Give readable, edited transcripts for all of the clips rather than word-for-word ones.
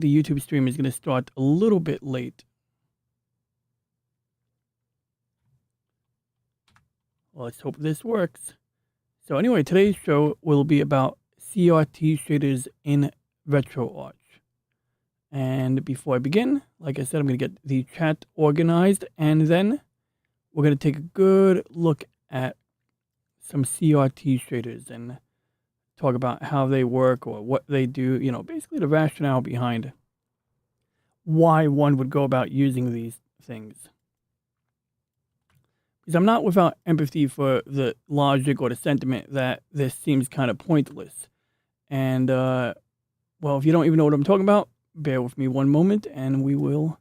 The YouTube stream is going to start a little bit late. Well, let's hope this works. So anyway, today's show will be about CRT shaders in RetroArch. And before I begin, like I said, I'm going to get the chat organized, and then we're going to take a good look at some CRT shaders and talk about how they work or what they do, you know, basically the rationale behind why one would go about using these things. Because I'm not without empathy for the logic or the sentiment that this seems kind of pointless. And, well, if you don't even know what I'm talking about, bear with me one moment and we will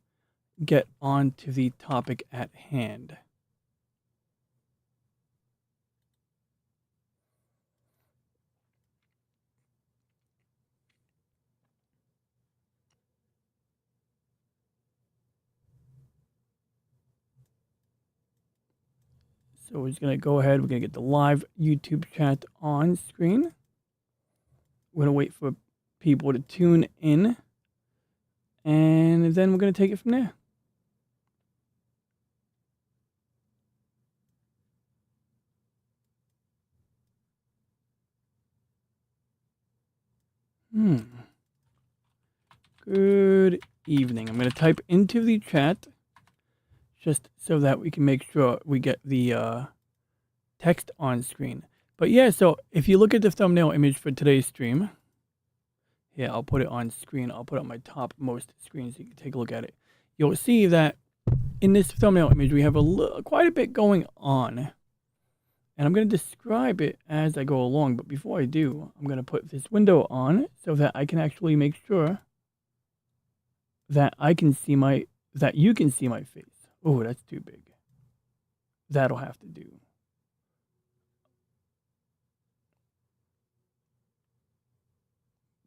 get on to the topic at hand. So we're just going to go ahead. We're going to get the live YouTube chat on screen. We're going to wait for people to tune in. And then we're going to take it from there. Good evening. I'm going to type into the chat just so that we can make sure we get the text on screen. But yeah, so if you look at the thumbnail image for today's stream, yeah, I'll put it on screen. I'll put it on my topmost screen so you can take a look at it. You'll see that in this thumbnail image, we have quite a bit going on. And I'm going to describe it as I go along. But before I do, I'm going to put this window on so that I can actually make sure that you can see my face. Oh, that's too big. That'll have to do.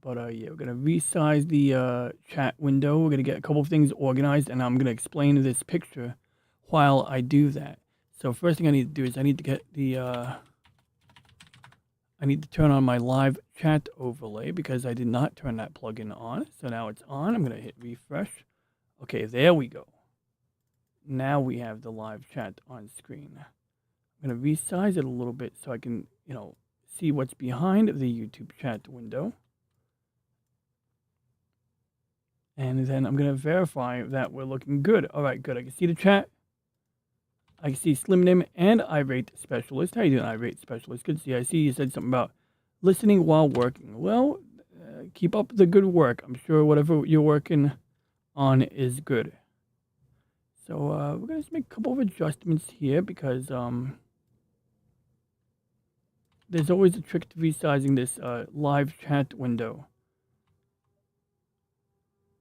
But yeah, we're going to resize the chat window. We're going to get a couple of things organized, and I'm going to explain this picture while I do that. So first thing I need to do is I need to get the I need to turn on my live chat overlay because I did not turn that plugin on. So now it's on. I'm going to hit refresh. Okay, there we go. Now we have the live chat on screen. I'm going to resize it a little bit so I can, you know, see what's behind the YouTube chat window. And then I'm going to verify that we're looking good. All right, good. I can see the chat. I can see Slimnim and Irate Specialist. How you doing, Irate Specialist? Good to see. I see you said something about listening while working. Well, keep up the good work. I'm sure whatever you're working on is good. So we're going to make a couple of adjustments here because there's always a trick to resizing this live chat window.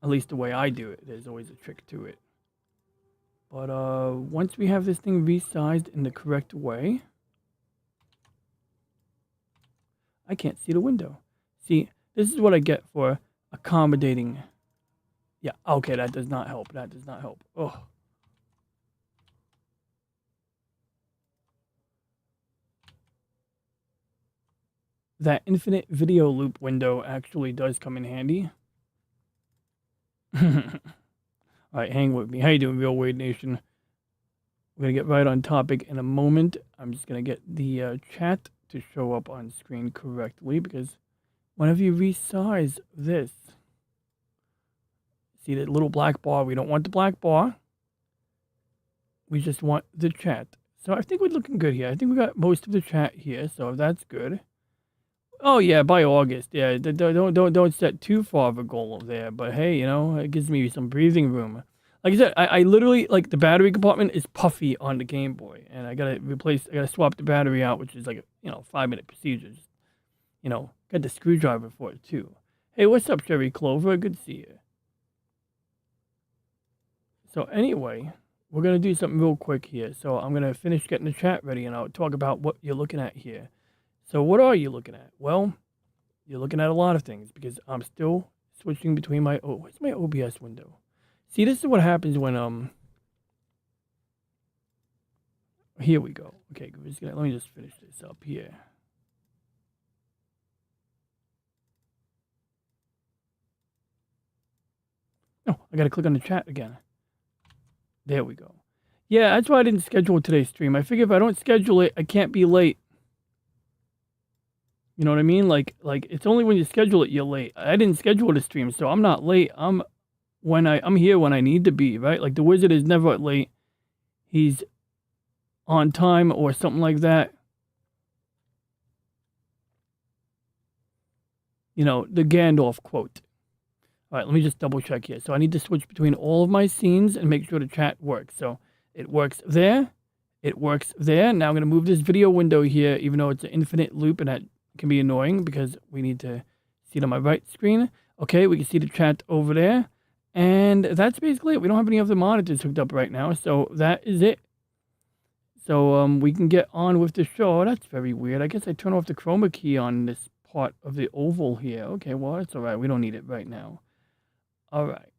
At least the way I do it, there's always a trick to it. But once we have this thing resized in the correct way, I can't see the window. See, this is what I get for accommodating. Yeah, okay, that does not help. That does not help. Oh. That infinite video loop window actually does come in handy. All right, hang with me. How you doing, Real Wade Nation? We're going to get right on topic in a moment. I'm just going to get the chat to show up on screen correctly because whenever you resize this, see that little black bar? We don't want the black bar. We just want the chat. So I think we're looking good here. I think we got most of the chat here, so that's good. Oh yeah, by August. Yeah, don't set too far of a goal there. But hey, you know, it gives me some breathing room. Like I said, I literally, like, the battery compartment is puffy on the Game Boy, and I gotta swap the battery out, which is like a 5-minute procedure. Just, you know, got the screwdriver for it too. Hey, what's up, Cherry Clover? Good to see you. So anyway, we're gonna do something real quick here. So I'm gonna finish getting the chat ready, and I'll talk about what you're looking at here. So what are you looking at? Well, you're looking at a lot of things because I'm still switching between my... Oh, where's my OBS window? See, this is what happens when... Here we go. Okay, let me just finish this up here. I got to click on the chat again. There we go. Yeah, that's why I didn't schedule today's stream. I figure if I don't schedule it, I can't be late. You know what I mean? Like it's only when you schedule it you're late. I didn't schedule the stream, so I'm not late. I'm here when I need to be, right? Like the wizard is never late. He's on time or something like that. You know, the Gandalf quote. All right, let me just double check here. So I need to switch between all of my scenes and make sure the chat works. So it works there. It works there. Now I'm going to move this video window here, even though it's an infinite loop and that can be annoying because we need to see it on my right screen. Okay, we can see the chat over there. And that's basically it. We don't have any other monitors hooked up right now. So that is it. So we can get on with the show. Oh, that's very weird. I guess I turn off the chroma key on this part of the oval here. Okay, well, that's all right. We don't need it right now. All right.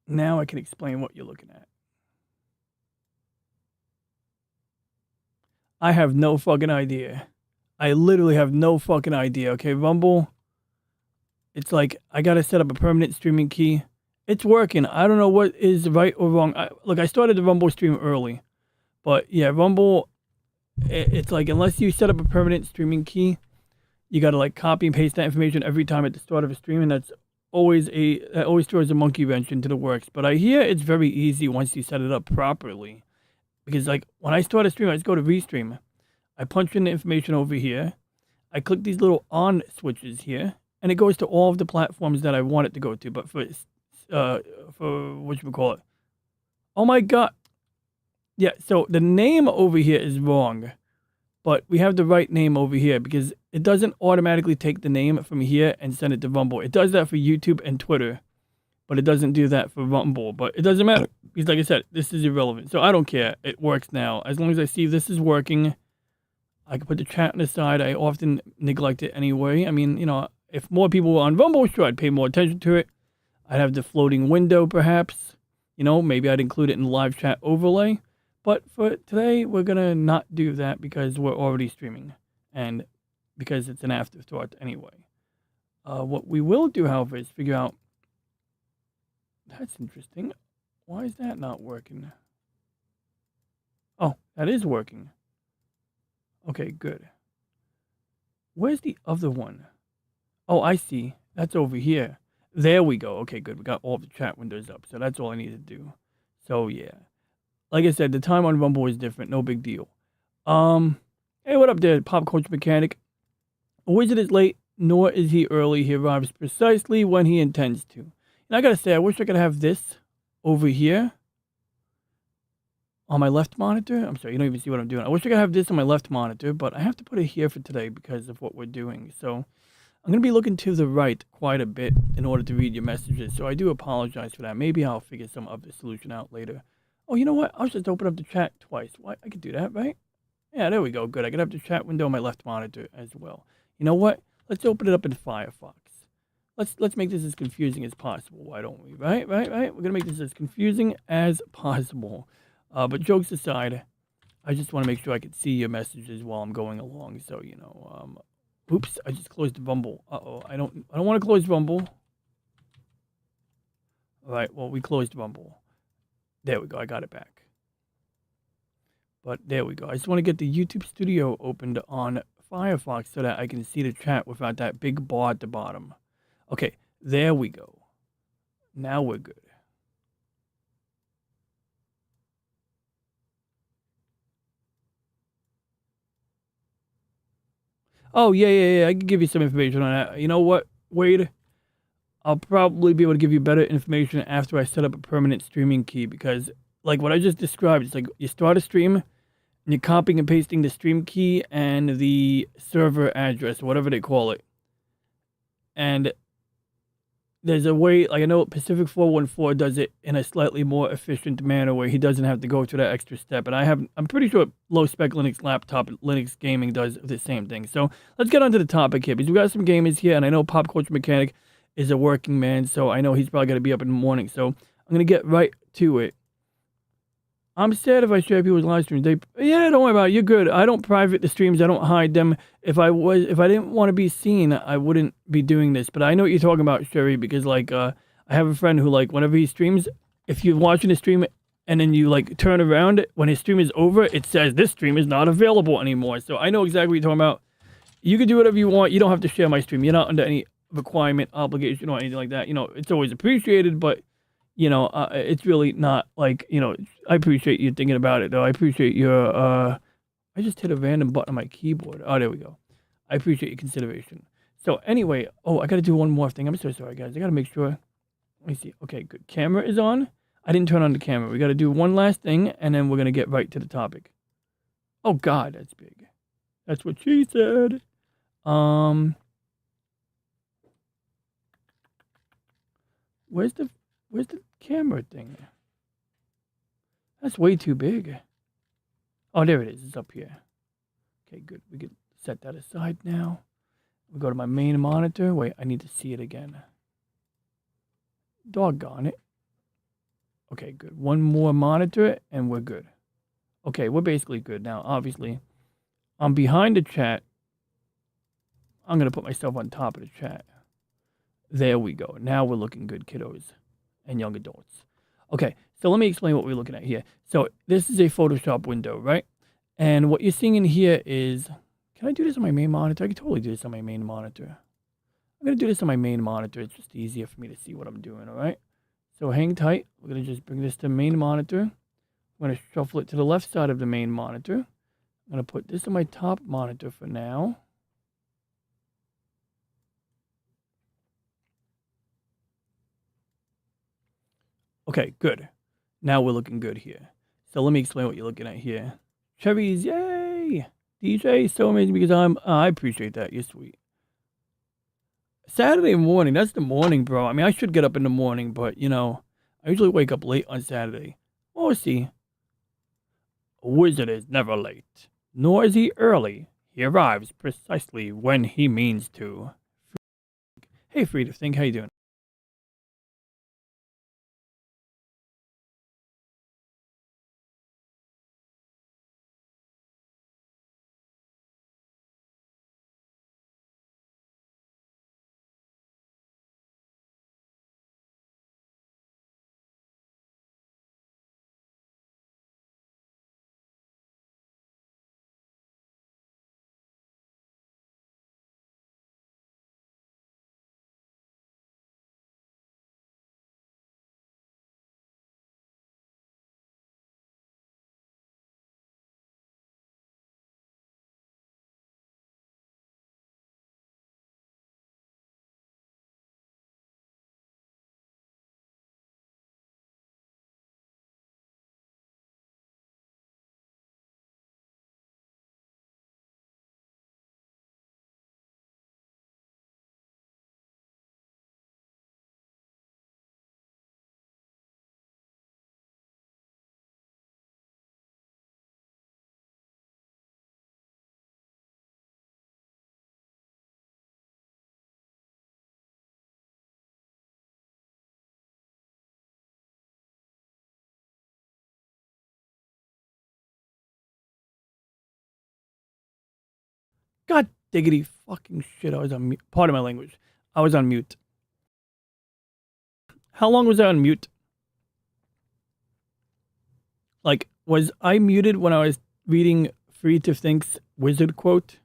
Now I can explain what you're looking at. I have no fucking idea. I literally have no fucking idea. Okay, Rumble. It's like I got to set up a permanent streaming key. It's working. I don't know what is right or wrong. Look, I started the Rumble stream early. But yeah, Rumble, it's like unless you set up a permanent streaming key, you got to like copy and paste that information every time at the start of a stream. And that always throws a monkey wrench into the works. But I hear it's very easy once you set it up properly. Because like when I start a stream, I just go to Restream. I punch in the information over here. I click these little on switches here. And it goes to all of the platforms that I want it to go to. But for whatchamacallit. Oh my God. Yeah, so the name over here is wrong. But we have the right name over here because it doesn't automatically take the name from here and send it to Rumble. It does that for YouTube and Twitter, but it doesn't do that for Rumble. But it doesn't matter because, like I said, this is irrelevant. So I don't care. It works now. As long as I see this is working, I can put the chat on the side. I often neglect it anyway. I mean, you know, if more people were on Rumble, sure, I'd pay more attention to it. I'd have the floating window, perhaps. You know, maybe I'd include it in the live chat overlay. But for today, we're going to not do that because we're already streaming and because it's an afterthought anyway. What we will do, however, is figure out... That's interesting. Why is that not working? Oh, that is working. Okay, good. Where's the other one? Oh, I see. That's over here. There we go. Okay, good. We got all the chat windows up. So that's all I need to do. So, yeah. Like I said, the time on Rumble is different. No big deal. Hey, what up there, Pop Culture Mechanic? A wizard is late, nor is he early. He arrives precisely when he intends to. And I gotta say, I wish I could have this over here on my left monitor. I'm sorry, you don't even see what I'm doing. I wish I could have this on my left monitor, but I have to put it here for today because of what we're doing. So I'm going to be looking to the right quite a bit in order to read your messages. So I do apologize for that. Maybe I'll figure some other solution out later. Oh, you know what? I'll just open up the chat twice. Why? I could do that, right? Yeah, there we go. Good. I could have the chat window on my left monitor as well. You know what? Let's open it up in Firefox. Let's make this as confusing as possible. Why don't we? Right. We're going to make this as confusing as possible. But jokes aside, I just want to make sure I can see your messages while I'm going along. So, you know, oops, I just closed the Rumble. Uh-oh, I don't want to close Rumble. All right, well, we closed Rumble. There we go. I got it back. But there we go. I just want to get the YouTube Studio opened on Firefox so that I can see the chat without that big bar at the bottom. Okay, there we go. Now we're good. Oh, yeah. I can give you some information on that. You know what, Wade? I'll probably be able to give you better information after I set up a permanent streaming key because, like what I just described, it's like you start a stream and you're copying and pasting the stream key and the server address, whatever they call it. And there's a way, like I know Pacific 414 does it in a slightly more efficient manner where he doesn't have to go through that extra step. And I'm pretty sure low spec Linux laptop, Linux gaming does the same thing. So let's get on to the topic here because we got some gamers here and I know Pop Culture Mechanic is a working man. So I know he's probably going to be up in the morning. So I'm going to get right to it. I'm sad if I share people's live streams. Yeah, don't worry about it. You're good. I don't private the streams. I don't hide them. If I didn't want to be seen, I wouldn't be doing this. But I know what you're talking about, Sherry, because like I I have a friend who, like, whenever he streams, if you're watching a stream and then you, like, turn around, when his stream is over, it says this stream is not available anymore. So I know exactly what you're talking about. You can do whatever you want. You don't have to share my stream. You're not under any requirement, obligation, or anything like that. You know, it's always appreciated, but, you know, it's really not like, you know, I appreciate you thinking about it, though. I appreciate your, I just hit a random button on my keyboard. Oh, there we go. I appreciate your consideration. So anyway, oh, I got to do one more thing. I'm so sorry, guys. I got to make sure. Let me see. Okay, good. Camera is on. I didn't turn on the camera. We got to do one last thing, and then we're going to get right to the topic. Oh, God, that's big. That's what she said. Where's the camera thing? That's way too big. Oh, there it is. It's up here. Okay, good. We can set that aside now. We go to my main monitor. Wait, I need to see it again. Doggone it. Okay, good. One more monitor and we're good. Okay, we're basically good now. Obviously, I'm behind the chat. I'm going to put myself on top of the chat. There we go. Now we're looking good, kiddos and young adults. Okay, so let me explain what we're looking at here. So this is a Photoshop window, right? And what you're seeing in here is, can I do this on my main monitor? I can totally do this on my main monitor. I'm going to do this on my main monitor. It's just easier for me to see what I'm doing, all right? So hang tight. We're going to just bring this to main monitor. I'm going to shuffle it to the left side of the main monitor. I'm going to put this on my top monitor for now. Okay, good. Now we're looking good here. So let me explain what you're looking at here. Cherries, yay! DJ, so amazing because I appreciate that. You're sweet. Saturday morning, that's the morning, bro. I mean, I should get up in the morning, but, you know, I usually wake up late on Saturday. Oh, see. A wizard is never late, nor is he early. He arrives precisely when he means to. Hey, Free to Think, how you doing? God diggity fucking shit, I was on mute. Pardon my language. I was on mute. How long was I on mute? Like, was I muted when I was reading Free to Think's wizard quote?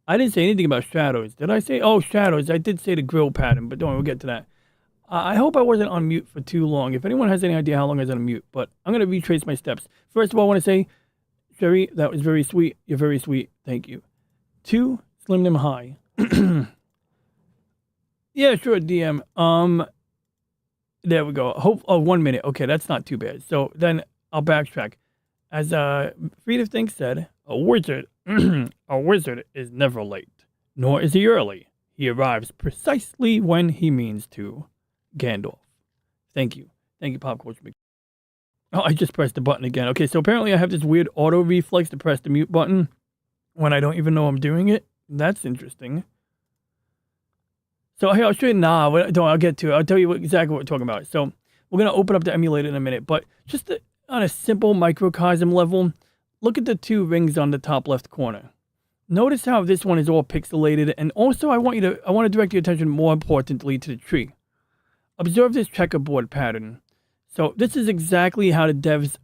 I didn't say anything about shadows. Did I say? Oh, shadows. I did say the grill pattern, but don't worry, we'll get to that. I hope I wasn't on mute for too long. If anyone has any idea how long I was on mute, but I'm going to retrace my steps. First of all, I want to say, Sherry, that was very sweet. You're very sweet. Thank you. 2, slim them high. Yeah, sure, DM. There we go. 1 minute. Okay, that's not too bad. So then I'll backtrack. As Free to Think said, a wizard is never late, nor is he early. He arrives precisely when he means to. Gandalf. Thank you. Thank you, Pop Coach. Oh, I just pressed the button again. Okay, so apparently I have this weird auto reflex to press the mute button when I don't even know I'm doing it. That's interesting. So, hey, I'll show you now. I'll get to it. I'll tell you exactly what we're talking about. So, we're going to open up the emulator in a minute. But just on a simple microcosm level, look at the 2 rings on the top left corner. Notice how this one is all pixelated, and also I want to direct your attention more importantly to the tree. Observe this checkerboard pattern. So this is exactly how the devs,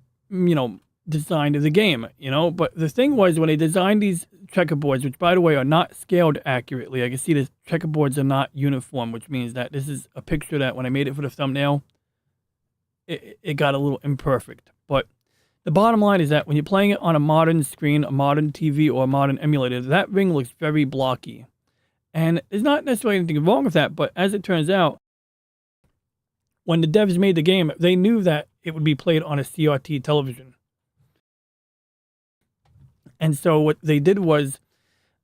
designed the game, but the thing was when they designed these checkerboards, which by the way are not scaled accurately, I can see the checkerboards are not uniform, which means that this is a picture that when I made it for the thumbnail, it got a little imperfect. But the bottom line is that when you're playing it on a modern screen, a modern TV, or a modern emulator, that ring looks very blocky. And there's not necessarily anything wrong with that, but as it turns out, when the devs made the game, they knew that it would be played on a CRT television. And so what they did was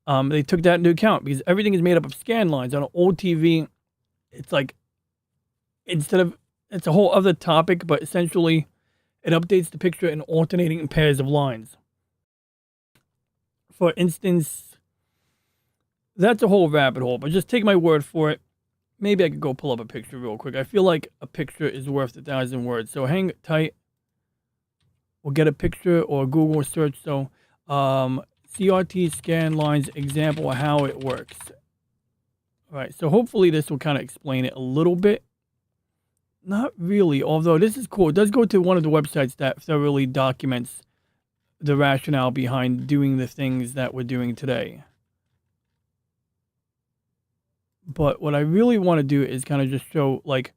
they took that into account because everything is made up of scan lines. On an old TV, it's like, it's a whole other topic, but essentially it updates the picture in alternating pairs of lines. For instance, that's a whole rabbit hole, but just take my word for it. Maybe I could go pull up a picture real quick. I feel like a picture is worth 1,000 words. So hang tight. We'll get a picture or Google search. So CRT scan lines example of how it works. All right, so hopefully this will kind of explain it a little bit. Not really, although this is cool. It does go to one of the websites that thoroughly documents the rationale behind doing the things that we're doing today. But what I really want to do is kind of just show, like,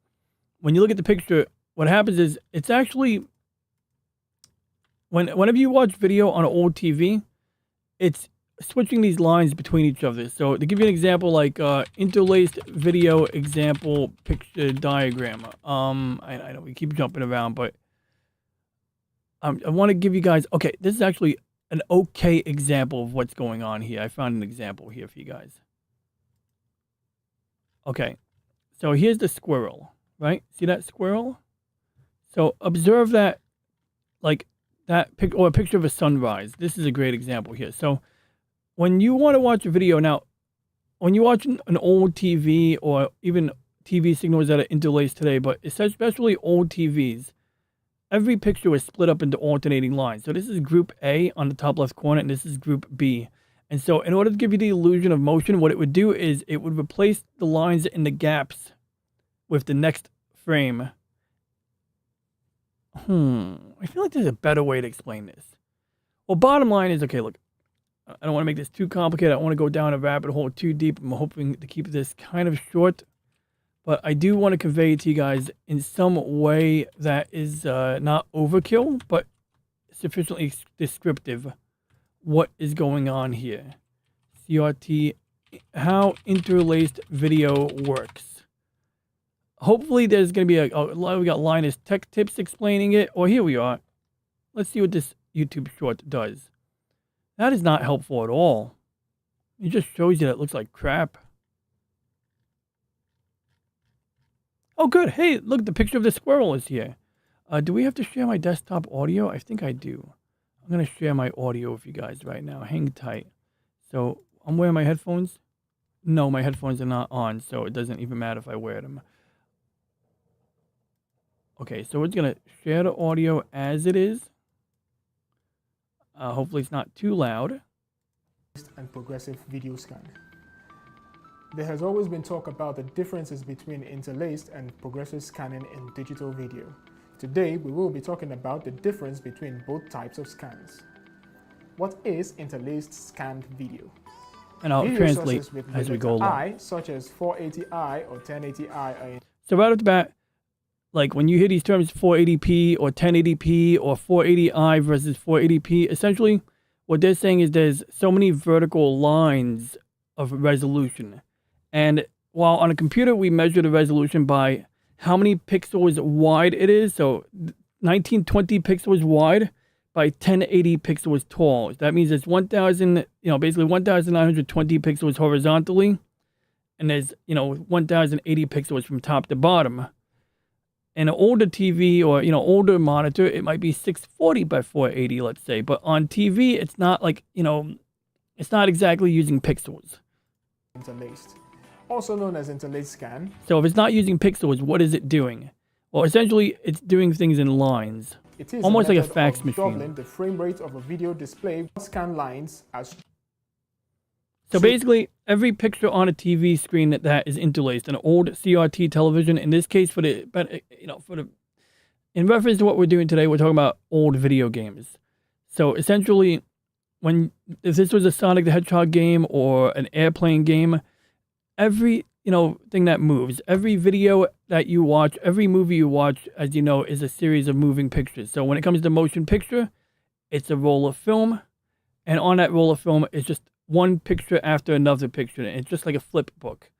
when you look at the picture, what happens is it's actually, whenever you watch video on an old TV, it's switching these lines between each other. So to give you an example, like interlaced video example picture diagram. I know we keep jumping around, but I want to give you guys, okay, this is actually an okay example of what's going on here. I found an example here for you guys. Okay, so here's the squirrel, right? See that squirrel? So observe that, like that or a picture of a sunrise. This is a great example here. So when you want to watch a video now, when you watch an old TV or even TV signals that are interlaced today, but especially old TVs, every picture is split up into alternating lines. So this is group A on the top left corner, and this is group B. And so in order to give you the illusion of motion, what it would do is it would replace the lines in the gaps with the next frame. I feel like there's a better way to explain this. Well, bottom line is, okay, look, I don't want to make this too complicated. I don't want to go down a rabbit hole too deep. I'm hoping to keep this kind of short. But I do want to convey to you guys in some way that is not overkill, but sufficiently descriptive what is going on here. CRT, how interlaced video works. Hopefully there's going to be we got Linus Tech Tips explaining it. Or here we are. Let's see what this YouTube short does. That is not helpful at all. It just shows you that it looks like crap. Oh, good. Hey, look, the picture of the squirrel is here. Do we have to share my desktop audio? I think I do. I'm going to share my audio with you guys right now. Hang tight. So, I'm wearing my headphones. No, my headphones are not on, so it doesn't even matter if I wear them. Okay, so we're going to share the audio as it is. Hopefully it's not too loud. And progressive video scan. There has always been talk about the differences between interlaced and progressive scanning in digital video. Today, we will be talking about the difference between both types of scans. What is interlaced scanned video? And I'll translate as we go along. Such as 480i or 1080i. So right off the bat, like when you hear these terms 480p or 1080p or 480i versus 480p, essentially what they're saying is there's so many vertical lines of resolution. And while on a computer we measure the resolution by how many pixels wide it is, so 1920 pixels wide by 1080 pixels tall. That means it's 1,000, basically 1,920 pixels horizontally, and there's, 1,080 pixels from top to bottom. In an older TV or, older monitor, it might be 640 by 480, let's say. But on TV, it's not like, it's not exactly using pixels. Interlaced. Also known as interlaced scan. So if it's not using pixels, what is it doing? Well, essentially, it's doing things in lines. It is almost like a fax machine. Doubling the frame rate of a video display. Scan lines as So basically, every picture on a TV screen that is interlaced, an old CRT television, in this case, in reference to what we're doing today, we're talking about old video games. So essentially, if this was a Sonic the Hedgehog game or an airplane game, every thing that moves, every video that you watch, every movie you watch, as you know, is a series of moving pictures. So when it comes to motion picture, it's a roll of film, and on that roll of film is just one picture after another picture. It's just like a flip book.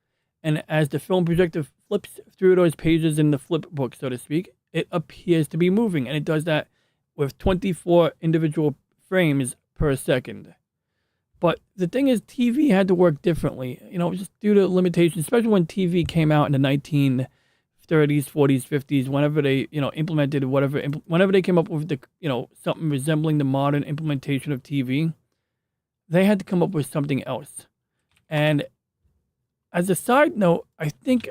And as the film projector flips through those pages in the flip book, so to speak, it appears to be moving. And it does that with 24 individual frames per second. But the thing is, TV had to work differently, just due to limitations, especially when TV came out in the 1930s, 40s, 50s, whenever they, implemented whenever they came up with the, something resembling the modern implementation of TV. They had to come up with something else. And as a side note, I think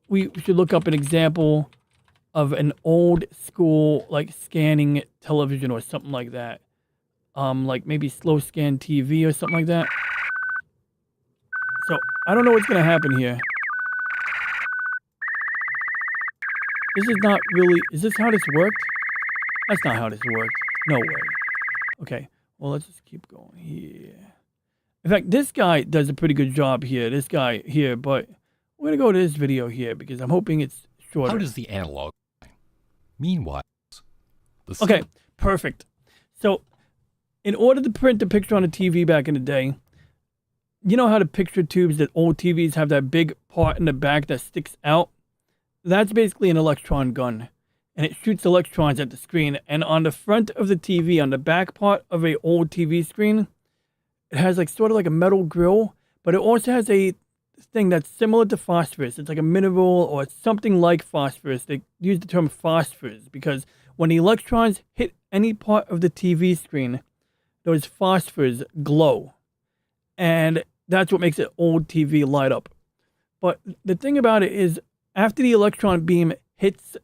we should look up an example of an old school, like, scanning television or something like that. Like maybe slow scan TV or something like that. So I don't know what's going to happen here. This is not really, is this how this worked? That's not how this worked. No way. Okay. Well, let's just keep going here. In fact, this guy does a pretty good job here. This guy here, but we're going to go to this video here because I'm hoping it's shorter. How does the analog? Meanwhile, okay, perfect. So, in order to print a picture on a TV back in the day, you know how the picture tubes that old TVs have that big part in the back that sticks out? That's basically an electron gun. And it shoots electrons at the screen. And on the front of the TV, on the back part of a old TV screen, it has like sort of like a metal grill, but it also has a thing that's similar to phosphorus. It's like a mineral or something like phosphorus. They use the term phosphors because when the electrons hit any part of the TV screen, those phosphors glow. And that's what makes an old TV light up. But the thing about it is, after the electron beam hits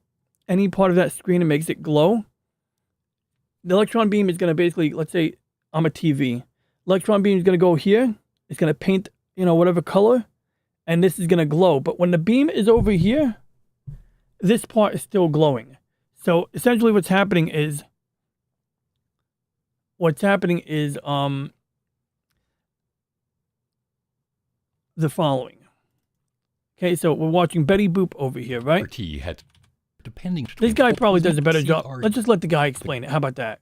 any part of that screen and makes it glow, the electron beam is going to basically, let's say I'm a TV. Electron beam is going to go here. It's going to paint, whatever color. And this is going to glow. But when the beam is over here, this part is still glowing. So essentially what's happening is the following. Okay, so we're watching Betty Boop over here, right? CRT had, depending. This guy probably does a better job. Let's just let the guy explain it. How about that?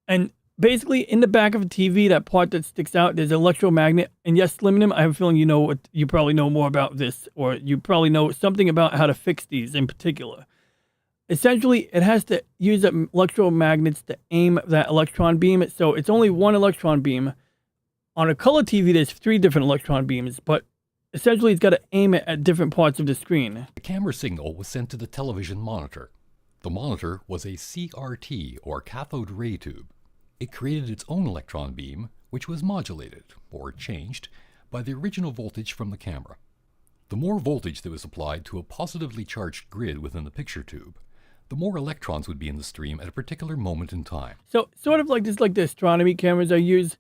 And basically, in the back of a TV, that part that sticks out, there's an electromagnet. And yes, Slimnim, I have a feeling you probably know more about this, or you probably know something about how to fix these in particular. Essentially, it has to use electromagnets to aim that electron beam. So it's only one electron beam. On a color TV, there's 3 different electron beams, but essentially it's got to aim it at different parts of the screen. The camera signal was sent to the television monitor. The monitor was a CRT, or cathode ray tube. It created its own electron beam, which was modulated, or changed, by the original voltage from the camera. The more voltage that was applied to a positively charged grid within the picture tube, the more electrons would be in the stream at a particular moment in time. So, sort of like the astronomy cameras I use,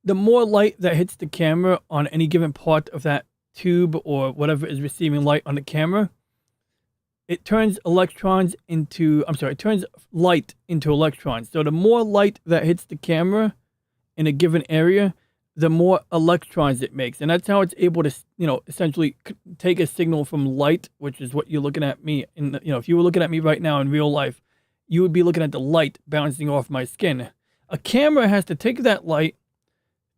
the more light that hits the camera on any given part of that tube or whatever is receiving light on the camera, it turns light into electrons. So the more light that hits the camera in a given area, the more electrons it makes. And that's how it's able to, essentially take a signal from light, which is what you're looking at me in, if you were looking at me right now in real life, you would be looking at the light bouncing off my skin. A camera has to take that light,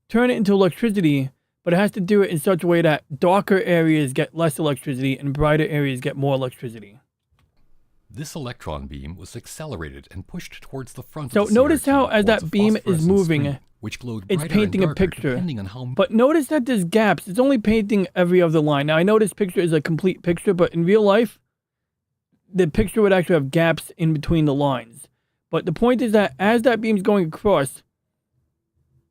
turn it into electricity, but it has to do it in such a way that darker areas get less electricity and brighter areas get more electricity. This electron beam was accelerated and pushed towards the front so of the notice CRT how as that beam is moving, screen, which glowed it's painting and a darker picture. Depending on how... But notice that there's gaps. It's only painting every other line. Now I know this picture is a complete picture, but in real life, the picture would actually have gaps in between the lines. But the point is that as that beam's going across,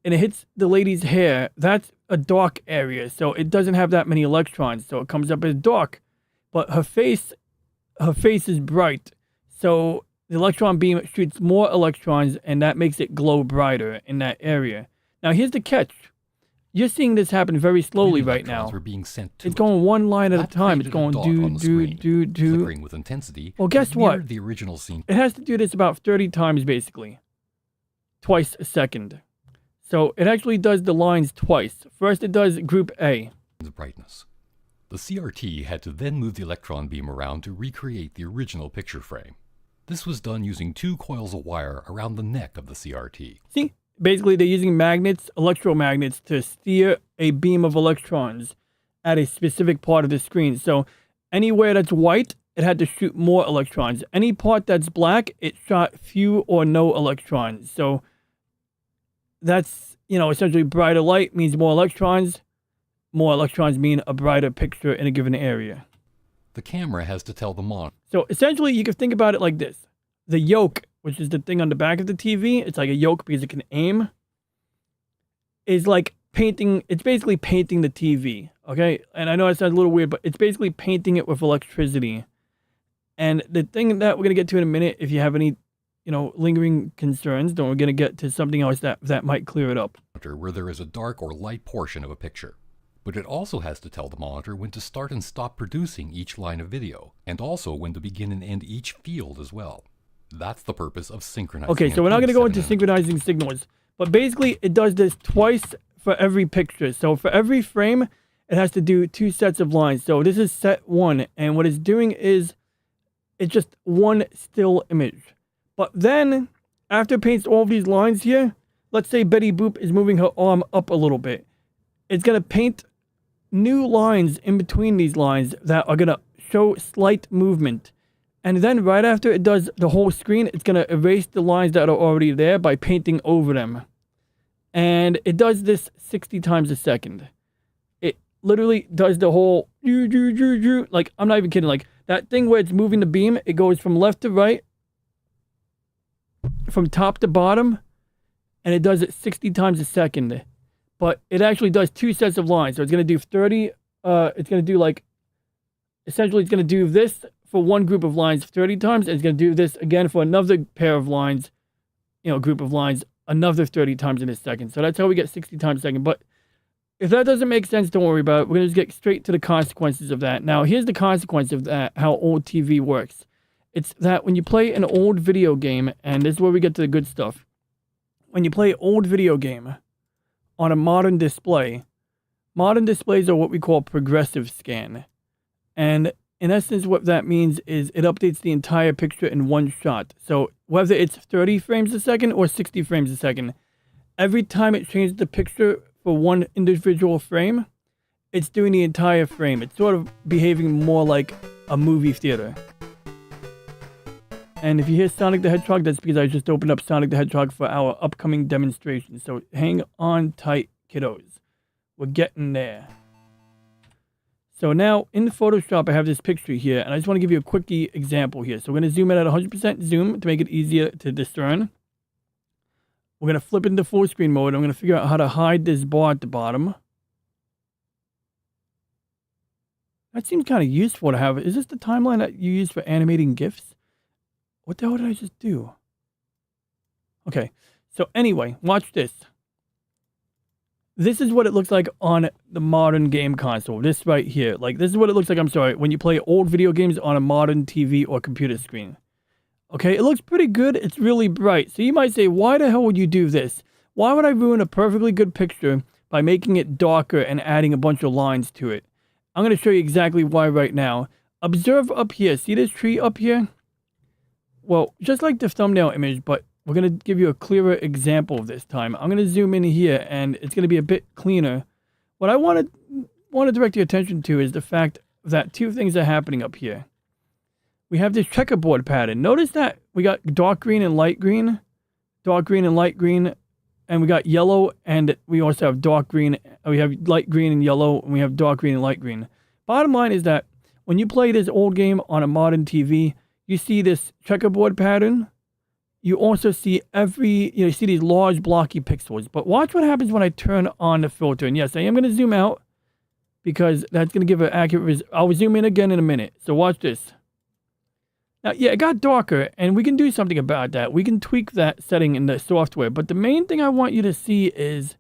and it hits the lady's hair, that's a dark area, so it doesn't have that many electrons, so it comes up as dark. But her face is bright, so the electron beam shoots more electrons, and that makes it glow brighter in that area. Now here's the catch. You're seeing this happen very slowly Many right now. Were being sent to it's going one line at a time. It's going do. Flickering with intensity. Well, guess what? The original scene. It has to do this about 30 times basically. Twice a second. So it actually does the lines twice. First it does group A. Brightness. The CRT had to then move the electron beam around to recreate the original picture frame. This was done using 2 coils of wire around the neck of the CRT. See? Basically, they're using magnets, electromagnets, to steer a beam of electrons at a specific part of the screen. So anywhere that's white, it had to shoot more electrons. Any part that's black, it shot few or no electrons. So that's, essentially brighter light means more electrons. More electrons mean a brighter picture in a given area. The camera has to tell the monitor. So essentially, you can think about it like this. The yoke, which is the thing on the back of the TV, it's like a yoke because it can aim, is like painting, it's basically painting the TV, okay? And I know it sounds a little weird, but it's basically painting it with electricity. And the thing that we're going to get to in a minute, if you have any, lingering concerns, then we're going to get to something else that might clear it up. Where there is a dark or light portion of a picture. But it also has to tell the monitor when to start and stop producing each line of video, and also when to begin and end each field as well. That's the purpose of synchronizing. Okay, so we're not going to go into synchronizing signals, but basically it does this twice for every picture. So for every frame, it has to do 2 sets of lines. So this is set 1, and what it's doing is it's just one still image. But then, after it paints all of these lines here, let's say Betty Boop is moving her arm up a little bit. It's going to paint new lines in between these lines that are going to show slight movement. And then right after it does the whole screen, it's going to erase the lines that are already there by painting over them. And it does this 60 times a second. It literally does the whole, like, I'm not even kidding, like that thing where it's moving the beam, it goes from left to right, from top to bottom, and it does it 60 times a second. But it actually does 2 sets of lines. So it's going to do 30, it's going to do like, essentially it's going to do this for one group of lines 30 times, and it's going to do this again for another pair of lines, group of lines, another 30 times in a second. So that's how we get 60 times a second. But if that doesn't make sense, don't worry about it. We're going to just get straight to the consequences of that. Now, here's the consequence of that, how old TV works. It's that when you play an old video game, and this is where we get to the good stuff. When you play old video game on a modern display, modern displays are what we call progressive scan. And in essence, what that means is it updates the entire picture in one shot. So whether it's 30 frames a second or 60 frames a second, every time it changes the picture for one individual frame, it's doing the entire frame. It's sort of behaving more like a movie theater. And if you hear Sonic the Hedgehog, that's because I just opened up Sonic the Hedgehog for our upcoming demonstration. So hang on tight, kiddos. We're getting there. So now in Photoshop, I have this picture here, and I just want to give you a quickie example here. So we're going to zoom in at 100% zoom to make it easier to discern. We're going to flip into full screen mode. I'm going to figure out how to hide this bar at the bottom. That seems kind of useful to have. Is this the timeline that you use for animating GIFs? What the hell did I just do? Okay, so anyway, watch this. This is what it looks like on the modern game console. This right here. Like, this is what it looks like, I'm sorry, when you play old video games on a modern TV or computer screen. Okay, it looks pretty good. It's really bright. So you might say, why the hell would you do this? Why would I ruin a perfectly good picture by making it darker and adding a bunch of lines to it? I'm going to show you exactly why right now. Observe up here. See this tree up here? Well, just like the thumbnail image, but we're going to give you a clearer example of this time. I'm going to zoom in here, and it's going to be a bit cleaner. What I want to direct your attention to is the fact that 2 things are happening up here. We have this checkerboard pattern. Notice that we got dark green and light green, and we got yellow, and we also have dark green. We have light green and yellow, and we have dark green and light green. Bottom line is that when you play this old game on a modern TV, you see this checkerboard pattern. You also see you see these large blocky pixels. But watch what happens when I turn on the filter. And yes, I am going to zoom out because that's going to give an accurate I'll zoom in again in a minute. So watch this. Now, yeah, it got darker, and we can do something about that. We can tweak that setting in the software. But the main thing I want you to see is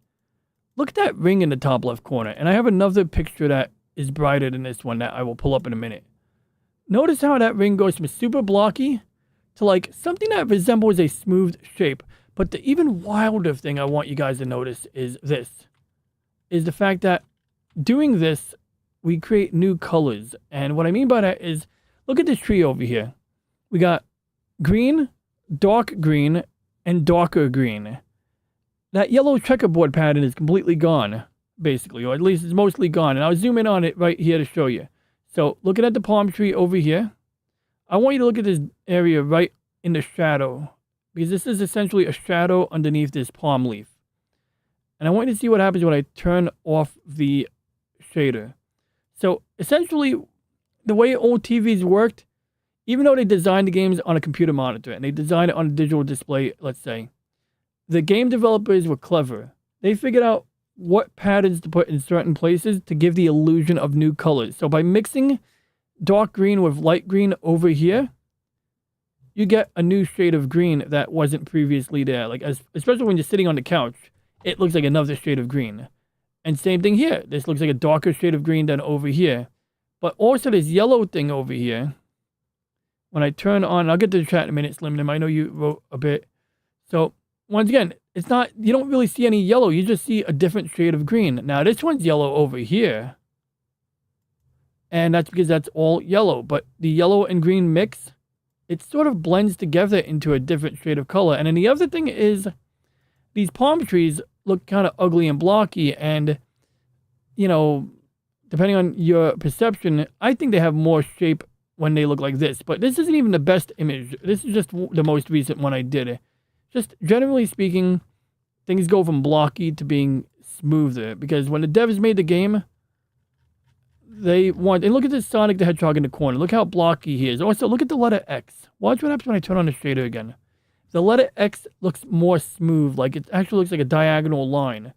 look at that ring in the top left corner. And I have another picture that is brighter than this one that I will pull up in a minute. Notice how that ring goes from super blocky to like something that resembles a smooth shape. But the even wilder thing I want you guys to notice is this. Is the fact that doing this, we create new colors. And what I mean by that is, look at this tree over here. We got green, dark green, and darker green. That yellow checkerboard pattern is completely gone, basically, or at least it's mostly gone. And I'll zoom in on it right here to show you. So looking at the palm tree over here, I want you to look at this area right in the shadow, because this is essentially a shadow underneath this palm leaf. And I want you to see what happens when I turn off the shader. So essentially, the way old TVs worked, even though they designed the games on a computer monitor and they designed it on a digital display, let's say, the game developers were clever. They figured out what patterns to put in certain places to give the illusion of new colors. So by mixing dark green with light green over here, you get a new shade of green that wasn't previously there. Like especially when you're sitting on the couch, it looks like another shade of green. And same thing here. This looks like a darker shade of green than over here. But also this yellow thing over here, when I turn on, I'll get to the chat in a minute, Slim Nim. I know you wrote a bit. So once again, it's not, you don't really see any yellow. You just see a different shade of green. Now this one's yellow over here. And that's because that's all yellow. But the yellow and green mix, it sort of blends together into a different shade of color. And then the other thing is, these palm trees look kind of ugly and blocky. And, you know, depending on your perception, I think they have more shape when they look like this. But this isn't even the best image. This is just the most recent one I did. Just generally speaking, things go from blocky to being smoother. Because when the devs made the game, they want... And look at this Sonic the Hedgehog in the corner. Look how blocky he is. Also, look at the letter X. Watch what happens when I turn on the shader again. The letter X looks more smooth. Like, it actually looks like a diagonal line.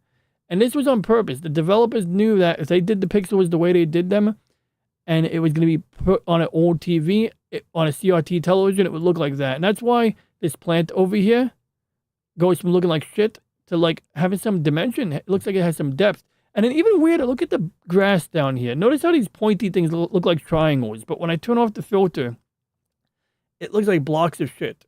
And this was on purpose. The developers knew that if they did the pixels the way they did them, and it was going to be put on an old TV, on a CRT television, it would look like that. And that's why this plant over here goes from looking like shit to like having some dimension. It looks like it has some depth. And then even weirder, look at the grass down here. Notice how these pointy things look like triangles. But when I turn off the filter, it looks like blocks of shit.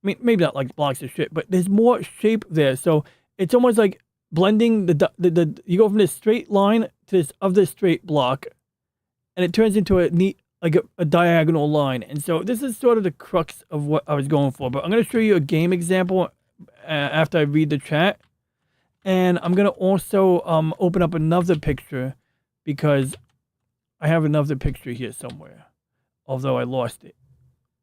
I mean, maybe not like blocks of shit, but there's more shape there. So it's almost like blending you go from this straight line to this other straight block, and it turns into a neat, like a diagonal line. And so this is sort of the crux of what I was going for. But I'm going to show you a game example after I read the chat. And I'm going to also open up another picture, because I have another picture here somewhere, although I lost it.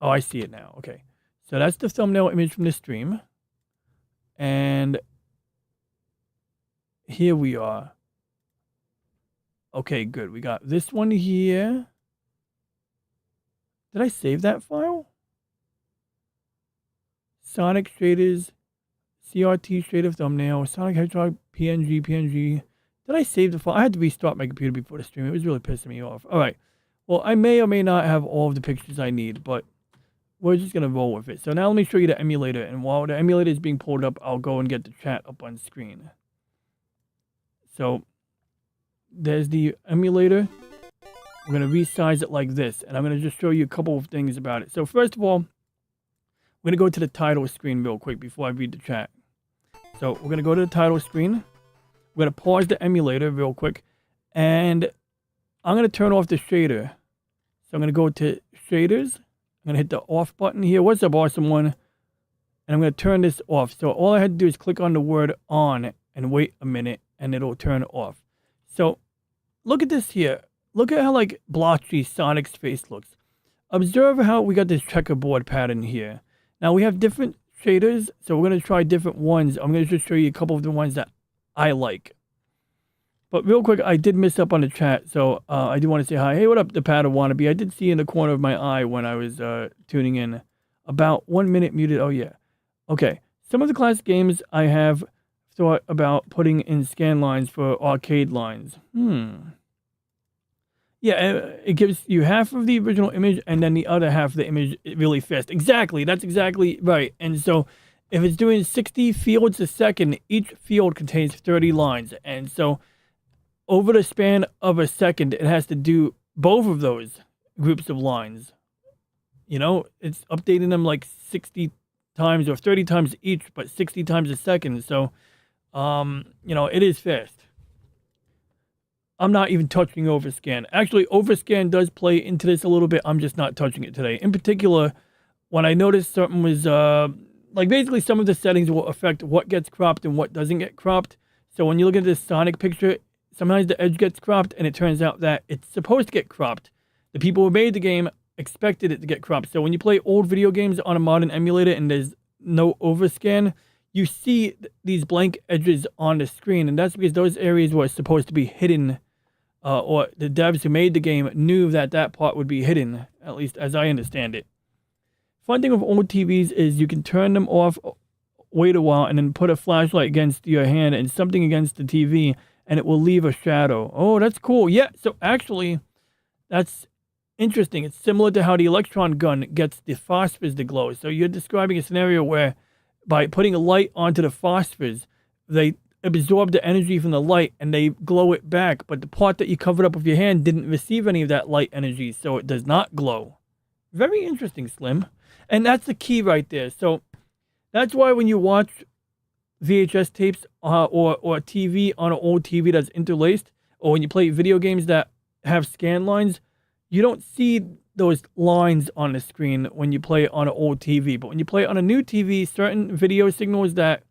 Oh, I see it now. Okay. So that's the thumbnail image from the stream. And here we are. Okay, good. We got this one here. Did I save that file? Sonic shaders, CRT shader thumbnail, Sonic Hedgehog, PNG. Did I save the file? I had to restart my computer before the stream. It was really pissing me off. All right. Well, I may or may not have all of the pictures I need, but we're just going to roll with it. So now let me show you the emulator. And while the emulator is being pulled up, I'll go and get the chat up on screen. So there's the emulator. We're going to resize it like this. And I'm going to just show you a couple of things about it. So first of all, we're going to go to the title screen real quick before I read the chat. So we're going to go to the title screen. We're going to pause the emulator real quick. And I'm going to turn off the shader. So I'm going to go to shaders. I'm going to hit the off button here. What's up, awesome one? And I'm going to turn this off. So all I had to do is click on the word on and wait a minute, and it'll turn off. So look at this here. Look at how like blotchy Sonic's face looks. Observe how we got this checkerboard pattern here. Now we have different shaders, so we're going to try different ones. I'm going to just show you a couple of the ones that I like. But real quick, I did miss up on the chat, so I do want to say hi. Hey, what up, the pattern wannabe? I did see in the corner of my eye when I was tuning in. About 1 minute muted. Oh, yeah. Okay. Some of the classic games I have thought about putting in scan lines for arcade lines. Yeah, it gives you half of the original image and then the other half of the image really fast. Exactly. That's exactly right. And so if it's doing 60 fields a second, each field contains 30 lines. And so over the span of a second, it has to do both of those groups of lines. You know, it's updating them like 60 times or 30 times each, but 60 times a second. So, you know, it is fast. I'm not even touching overscan. Actually, overscan does play into this a little bit. I'm just not touching it today. In particular, when I noticed something was, like basically some of the settings will affect what gets cropped and what doesn't get cropped. So when you look at this Sonic picture, sometimes the edge gets cropped and it turns out that it's supposed to get cropped. The people who made the game expected it to get cropped. So when you play old video games on a modern emulator and there's no overscan, you see these blank edges on the screen. And that's because those areas were supposed to be hidden, or the devs who made the game knew that that part would be hidden, at least as I understand it. Fun thing with old TVs is you can turn them off, wait a while, and then put a flashlight against your hand and something against the TV, and it will leave a shadow. Oh, that's cool. Yeah, so actually, that's interesting. It's similar to how the electron gun gets the phosphors to glow. So you're describing a scenario where by putting a light onto the phosphors, they absorb the energy from the light and they glow it back. But the part that you covered up with your hand didn't receive any of that light energy, so it does not glow. Very interesting, Slim. And that's the key right there. So that's why when you watch VHS tapes or TV on an old TV that's interlaced, or when you play video games that have scan lines, you don't see those lines on the screen when you play on an old TV. But when you play on a new TV, certain video signals that,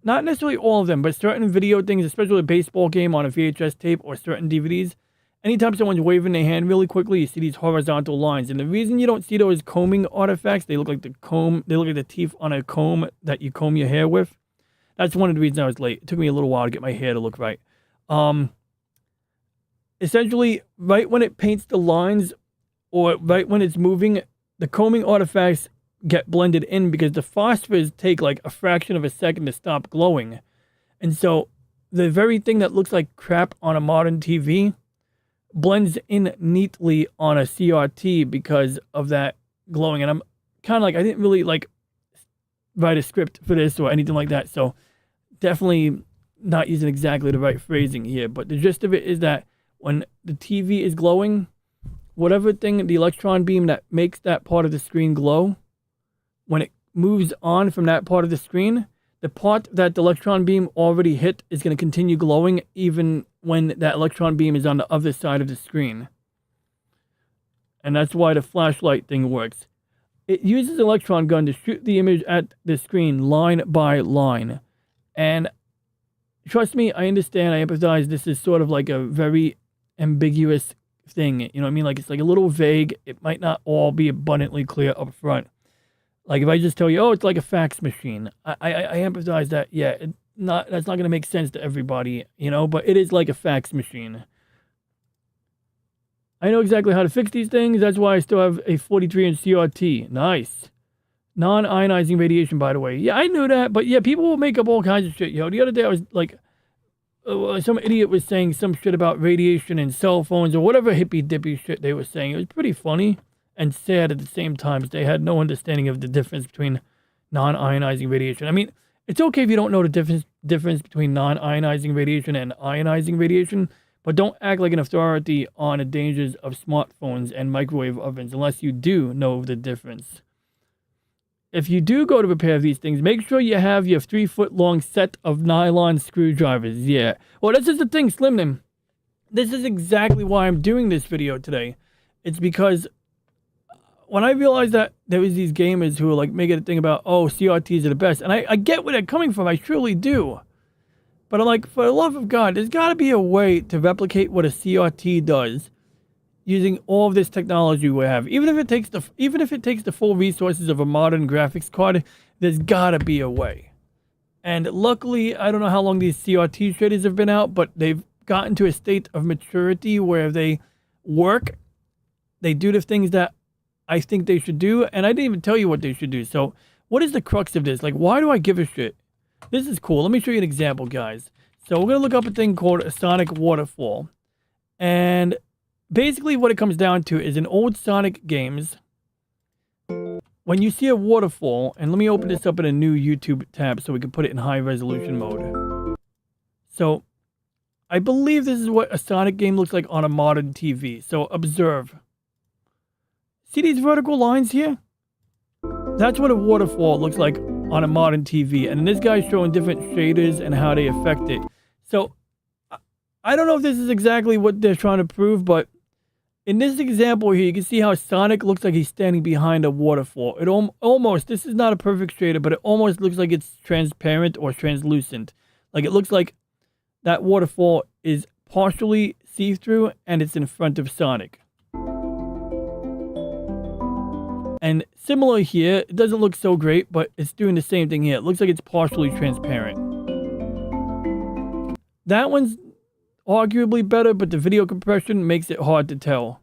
not necessarily all of them, but certain video things, especially a baseball game on a VHS tape or certain DVDs, anytime someone's waving their hand really quickly, you see these horizontal lines. And the reason you don't see those combing artifacts, they look like the comb, they look like the teeth on a comb that you comb your hair with. That's one of the reasons I was late. It took me a little while to get my hair to look right. Essentially, right when it paints the lines or right when it's moving, the combing artifacts get blended in because the phosphors take like a fraction of a second to stop glowing. And so the very thing that looks like crap on a modern TV blends in neatly on a CRT because of that glowing. And I'm kind of like, I didn't really like write a script for this or anything like that. So definitely not using exactly the right phrasing here. But the gist of it is that when the TV is glowing, whatever thing, the electron beam that makes that part of the screen glow, when it moves on from that part of the screen, the part that the electron beam already hit is going to continue glowing even when that electron beam is on the other side of the screen. And that's why the flashlight thing works. It uses an electron gun to shoot the image at the screen line by line. And trust me, I understand, I empathize, this is sort of like a very ambiguous thing. You know what I mean? Like, it's like a little vague. It might not all be abundantly clear up front. Like if I just tell you, oh, it's like a fax machine, I empathize that, yeah, that's not going to make sense to everybody, you know, but it is like a fax machine. I know exactly how to fix these things. That's why I still have a 43-inch CRT. Nice. Non-ionizing radiation, by the way. Yeah, I knew that, but yeah, people will make up all kinds of shit, yo. The other day I was like, some idiot was saying some shit about radiation and cell phones or whatever hippy-dippy shit they were saying. It was pretty funny and sad at the same time. They had no understanding of the difference between non-ionizing radiation. I mean, it's okay if you don't know the difference between non-ionizing radiation and ionizing radiation, but don't act like an authority on the dangers of smartphones and microwave ovens unless you do know the difference. If you do go to repair these things, make sure you have your 3-foot-long set of nylon screwdrivers. Yeah. Well, this is the thing, Slimnim. This is exactly why I'm doing this video today. It's because when I realized that there was these gamers who were like making a thing about, oh, CRTs are the best. And I get where they're coming from. I truly do. But I'm like, for the love of God, there's got to be a way to replicate what a CRT does using all of this technology we have. Even if it takes the full resources of a modern graphics card, there's got to be a way. And luckily, I don't know how long these CRT shaders have been out, but they've gotten to a state of maturity where they work. They do the things that I think they should do, and I didn't even tell you what they should do. So what is the crux of this? Like, why do I give a shit? This is cool. Let me show you an example, guys. So we're going to look up a thing called a Sonic Waterfall. And basically what it comes down to is in old Sonic games, when when you see a waterfall, and let me open this up in a new YouTube tab so we can put it in high resolution mode. So I believe this is what a Sonic game looks like on a modern TV. So observe. See these vertical lines here? That's what a waterfall looks like on a modern TV. And this guy's showing different shaders and how they affect it. So I don't know if this is exactly what they're trying to prove, but in this example here, you can see how Sonic looks like he's standing behind a waterfall. It almost, this is not a perfect shader, but it almost looks like it's transparent or translucent. Like it looks like that waterfall is partially see-through and it's in front of Sonic. And similar here, it doesn't look so great, but it's doing the same thing here. It looks like it's partially transparent. That one's arguably better, but the video compression makes it hard to tell.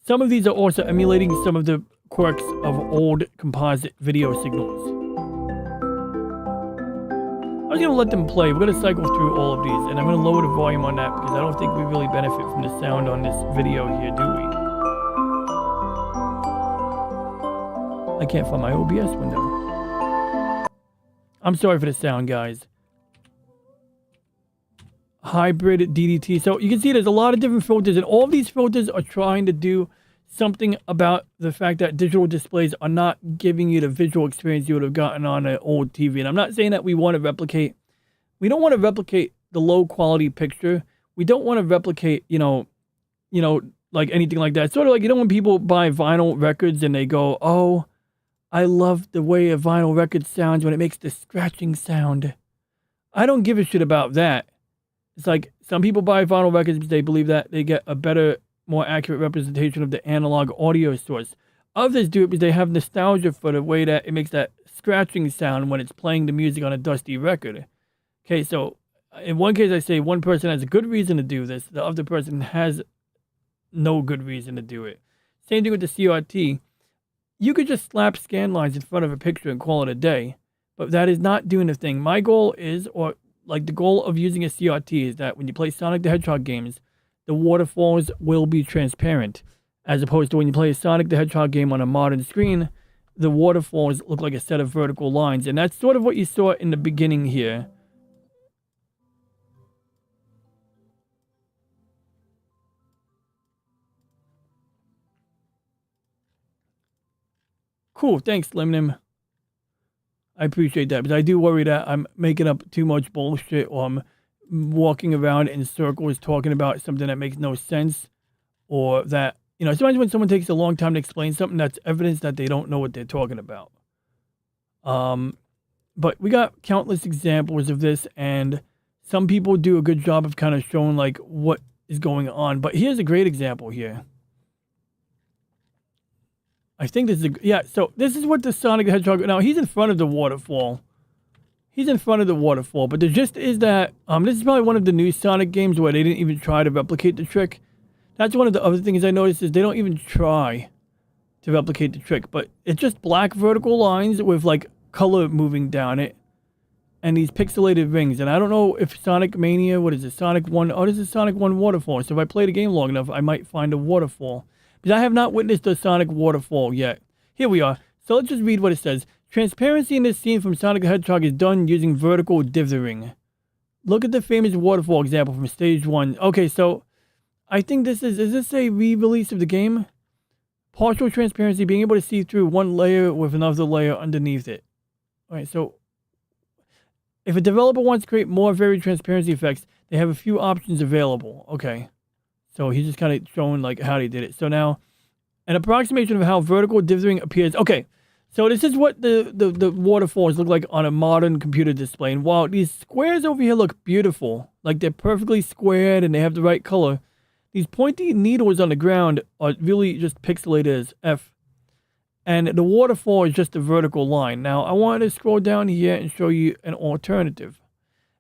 Some of these are also emulating some of the quirks of old composite video signals. I was going to let them play. We're going to cycle through all of these, and I'm going to lower the volume on that because I don't think we really benefit from the sound on this video here, do we? I can't find my OBS window. I'm sorry for the sound, guys. Hybrid DDT. So you can see there's a lot of different filters, and all of these filters are trying to do something about the fact that digital displays are not giving you the visual experience you would have gotten on an old TV. And I'm not saying that we don't want to replicate the low quality picture. We don't want to replicate, you know, like anything like that. Sort of like, when people buy vinyl records and they go, oh, I love the way a vinyl record sounds when it makes the scratching sound. I don't give a shit about that. It's like some people buy vinyl records because they believe that they get a better, more accurate representation of the analog audio source. Others do it because they have nostalgia for the way that it makes that scratching sound when it's playing the music on a dusty record. Okay, so in one case I say one person has a good reason to do this, the other person has no good reason to do it. Same thing with the CRT. You could just slap scan lines in front of a picture and call it a day, but that is not doing the thing. My goal is, or like the goal of using a CRT is that when you play Sonic the Hedgehog games, the waterfalls will be transparent, as opposed to when you play a Sonic the Hedgehog game on a modern screen, the waterfalls look like a set of vertical lines. And that's sort of what you saw in the beginning here. Cool, thanks, Limnim. I appreciate that, but I do worry that I'm making up too much bullshit, or I'm walking around in circles talking about something that makes no sense, or that, sometimes when someone takes a long time to explain something, that's evidence that they don't know what they're talking about. But we got countless examples of this, and some people do a good job of kind of showing like what is going on. But here's a great example here. I think this is so this is what the Sonic the Hedgehog, now he's in front of the waterfall. He's in front of the waterfall, but the gist is that this is probably one of the new Sonic games where they didn't even try to replicate the trick. That's one of the other things I noticed is they don't even try to replicate the trick, but it's just black vertical lines with like color moving down it and these pixelated rings. And I don't know if Sonic Mania, what is it, Sonic 1, this is Sonic 1 waterfall. So if I play the game long enough, I might find a waterfall. Because I have not witnessed a Sonic waterfall yet. Here we are. So let's just read what it says. Transparency in this scene from Sonic the Hedgehog is done using vertical dithering. Look at the famous waterfall example from stage 1. Okay, so I think is this a re-release of the game? Partial transparency, being able to see through one layer with another layer underneath it. Alright, so if a developer wants to create more varied transparency effects, they have a few options available. Okay. So he's just kind of showing like how they did it. So now, an approximation of how vertical dithering appears. Okay, so this is what the waterfalls look like on a modern computer display. And while these squares over here look beautiful, like they're perfectly squared and they have the right color, these pointy needles on the ground are really just pixelated as F. And the waterfall is just a vertical line. Now, I wanted to scroll down here and show you an alternative.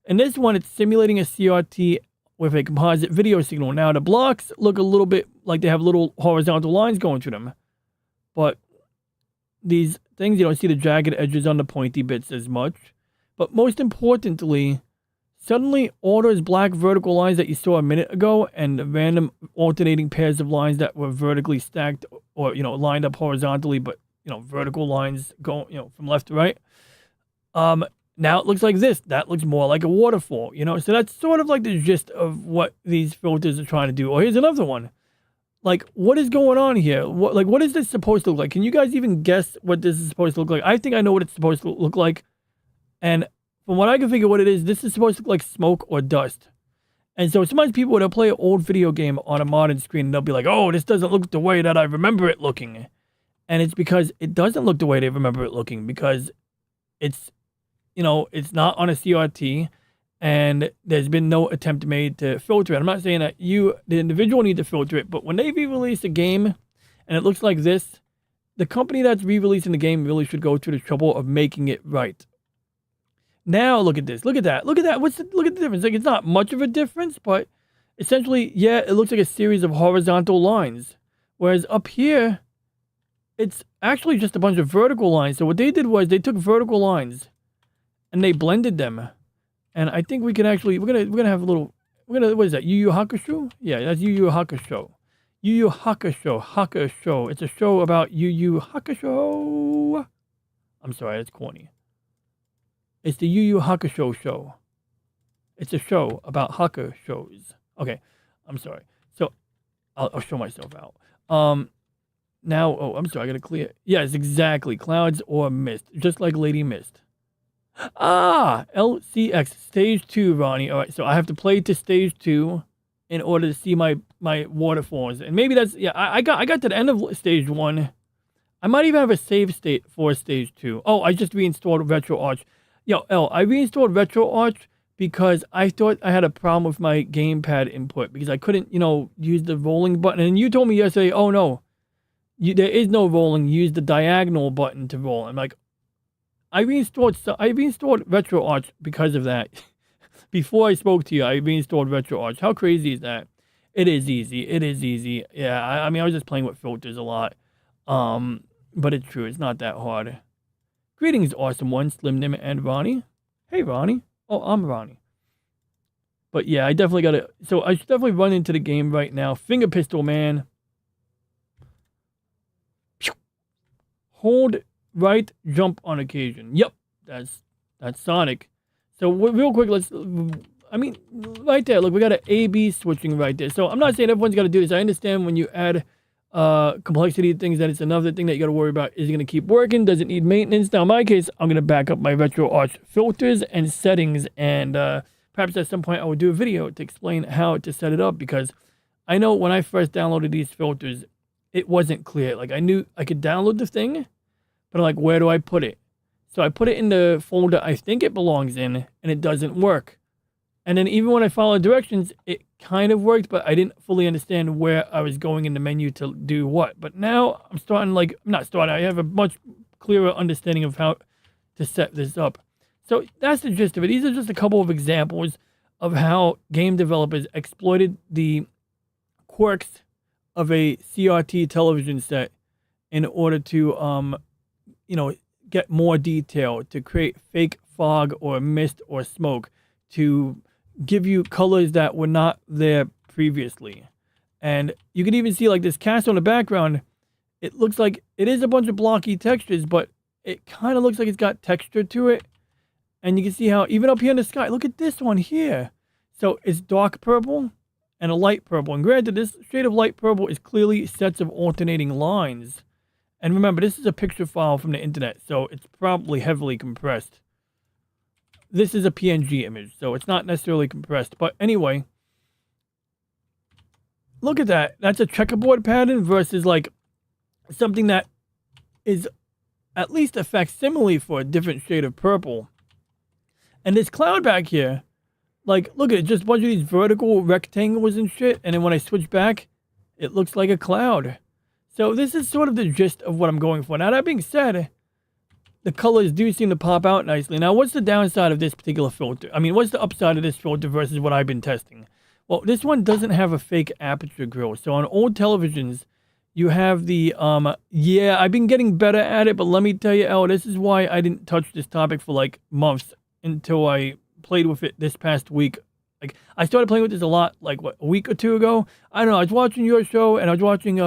In this one, it's simulating a CRT with a composite video signal. Now, the blocks look a little bit like they have little horizontal lines going through them. But these things, you don't see the jagged edges on the pointy bits as much. But most importantly, suddenly all those black vertical lines that you saw a minute ago and the random alternating pairs of lines that were vertically stacked or, lined up horizontally, but, vertical lines going, from left to right. Now it looks like this. That looks more like a waterfall, So that's sort of like the gist of what these filters are trying to do. Oh, here's another one. Like, what is going on here? What is this supposed to look like? Can you guys even guess what this is supposed to look like? I think I know what it's supposed to look like. And from what I can figure what it is, this is supposed to look like smoke or dust. And so sometimes people, they'll play an old video game on a modern screen, and they'll be like, oh, this doesn't look the way that I remember it looking. And it's because it doesn't look the way they remember it looking, because it's, it's not on a CRT, and there's been no attempt made to filter it. I'm not saying that the individual, need to filter it, but when they re-release a game and it looks like this, the company that's re-releasing the game really should go through the trouble of making it right. Now look at this. Look at that. Look at that. Look at the difference. Like, it's not much of a difference, but essentially, yeah, it looks like a series of horizontal lines. Whereas up here, it's actually just a bunch of vertical lines. So what they did was they took vertical lines and they blended them. And I think we can actually, we're gonna have a little, what is that? Yu Yu Hakusho? Yeah, that's Yu Yu Hakusho. Yu Yu Hakusho. It's a show about Yu Yu Hakusho. I'm sorry, that's corny. It's the Yu Yu Hakusho show. It's a show about Hakushos. Okay, I'm sorry. So I'll show myself out. Now, I'm sorry, I gotta clear. Yes, exactly. Clouds or mist, just like Lady Mist. LCX stage 2, Ronnie. All right, so I have to play to stage 2 in order to see my waterfalls, and maybe that's I got to the end of stage 1. I might even have a save state for stage 2. Oh, I just reinstalled RetroArch. I reinstalled RetroArch because I thought I had a problem with my gamepad input because I couldn't, use the rolling button. And you told me yesterday, oh no, there is no rolling. Use the diagonal button to roll. I'm like, I reinstalled RetroArch because of that. Before I spoke to you, I reinstalled RetroArch. How crazy is that? It is easy. Yeah, I mean, I was just playing with filters a lot. But it's true. It's not that hard. Greetings, Awesome One, Slim Nim, and Ronnie. Hey, Ronnie. Oh, I'm Ronnie. But yeah, I definitely got to... So I should definitely run into the game right now. Finger Pistol, man. Hold right, jump on occasion. Yep, that's Sonic. So real quick, right there. Look, we got an A/B switching right there. So I'm not saying everyone's got to do this. I understand when you add complexity to things, that it's another thing that you got to worry about. Is it going to keep working? Does it need maintenance? Now, in my case, I'm going to back up my RetroArch filters and settings, and perhaps at some point I will do a video to explain how to set it up, because I know when I first downloaded these filters, it wasn't clear. Like, I knew I could download the thing, but I'm like, where do I put it? So I put it in the folder I think it belongs in, and it doesn't work. And then even when I followed directions, it kind of worked, but I didn't fully understand where I was going in the menu to do what. But now I'm starting, I have a much clearer understanding of how to set this up. So that's the gist of it. These are just a couple of examples of how game developers exploited the quirks of a CRT television set in order to, get more detail, to create fake fog or mist or smoke, to give you colors that were not there previously. And you can even see, like, this castle in the background, it looks like it is a bunch of blocky textures, but it kind of looks like it's got texture to it. And you can see how even up here in the sky, look at this one here. So it's dark purple and a light purple. And granted, this shade of light purple is clearly sets of alternating lines. And remember, this is a picture file from the internet, so it's probably heavily compressed. This is a PNG image, so it's not necessarily compressed. But anyway, look at that. That's a checkerboard pattern versus, like, something that is at least a facsimile for a different shade of purple. And this cloud back here, like, look at it, just a bunch of these vertical rectangles and shit. And then when I switch back, it looks like a cloud. So this is sort of the gist of what I'm going for. Now, that being said, the colors do seem to pop out nicely. Now, what's the downside of this particular filter? I mean, what's the upside of this filter versus what I've been testing? Well, this one doesn't have a fake aperture grill. So on old televisions, you have the, I've been getting better at it, but let me tell you, this is why I didn't touch this topic for like months until I played with it this past week. Like, I started playing with this a lot, like, what, a week or two ago? I don't know, I was watching your show, and I was watching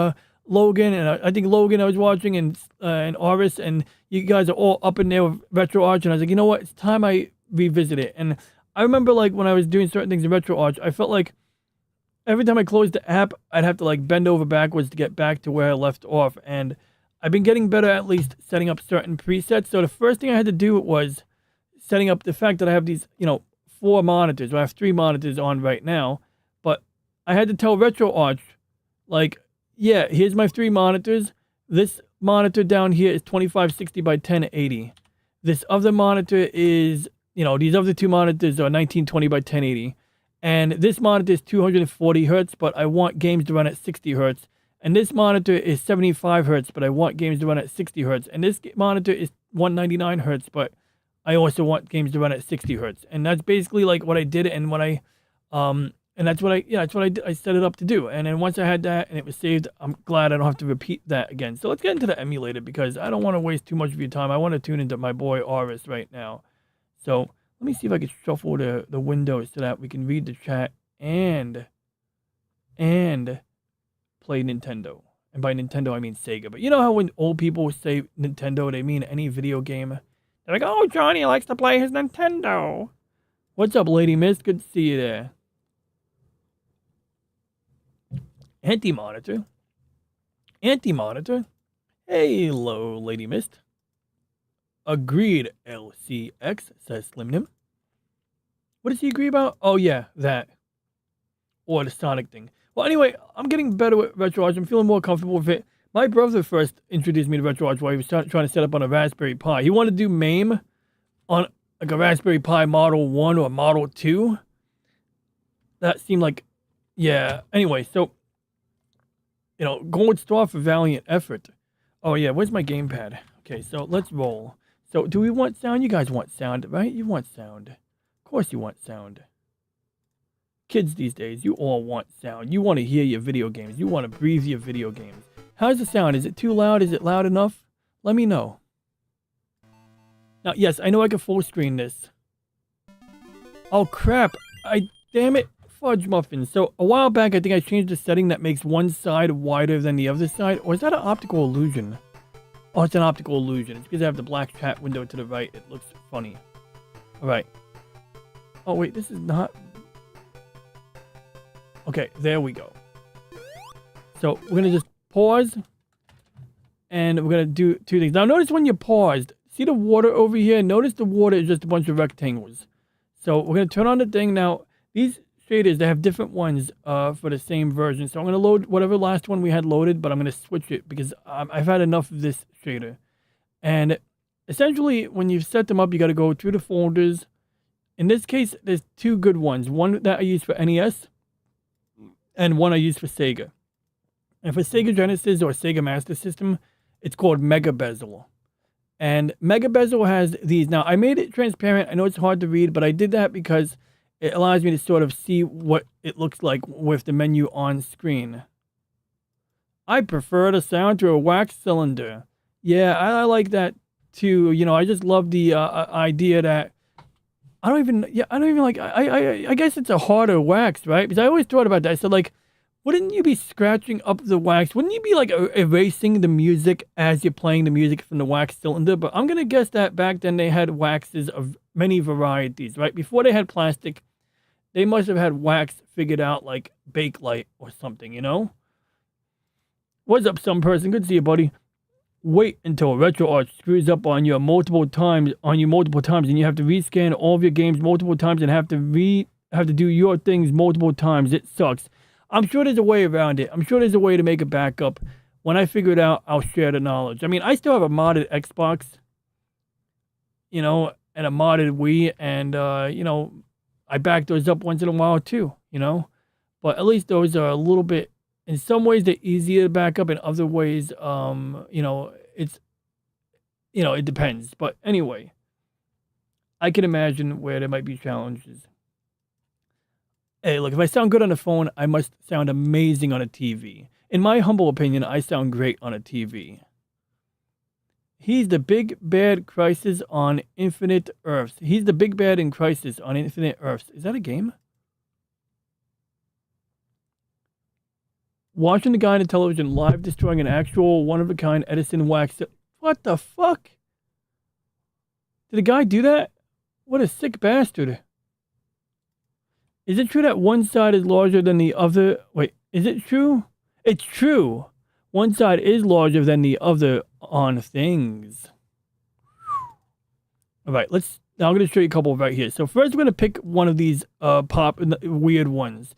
Logan, and I think Logan I was watching, and Aris, and you guys are all up in there with RetroArch, and I was like, you know what, it's time I revisit it. And I remember, like, when I was doing certain things in RetroArch, I felt like every time I closed the app, I'd have to, like, bend over backwards to get back to where I left off, and I've been getting better at least setting up certain presets. So the first thing I had to do was setting up the fact that I have these, 4 monitors. Well, I have 3 monitors on right now, but I had to tell RetroArch, like, yeah, here's my 3 monitors. This monitor down here is 2560 by 1080. This other monitor is, these other 2 monitors are 1920 by 1080. And this monitor is 240 hertz, but I want games to run at 60 hertz. And this monitor is 75 hertz, but I want games to run at 60 hertz. And this monitor is 199 hertz, but I also want games to run at 60 hertz. And that's basically like what I did, and what I that's what I set it up to do. And then once I had that and it was saved, I'm glad I don't have to repeat that again. So let's get into the emulator, because I don't want to waste too much of your time. I want to tune into my boy Aris right now. So let me see if I can shuffle the windows so that we can read the chat and play Nintendo. And by Nintendo, I mean Sega. But you know how when old people say Nintendo, they mean any video game? They're like, oh, Johnny likes to play his Nintendo. What's up, Lady Mist? Good to see you there. Anti-monitor. Anti-monitor. Hello, Lady Mist. Agreed, LCX, says Slimnim. What does he agree about? Oh, yeah, that. Or the Sonic thing. Well, anyway, I'm getting better with RetroArch. I'm feeling more comfortable with it. My brother first introduced me to RetroArch while he was trying to set up on a Raspberry Pi. He wanted to do MAME on like a Raspberry Pi Model 1 or Model 2. That seemed like, yeah. Anyway, so, gold star for valiant effort. Oh, yeah, where's my gamepad? Okay, so let's roll. So, do we want sound? You guys want sound, right? You want sound. Of course you want sound. Kids these days, you all want sound. You want to hear your video games. You want to breathe your video games. How's the sound? Is it too loud? Is it loud enough? Let me know. Now, yes, I know I can full screen this. Oh, crap. Damn it. Fudge muffins. So, a while back, I think I changed the setting that makes one side wider than the other side. Or is that an optical illusion? Oh, it's an optical illusion. It's because I have the black chat window to the right. It looks funny. All right. Oh, wait. This is not... Okay, there we go. So, we're going to just pause. And we're going to do 2 things. Now, notice when you paused, see the water over here? Notice the water is just a bunch of rectangles. So, we're going to turn on the thing. Now, these shaders, they have different ones for the same version. So, I'm going to load whatever last one we had loaded, but I'm going to switch it because I've had enough of this shader. And essentially, when you set them up, you got to go through the folders. In this case, there's 2 good ones. One that I use for NES and one I use for Sega. And for Sega Genesis or Sega Master System, it's called Mega Bezel. And Mega Bezel has these. Now, I made it transparent. I know it's hard to read, but I did that because it allows me to sort of see what it looks like with the menu on screen. I prefer the sound to a wax cylinder. Yeah, I like that too. I just love the idea that I don't even like, I guess it's a harder wax, right? Because I always thought about that. I said, like, wouldn't you be scratching up the wax? Wouldn't you be, like, erasing the music as you're playing the music from the wax cylinder? But I'm going to guess that back then they had waxes of many varieties, right? Before they had plastic, they must have had wax figured out like Bakelite or something, What's up, some person? Good to see you, buddy. Wait until RetroArch screws up on you multiple times, and you have to rescan all of your games multiple times and have to do your things multiple times. It sucks. I'm sure there's a way around it. I'm sure there's a way to make a backup. When I figure it out, I'll share the knowledge. I mean, I still have a modded Xbox, and a modded Wii, and, I back those up once in a while too, But at least those are a little bit, in some ways, they're easier to back up. In other ways, it's, it depends. But anyway, I can imagine where there might be challenges. Hey, look, if I sound good on the phone, I must sound amazing on a TV. In my humble opinion, I sound great on a TV. He's the big bad Crisis on Infinite Earths. He's the big bad in Crisis on Infinite Earths. Is that a game? Watching the guy on the television live destroying an actual one-of-a-kind Edison wax. What the fuck? Did a guy do that? What a sick bastard. Is it true that one side is larger than the other? Wait, is it true? It's true. One side is larger than the other on things. All right, now I'm going to show you a couple right here. So first we're going to pick one of these weird ones.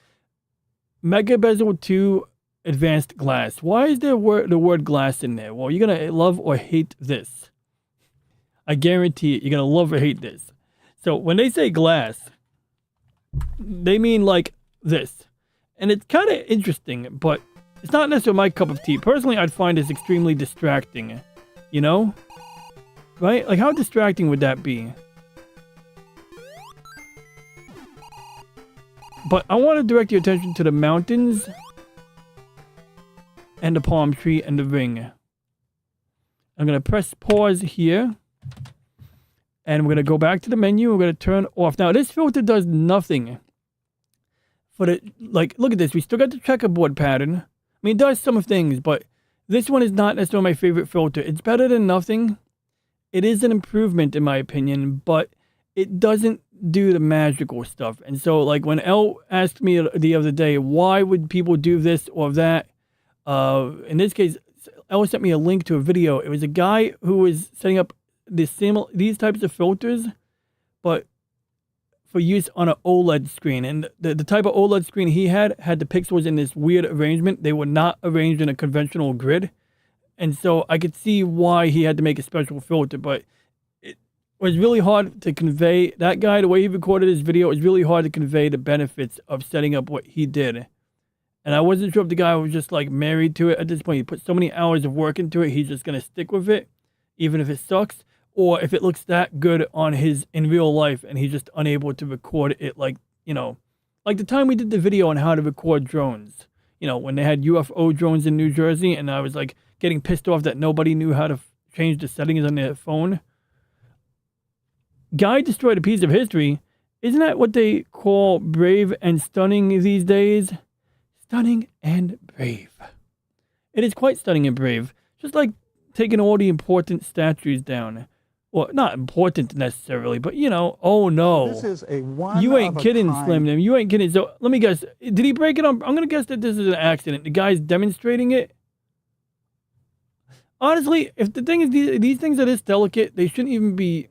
Mega Bezel 2 Advanced Glass. Why is there the word glass in there? Well, you're going to love or hate this. I guarantee it. You're going to love or hate this. So when they say glass, they mean like this. And it's kind of interesting, but it's not necessarily my cup of tea. Personally, I'd find this extremely distracting. You know? Right? Like, how distracting would that be? But I want to direct your attention to the mountains and the palm tree and the ring. I'm going to press pause here. And we're going to go back to the menu. We're going to turn off. Now, this filter does nothing. Look at this. We still got the checkerboard pattern. I mean, it does some things, but this one is not necessarily my favorite filter. It's better than nothing. It is an improvement, in my opinion, but it doesn't do the magical stuff. And so, like, when Elle asked me the other day, why would people do this or that? In this case, Elle sent me a link to a video. It was a guy who was setting up these types of filters, but for use on an OLED screen. And the type of OLED screen he had the pixels in this weird arrangement. They were not arranged in a conventional grid. And so I could see why he had to make a special filter, but it was really hard to convey. That guy, the way he recorded his video, it was really hard to convey the benefits of setting up what he did. And I wasn't sure if the guy was just like married to it at this point. He put so many hours of work into it, he's just going to stick with it, even if it sucks. Or if it looks that good in real life and he's just unable to record it, like, you know, like the time we did the video on how to record drones, you know, when they had UFO drones in New Jersey and I was like getting pissed off that nobody knew how to change the settings on their phone. Guy destroyed a piece of history. Isn't that what they call brave and stunning these days? Stunning and brave. It is quite stunning and brave. Just like taking all the important statues down. Well, not important necessarily, but you know, oh no. This is a one You ain't of a kidding, kind. Slim Nim. You ain't kidding. So let me guess. Did he break it on? I'm going to guess that this is an accident. The guy's demonstrating it. Honestly, if the thing is, these things are this delicate, they shouldn't even be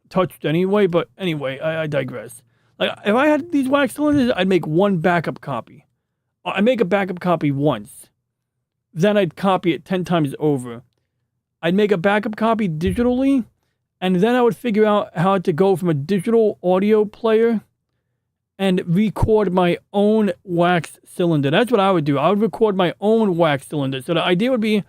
touched anyway. But anyway, I digress. Like, if I had these wax cylinders, I'd make one backup copy. I make a backup copy once. Then I'd copy it 10 times over. I'd make a backup copy digitally. And then I would figure out how to go from a digital audio player and record my own wax cylinder. That's what I would do. I would record my own wax cylinder. So the idea would be,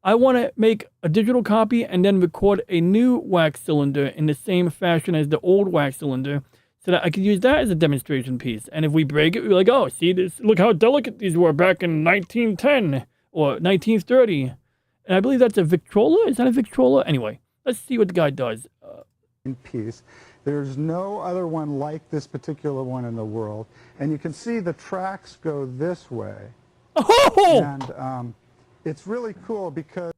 I want to make a digital copy and then record a new wax cylinder in the same fashion as the old wax cylinder so that I could use that as a demonstration piece. And if we break it, we're like, oh, see this? Look how delicate these were back in 1910 or 1930. And I believe that's a Victrola. Is that a Victrola? Anyway. Let's see what the guy does. In piece. There's no other one like this particular one in the world. And you can see the tracks go this way. Oh! And it's really cool because...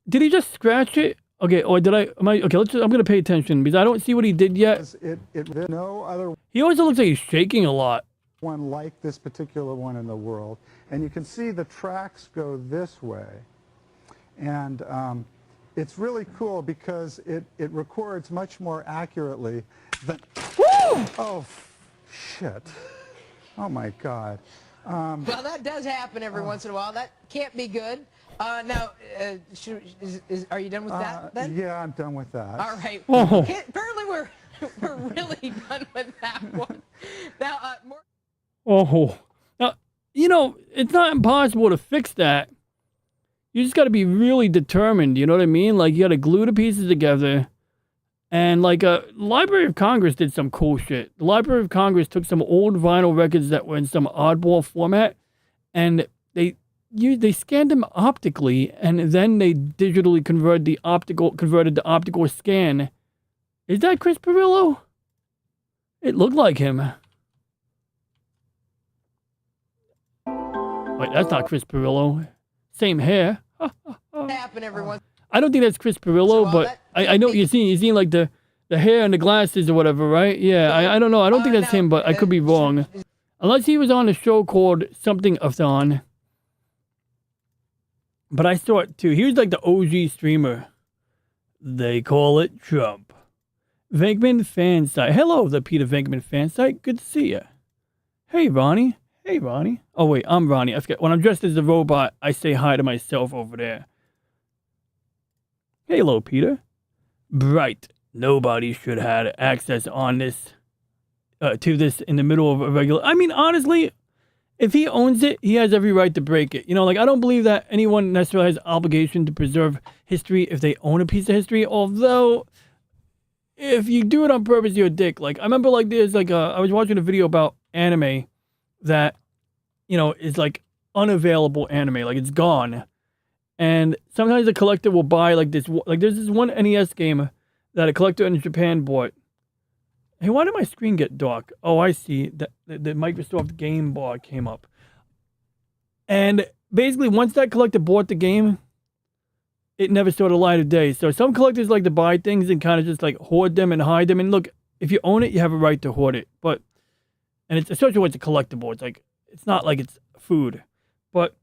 Did he just scratch it? Okay, or did I... okay, I'm going to pay attention because I don't see what he did yet. There's no other He also looks like he's shaking a lot. one like this particular one in the world. And you can see the tracks go this way. And... it's really cool because it records much more accurately than... Woo! Oh, shit. Oh, my God. Well, that does happen every once in a while. That can't be good. Now, are you done with that then? Yeah, I'm done with that. All right. Oh. Apparently, we're really done with that one. Now, more... Oh. Now, you know, it's not impossible to fix that. You just got to be really determined, you know what I mean? Like, you got to glue the pieces together. And, like, Library of Congress did some cool shit. The Library of Congress took some old vinyl records that were in some oddball format, and they they scanned them optically, and then they digitally converted the optical scan. Is that Chris Pirillo? It looked like him. Wait, that's not Chris Pirillo. Same hair. Happen every once. I don't think that's Chris Pirillo, So, but that I know what you're seeing. You're seeing like the hair and the glasses or whatever, right? Yeah, I don't know. I don't think that's now, him, but I could be wrong. Unless he was on a show called something-a-thon. But I saw it too. He was like the OG streamer. They call it Trump. Venkman fan site. Hello, the Peter Venkman fan site. Good to see you. Hey, Ronnie. Hey, Ronnie. Oh, wait, I'm Ronnie. I forget. When I'm dressed as a robot, I say hi to myself over there. Hello, Peter. Bright. Nobody should have access on this, to this in the middle of a regular. I mean, honestly, if he owns it, he has every right to break it. You know, like, I don't believe that anyone necessarily has obligation to preserve history if they own a piece of history. Although, if you do it on purpose, you're a dick. Like, I remember, like, there's like I was watching a video about anime that, you know, is like unavailable anime, like it's gone. And sometimes a collector will buy like this, like there's this one NES game that a collector in Japan bought. Hey, why did my screen get dark? Oh, I see. The Microsoft game bar came up. And basically, once that collector bought the game, it never saw the light of day. So some collectors like to buy things and kind of just like hoard them and hide them. And look, if you own it, you have a right to hoard it. But, and it's especially when it's a collectible. It's like, it's not like it's food. But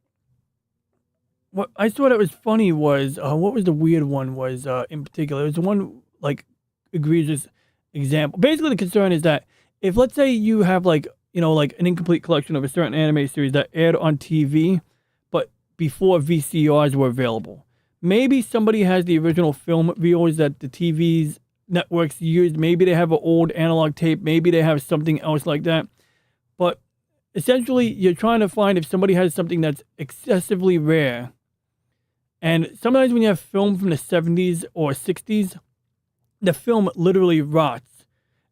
what I saw that was funny was, what was the weird one was in particular? It was the one like egregious example. Basically, the concern is that if, let's say, you have like, you know, like an incomplete collection of a certain anime series that aired on TV, but before VCRs were available, maybe somebody has the original film reels that the TV's networks used. Maybe they have an old analog tape. Maybe they have something else like that. But essentially, you're trying to find if somebody has something that's excessively rare. And sometimes when you have film from the 70s or 60s, the film literally rots.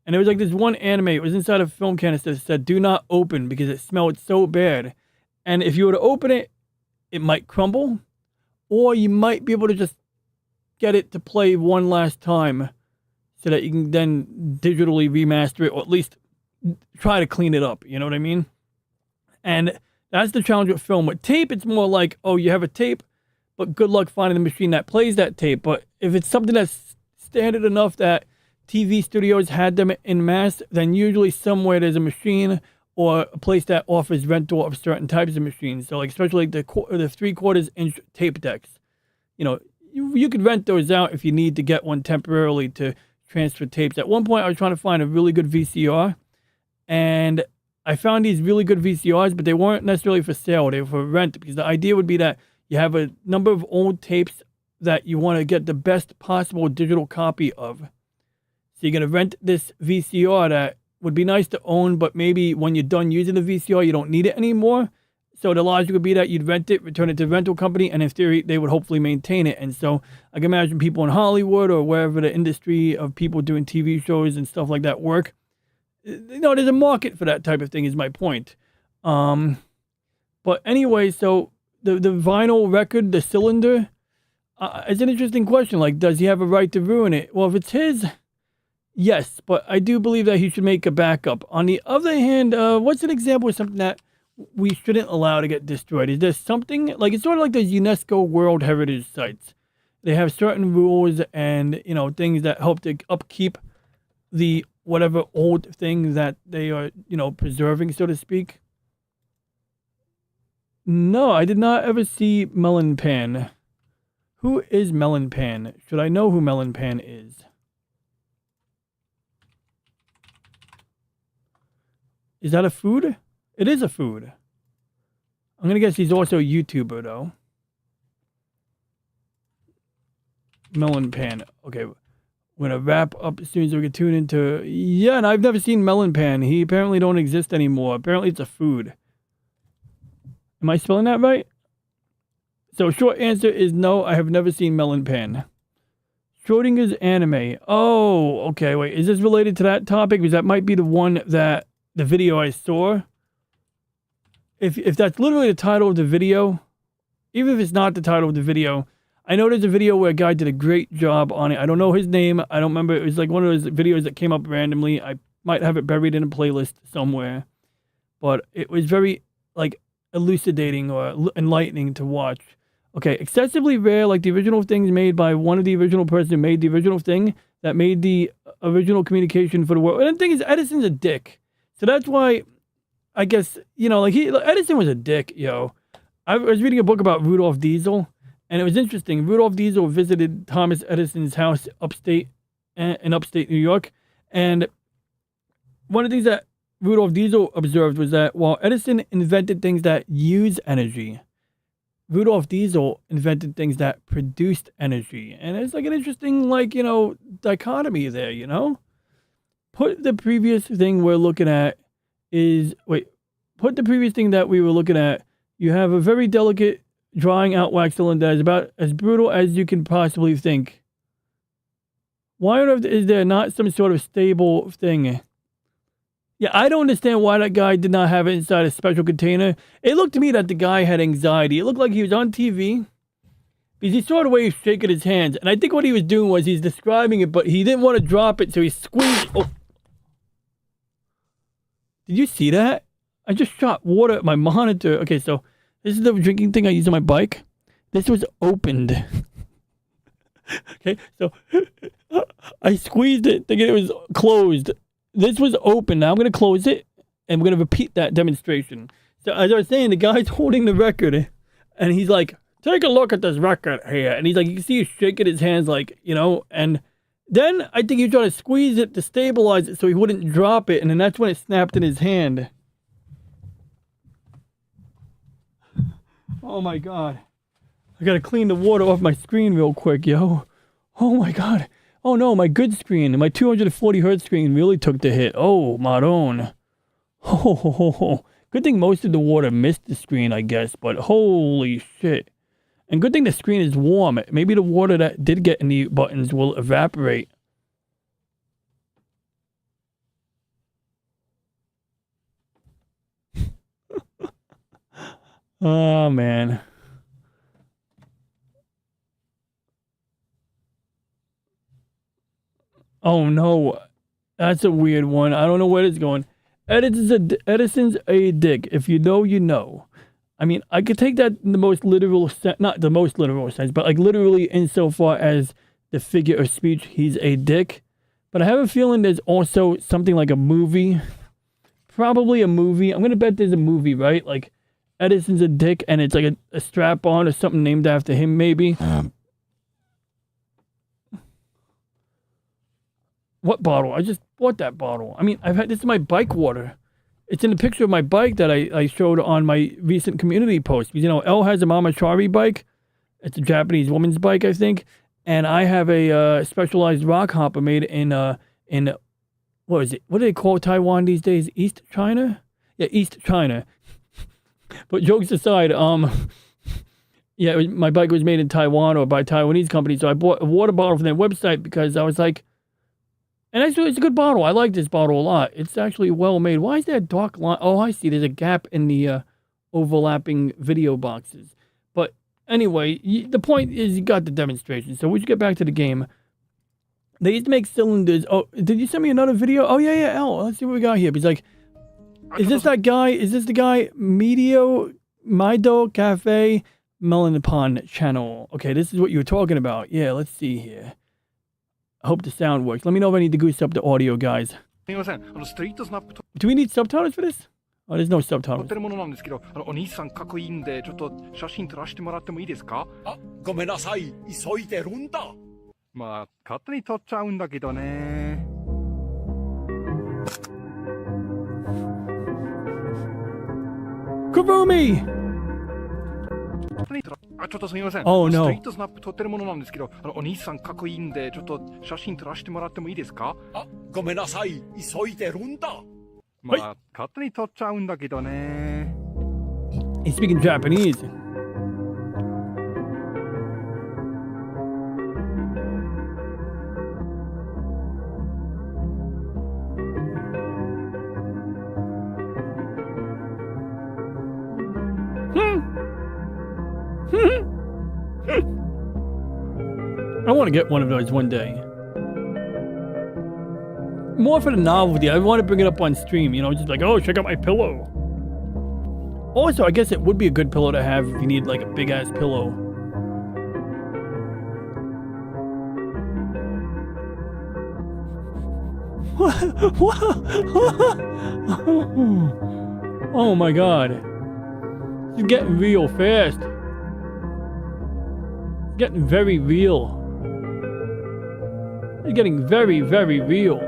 And there was like this one anime, it was inside a film canister that said, "Do not open," because it smelled so bad. And if you were to open it, it might crumble, or you might be able to just get it to play one last time so that you can then digitally remaster it, or at least try to clean it up. You know what I mean? And that's the challenge with film. With tape, it's more like, oh, you have a tape, but good luck finding the machine that plays that tape. But if it's something that's standard enough that TV studios had them in mass, then usually somewhere there's a machine or a place that offers rental of certain types of machines. So like especially like the 3/4 inch tape decks. You know, you could rent those out if you need to get one temporarily to transfer tapes. At one point, I was trying to find a really good VCR, and I found these really good VCRs, but they weren't necessarily for sale. They were for rent, because the idea would be that you have a number of old tapes that you want to get the best possible digital copy of. So you're going to rent this VCR that would be nice to own, but maybe when you're done using the VCR, you don't need it anymore. So the logic would be that you'd rent it, return it to the rental company, and in theory, they would hopefully maintain it. And so I can imagine people in Hollywood or wherever the industry of people doing TV shows and stuff like that work. You know, there's a market for that type of thing is my point. But anyway, so the vinyl record, the cylinder, it's an interesting question. Like, does he have a right to ruin it? Well, if it's his, yes, but I do believe that he should make a backup. On the other hand, what's an example of something that we shouldn't allow to get destroyed? Is there something, like, it's sort of like those UNESCO World Heritage Sites. They have certain rules and, you know, things that help to upkeep the whatever old thing that they are, you know, preserving, so to speak. No, I did not ever see Melon Pan. Who is Melon Pan? Should I know who Melon Pan is? Is that a food? It is a food. I'm going to guess he's also a YouTuber, though. Melon Pan. Okay. We're going to wrap up as soon as we can tune into... Yeah, and I've never seen Melon Pan. He apparently don't exist anymore. Apparently it's a food. Am I spelling that right? So short answer is no, I have never seen Melon Pan. Schrodinger's anime. Oh, okay, wait. Is this related to that topic? Because that might be the one that... the video I saw. If that's literally the title of the video, even if it's not the title of the video, I know there's a video where a guy did a great job on it. I don't know his name. I don't remember. It was like one of those videos that came up randomly. I might have it buried in a playlist somewhere. But it was very, like, elucidating or enlightening to watch. Okay, excessively rare, like the original things made by one of the original person who made the original thing that made the original communication for the world. And the thing is, Edison's a dick. So that's why, I guess, you know, like Edison was a dick, yo. I was reading a book about Rudolph Diesel, and it was interesting. Rudolph Diesel visited Thomas Edison's house in upstate New York, and one of the things that Rudolph Diesel observed was that while Edison invented things that use energy, Rudolph Diesel invented things that produced energy. And it's like an interesting, like, you know, dichotomy there, you know? Put the previous thing we're looking at put the previous thing that we were looking at. You have a very delicate drawing out wax cylinder that is about as brutal as you can possibly think. Why on earth is there not some sort of stable thing? Yeah, I don't understand why that guy did not have it inside a special container. It looked to me that the guy had anxiety. It looked like he was on TV because he saw the way he was shaking his hands. And I think what he was doing was he's describing it, but he didn't want to drop it, so he squeezed. Oh. Did you see that? I just shot water at my monitor. Okay, so this is the drinking thing I use on my bike. This was opened. Okay, so I squeezed it thinking it was closed. This was open. Now I'm going to close it, and we're going to repeat that demonstration. So as I was saying, the guy's holding the record, and he's like, take a look at this record here. And he's like, you can see he's shaking his hands like, you know, and then I think he was trying to squeeze it to stabilize it so he wouldn't drop it, and then that's when it snapped in his hand. Oh my God. I got to clean the water off my screen real quick, yo. Oh my God. Oh no, my good screen, my 240 hertz screen really took the hit. Oh, Maron. Oh, good thing most of the water missed the screen, I guess, but holy shit. And good thing the screen is warm. Maybe the water that did get in the buttons will evaporate. Oh, man. Oh no, that's a weird one. I don't know where it's going. Edison's a dick. If you know, you know. I mean, I could take that in the most literal sense, not the most literal sense, but like literally insofar as the figure of speech, he's a dick. But I have a feeling there's also something like a movie. Probably a movie. I'm going to bet there's a movie, right? Like Edison's a dick and it's like a strap-on or something named after him, maybe. What bottle? I just bought that bottle. I mean, this is my bike water. It's in the picture of my bike that I showed on my recent community post. You know, Elle has a Mamachari bike. It's a Japanese woman's bike, I think. And I have a specialized rock hopper made in what is it? What do they call Taiwan these days? East China? Yeah, East China. But jokes aside, yeah, my bike was made in Taiwan or by a Taiwanese company. So I bought a water bottle from their website because I was like, and actually, it's a good bottle. I like this bottle a lot. It's actually well made. Why is there a dark line? Oh, I see. There's a gap in the overlapping video boxes. But anyway, the point is you got the demonstration. So we should get back to the game. They used to make cylinders. Oh, did you send me another video? Oh, yeah, L. Let's see what we got here. He's like, is this that guy? Is this the guy? Mido Cafe Melanopon channel. Okay, this is what you were talking about. Yeah, let's see here. I hope the sound works. Let me know if I need to goose up the audio, guys. Do we need subtitles for this? Oh, there's no subtitles. 撮ってるものなんですけど、お兄さんかっこいいんで、ちょっと写真撮らせてもらってもいいですか？あ、ごめんなさい。急いでるんだ。まあ、勝手に撮っちゃうんだけどね。Kavumi! あ、ちょっとすみません。Oh, no. ストリートスナップ撮ってるものなんですけど、お兄さんかっこいいんで、ちょっと写真撮らせてもらってもいいですか？あ、ごめんなさい。急いでるんだ。まあ、勝手に撮っちゃうんだけどね。He's speaking Japanese. want to get one of those one day. More for the novelty. I want to bring it up on stream, you know, just like, oh, check out my pillow. Also, I guess it would be a good pillow to have if you need like a big ass pillow. Oh my god. It's getting real fast. It's getting very real. It's getting very, very real.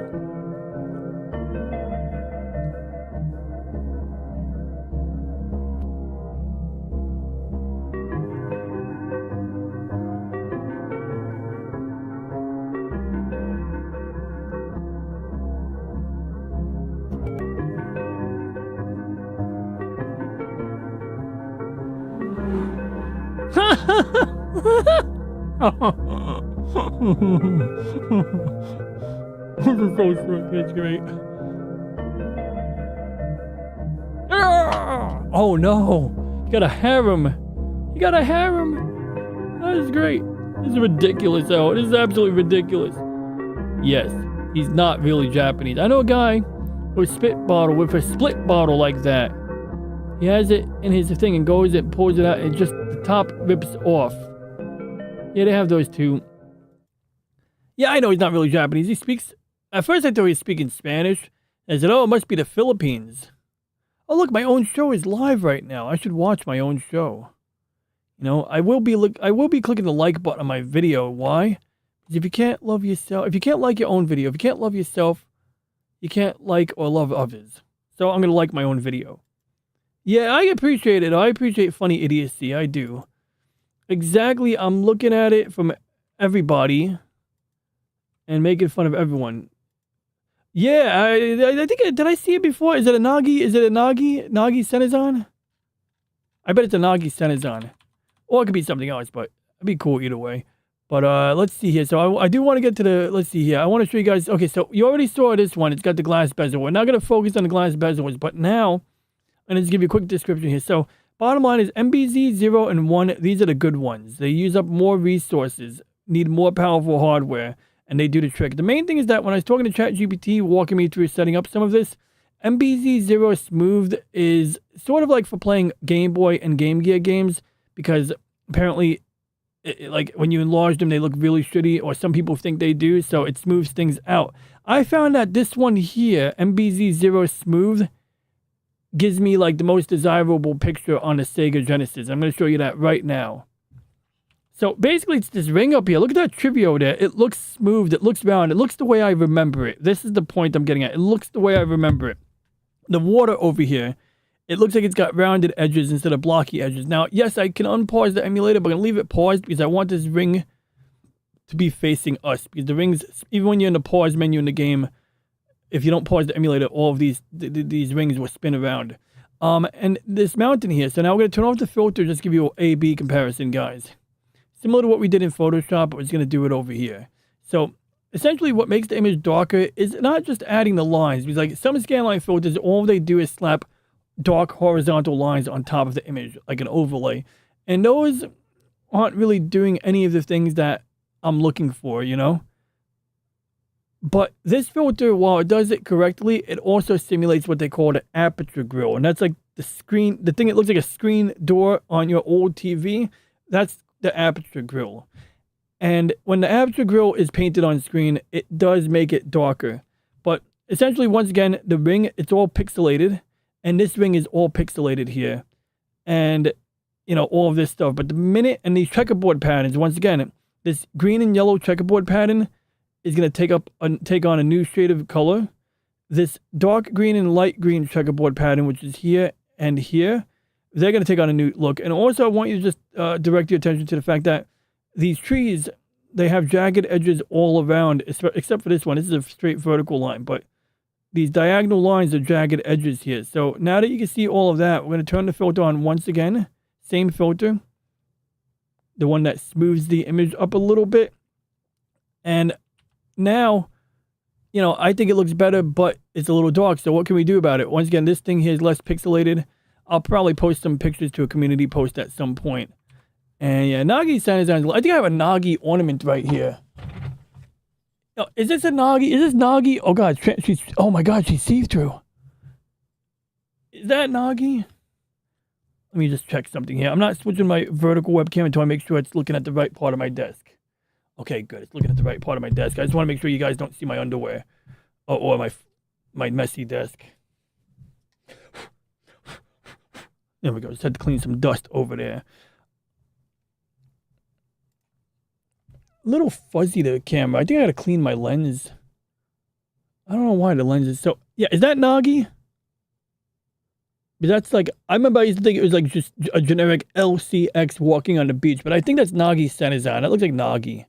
This is so sick. It's great. Oh no! You got a harem. You got a harem. That is great. This is ridiculous. Oh, this is absolutely ridiculous. Yes, he's not really Japanese. I know a guy with a split bottle like that. He has it in his thing and goes and pulls it out and just the top rips off. Yeah, they have those too. Yeah, I know he's not really Japanese. He speaks... At first I thought he was speaking Spanish. I said, oh, it must be the Philippines. Oh, look, my own show is live right now. I should watch my own show. You know, I will be clicking the like button on my video. Why? Because if you can't love yourself... If you can't like your own video, if you can't love yourself, you can't like or love others. So I'm going to like my own video. Yeah, I appreciate it. I appreciate funny idiocy. I do. Exactly. I'm looking at it from everybody and making fun of everyone. Yeah, I think, did I see it before? Is it a Nagi? Is it a Nagi? Nagi Senizan? I bet it's a Nagi Senizan. Or it could be something else, but it'd be cool either way. But let's see here. So I do want to get to the, let's see here. I want to show you guys. Okay, so you already saw this one. It's got the glass bezel. We're not going to focus on the glass bezels, but now... And let's give you a quick description here. So, bottom line is MBZ 0 and 1, these are the good ones. They use up more resources, need more powerful hardware, and they do the trick. The main thing is that when I was talking to ChatGPT, walking me through setting up some of this, MBZ 0 Smooth is sort of like for playing Game Boy and Game Gear games, because apparently, like when you enlarge them, they look really shitty, or some people think they do, so it smooths things out. I found that this one here, MBZ 0 Smooth, gives me like the most desirable picture on the Sega Genesis. I'm going to show you that right now. So basically it's this ring up here. Look at that trivia over there. It looks smooth. It looks round. It looks the way I remember it. This is the point I'm getting at. It looks the way I remember it. The water over here, it looks like it's got rounded edges instead of blocky edges. Now, yes, I can unpause the emulator, but I'm going to leave it paused because I want this ring to be facing us. Because the rings, even when you're in the pause menu in the game, if you don't pause the emulator, all of these rings will spin around. And this mountain here. So now we're going to turn off the filter, just give you an A-B comparison, guys. Similar to what we did in Photoshop, but we're just going to do it over here. So essentially what makes the image darker is not just adding the lines. Because like some scanline filters, all they do is slap dark horizontal lines on top of the image, like an overlay. And those aren't really doing any of the things that I'm looking for, you know? But this filter, while it does it correctly, it also simulates what they call the aperture grill. And that's like the screen, the thing that looks like a screen door on your old TV. That's the aperture grill. And when the aperture grill is painted on screen, it does make it darker. But essentially, once again, the ring, it's all pixelated. And this ring is all pixelated here. And, you know, all of this stuff. But the minute, and these checkerboard patterns, once again, this green and yellow checkerboard pattern is going to take on a new shade of color. This dark green and light green checkerboard pattern, which is here and here, they're going to take on a new look. And also, I want you to just direct your attention to the fact that these trees, they have jagged edges all around, except for this one. This is a straight vertical line, but these diagonal lines are jagged edges here. So now that you can see all of that, we're going to turn the filter on once again. Same filter. The one that smooths the image up a little bit. And now, you know, I think it looks better, but it's a little dark. So what can we do about it? Once again, this thing here is less pixelated. I'll probably post some pictures to a community post at some point. And yeah, Nagi sounds. I think I have a Nagi ornament right here. Oh, is this a Nagi? Is this Nagi? Oh god, she's. Oh my god, she's see-through. Is that Nagi? Let me just check something here. I'm not switching my vertical webcam until I make sure it's looking at the right part of my desk. Okay, good. It's looking at the right part of my desk. I just want to make sure you guys don't see my underwear or my messy desk. There we go. Just had to clean some dust over there. A little fuzzy, the camera. I think I got to clean my lens. I don't know why the lens is so... Yeah, is that Nagi? But that's like... I remember I used to think it was like just a generic LCX walking on the beach, but I think that's Nagi Senizan. That looks like Nagi.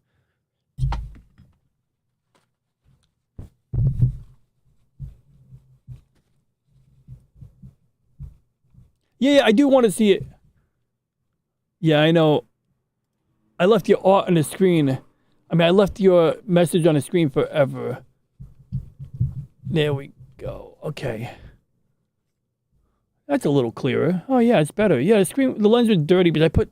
Yeah, I do want to see it. Yeah, I know. I left your art on the screen. I mean, I left your message on the screen forever. There we go. Okay. That's a little clearer. Oh, yeah, it's better. Yeah, the lens was dirty, but I put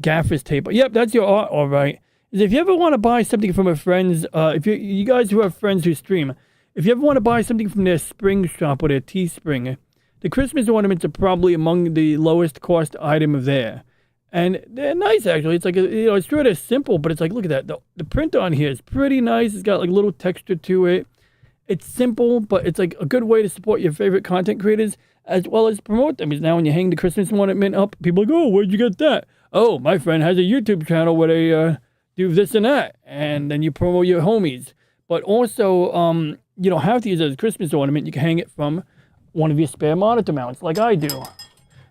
gaffer's tape. Yep, that's your art, all right. If you ever want to buy something from a friend's, if you guys who have friends who stream, if you ever want to buy something from their spring shop or their Teespring, the Christmas ornaments are probably among the lowest cost item of there. And they're nice, actually. It's like, it's sure they're simple, but it's like, look at that. The print on here is pretty nice. It's got like a little texture to it. It's simple, but it's like a good way to support your favorite content creators as well as promote them. Because now when you hang the Christmas ornament up, people are like, oh, where'd you get that? Oh, my friend has a YouTube channel where they do this and that. And then you promote your homies. But also, you don't have to use it as a Christmas ornament. You can hang it from one of your spare monitor mounts like I do.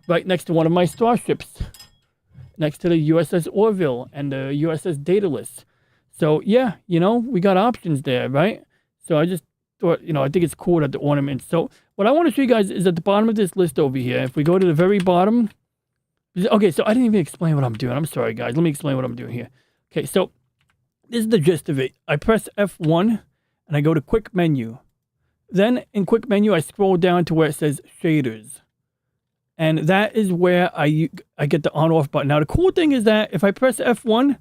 Right next to one of my starships. Next to the USS Orville and the USS Daedalus. So, yeah, we got options there, right? So I just thought, I think it's cool that the ornaments. So what I want to show you guys is at the bottom of this list over here. If we go to the very bottom. Okay, so I didn't even explain what I'm doing. I'm sorry, guys. Let me explain what I'm doing here. Okay, so this is the gist of it. I press F1 and I go to quick menu. Then in quick menu, I scroll down to where it says shaders. And that is where I get the on-off button. Now, the cool thing is that if I press F1, and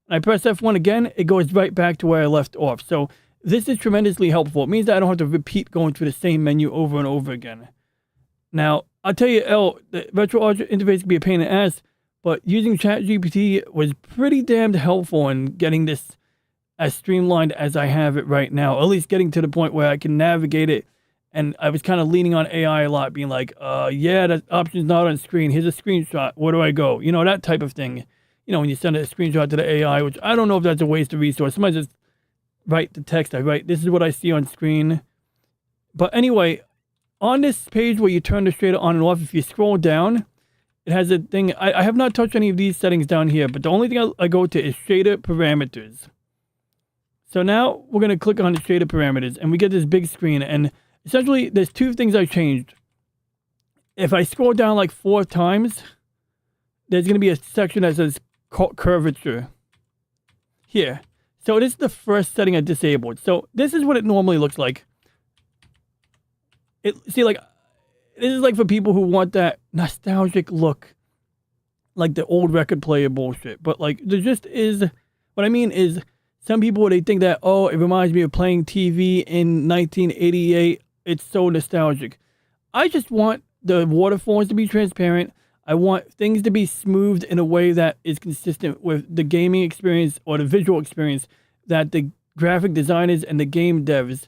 I press F1 again, it goes right back to where I left off. So this is tremendously helpful. It means that I don't have to repeat going through the same menu over and over again. Now, I'll tell you, the RetroArch interface can be a pain in the ass, but using ChatGPT was pretty damned helpful in getting this as streamlined as I have it right now. At least getting to the point where I can navigate it. And I was kind of leaning on AI a lot, being like, yeah, that option's not on screen. Here's a screenshot. Where do I go? That type of thing. When you send a screenshot to the AI, which I don't know if that's a waste of resource. Somebody just write the text. I write, this is what I see on screen. But anyway, on this page where you turn the shader on and off, if you scroll down, it has a thing. I have not touched any of these settings down here, but the only thing I go to is shader parameters. So now we're going to click on the shader parameters, and we get this big screen. And essentially, there's two things I changed. If I scroll down like 4 times, there's going to be a section that says curvature. Here. So this is the first setting I disabled. So this is what it normally looks like. This is like for people who want that nostalgic look. Like the old record player bullshit. But like, there just is, what I mean is, some people, they think that, oh, it reminds me of playing TV in 1988. It's so nostalgic. I just want the waterfalls to be transparent. I want things to be smoothed in a way that is consistent with the gaming experience or the visual experience that the graphic designers and the game devs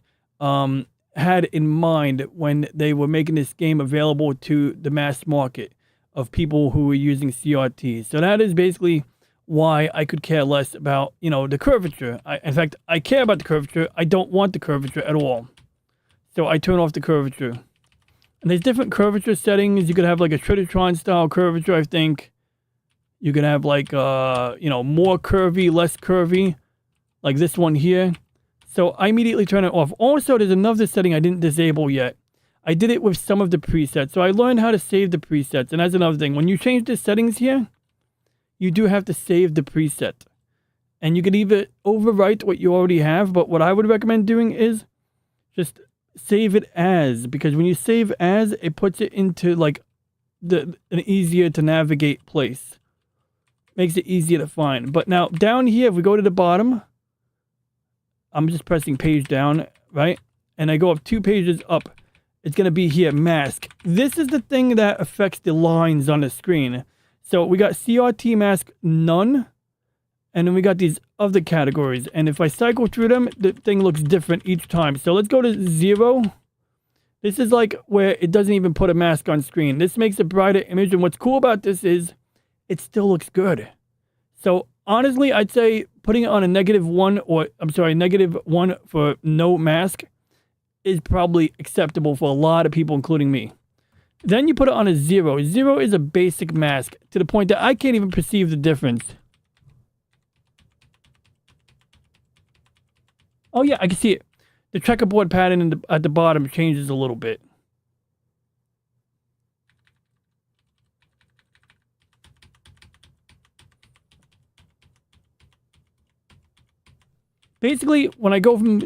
had in mind when they were making this game available to the mass market of people who were using CRT. So that is basically why I could care less about, the curvature. In fact, I care about the curvature. I don't want the curvature at all. So I turn off the curvature. And there's different curvature settings. You could have like a Trinitron style curvature, I think. You could have like, more curvy, less curvy. Like this one here. So I immediately turn it off. Also, there's another setting I didn't disable yet. I did it with some of the presets. So I learned how to save the presets. And that's another thing. When you change the settings here, you do have to save the preset. And you can either overwrite what you already have, but what I would recommend doing is just save it as, because when you save as, it puts it into like an easier to navigate place. makes it easier to find. But now down here, if we go to the bottom, I'm just pressing page down, right? And I go up 2 pages up. It's going to be here, mask. This is the thing that affects the lines on the screen. So we got CRT mask none. And then we got these other categories. And if I cycle through them, the thing looks different each time. So let's go to 0. This is like where it doesn't even put a mask on screen. This makes a brighter image. And what's cool about this is it still looks good. So honestly, I'd say putting it on a -1 or, I'm sorry, -1 for no mask is probably acceptable for a lot of people, including me. Then you put it on a 0. 0 is a basic mask to the point that I can't even perceive the difference. Oh yeah, I can see it. The checkerboard pattern at the bottom changes a little bit. Basically, when I go from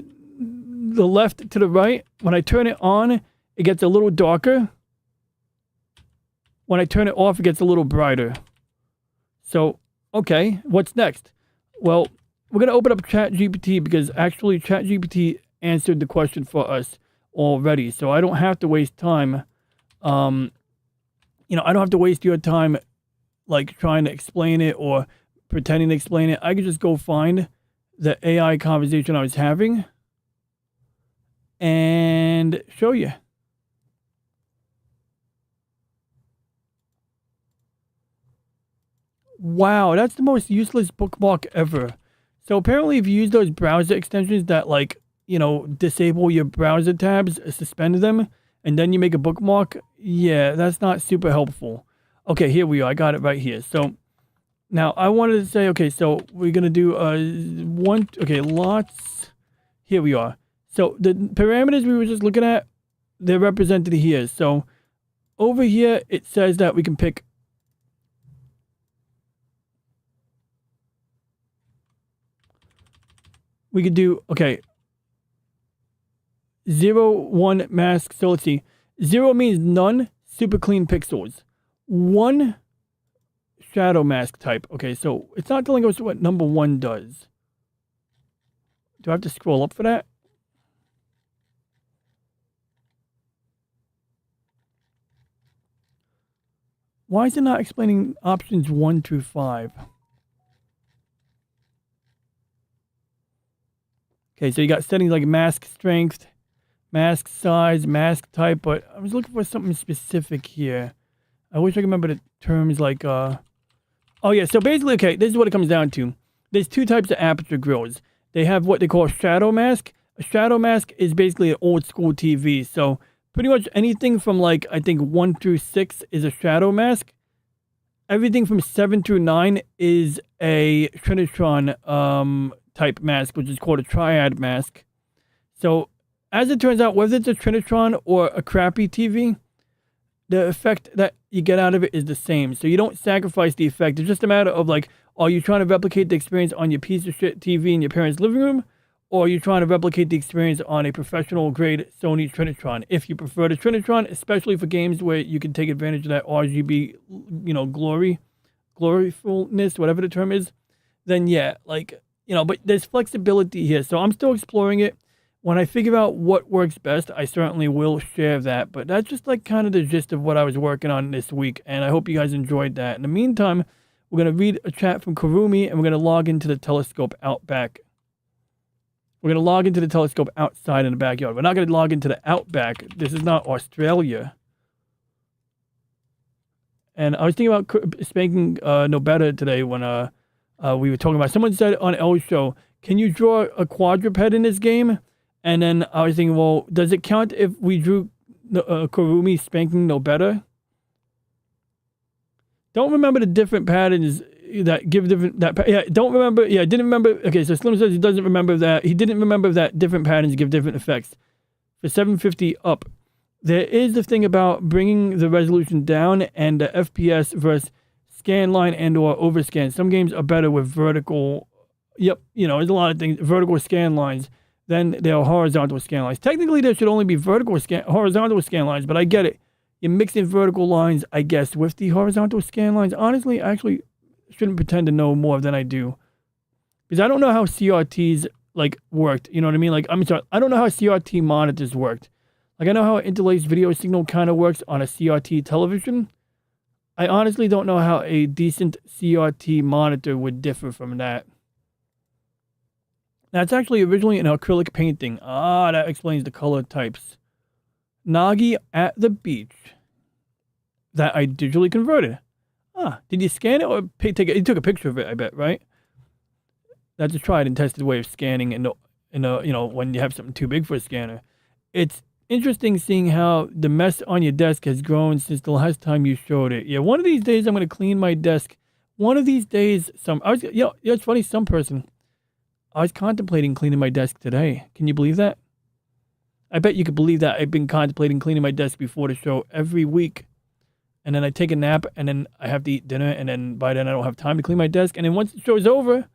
the left to the right, when I turn it on, it gets a little darker. When I turn it off, it gets a little brighter. So, okay, what's next? Well, we're going to open up ChatGPT because actually ChatGPT answered the question for us already. So I don't have to waste time. I don't have to waste your time like trying to explain it or pretending to explain it. I can just go find the AI conversation I was having and show you. Wow, that's the most useless bookmark ever. So apparently if you use those browser extensions that disable your browser tabs, suspend them, and then you make a bookmark, yeah, that's not super helpful. Okay, here we are. I got it right here. So now I wanted to say, okay, so we're going to do lots. Here we are. So the parameters we were just looking at, they're represented here. So over here, it says that we can pick we could do, 0, 1 mask. So let's see. 0 means none, super clean pixels. 1 shadow mask type. Okay, so it's not telling us what number 1 does. Do I have to scroll up for that? Why is it not explaining options 1 through 5? Okay, so you got settings like mask strength, mask size, mask type, but I was looking for something specific here. I wish I could remember the terms like, oh yeah, so basically, okay, this is what it comes down to. There's 2 types of aperture grills. They have what they call a shadow mask. A shadow mask is basically an old school TV. So pretty much anything from I think 1 through 6 is a shadow mask. Everything from 7 through 9 is a Trinitron type mask, which is called a triad mask. So as it turns out, whether it's a Trinitron or a crappy TV, the effect that you get out of it is the same. So you don't sacrifice the effect. It's just a matter of are you trying to replicate the experience on your piece of shit TV in your parents' living room, or are you trying to replicate the experience on a professional grade Sony Trinitron? If you prefer the Trinitron, especially for games where you can take advantage of that RGB, gloryfulness, whatever the term is, then yeah, but there's flexibility here. So I'm still exploring it. When I figure out what works best, I certainly will share that. But that's just kind of the gist of what I was working on this week. And I hope you guys enjoyed that. In the meantime, we're going to read a chat from Karumi and we're going to log into the telescope out back. We're going to log into the telescope outside in the backyard. We're not going to log into the outback. This is not Australia. And I was thinking about spanking no better today when we were talking about. Someone said on L's show, can you draw a quadruped in this game? And then I was thinking, well, does it count if we drew Karumi spanking no better? Don't remember the different patterns that give different... don't remember... Yeah, I didn't remember... Okay, so Slim says he doesn't remember that. He didn't remember that different patterns give different effects. For 750 up, there is the thing about bringing the resolution down and the FPS versus scan line and or overscan. Some games are better with vertical... Yep, there's a lot of things. Vertical scan lines. Then there are horizontal scan lines. Technically, there should only be horizontal scan lines, but I get it. You're mixing vertical lines, I guess, with the horizontal scan lines. Honestly, actually, shouldn't pretend to know more than I do. Because I don't know how CRTs like worked. You know what I mean? Like, I'm sorry, I don't know how CRT monitors worked. Like, I know how an interlaced video signal kind of works on a CRT television. I honestly don't know how a decent CRT monitor would differ from that. That's actually originally an acrylic painting. Ah, that explains the color types. Nagi at the beach. That I digitally converted. Ah, did you scan it or take it? You took a picture of it, I bet, right? That's a tried and tested way of scanning in a you know, when you have something too big for a scanner. It's interesting seeing how the mess on your desk has grown since the last time you showed it. Yeah, one of these days I'm going to clean my desk. One of these days, it's funny, I was contemplating cleaning my desk today. Can you believe that? I bet you could believe that. I've been contemplating cleaning my desk before the show every week. And then I take a nap, and then I have to eat dinner, and then by then I don't have time to clean my desk. And then once the show is over,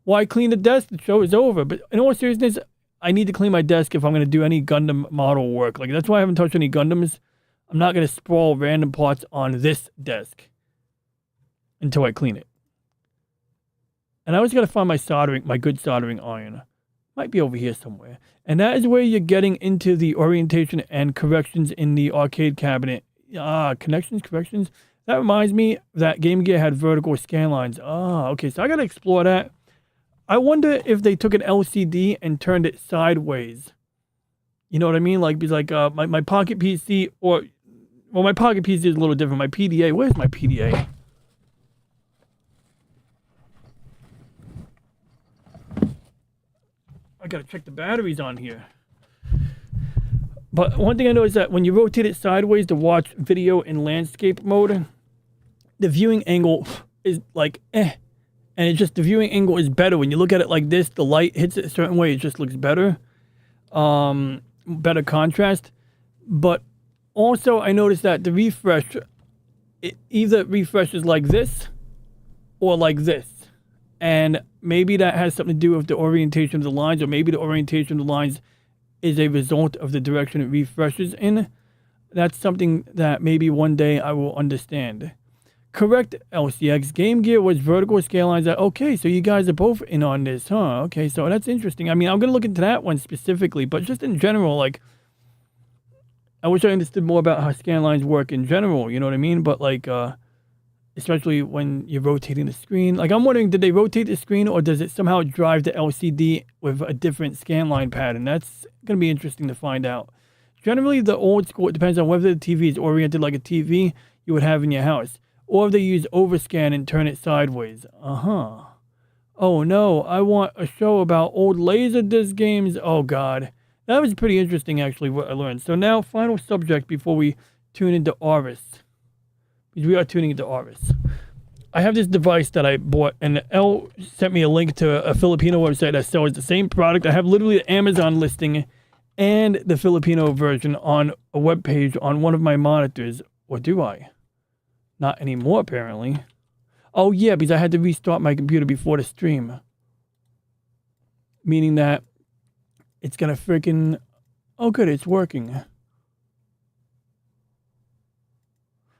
why clean the desk? The show is over. But in all seriousness, I need to clean my desk if I'm going to do any Gundam model work. Like, that's why I haven't touched any Gundams. I'm not going to sprawl random parts on this desk until I clean it. And I always got to find my good soldering iron. Might be over here somewhere. And that is where you're getting into the orientation and corrections in the arcade cabinet. Corrections. That reminds me that Game Gear had vertical scan lines. Okay, so I got to explore that. I wonder if they took an LCD and turned it sideways. You know what I mean? Like, because my Pocket PC my Pocket PC is a little different. My PDA, where's my PDA? I gotta check the batteries on here. But one thing I know is that when you rotate it sideways to watch video in landscape mode, the viewing angle is like And the viewing angle is better. When you look at it like this, the light hits it a certain way, it just looks better. Better contrast. But also I noticed that the refresh, it either refreshes like this or like this. And maybe that has something to do with the orientation of the lines, or maybe the orientation of the lines is a result of the direction it refreshes in. That's something that maybe one day I will understand. Correct, LCX. Game Gear was vertical scale lines. Okay, so you guys are both in on this, huh? Okay, so that's interesting. I mean, I'm going to look into that one specifically, but just in general, like, I wish I understood more about how scan lines work in general, you know what I mean? But, like, especially when you're rotating the screen. Like, I'm wondering, did they rotate the screen, or does it somehow drive the LCD with a different scan line pattern? That's going to be interesting to find out. Generally, the old school, it depends on whether the TV is oriented like a TV you would have in your house, or if they use overscan and turn it sideways. Oh no, I want a show about old Laserdisc games. Oh god. That was pretty interesting, actually, what I learned. So now, final subject before we tune into Aris. Because we are tuning into Aris. I have this device that I bought, and Elle sent me a link to a Filipino website that sells the same product. I have literally the Amazon listing and the Filipino version on a web page on one of my monitors. Or do I? Not anymore, apparently. Oh, yeah, because I had to restart my computer before the stream. Meaning that it's going to freaking... Oh, good, it's working.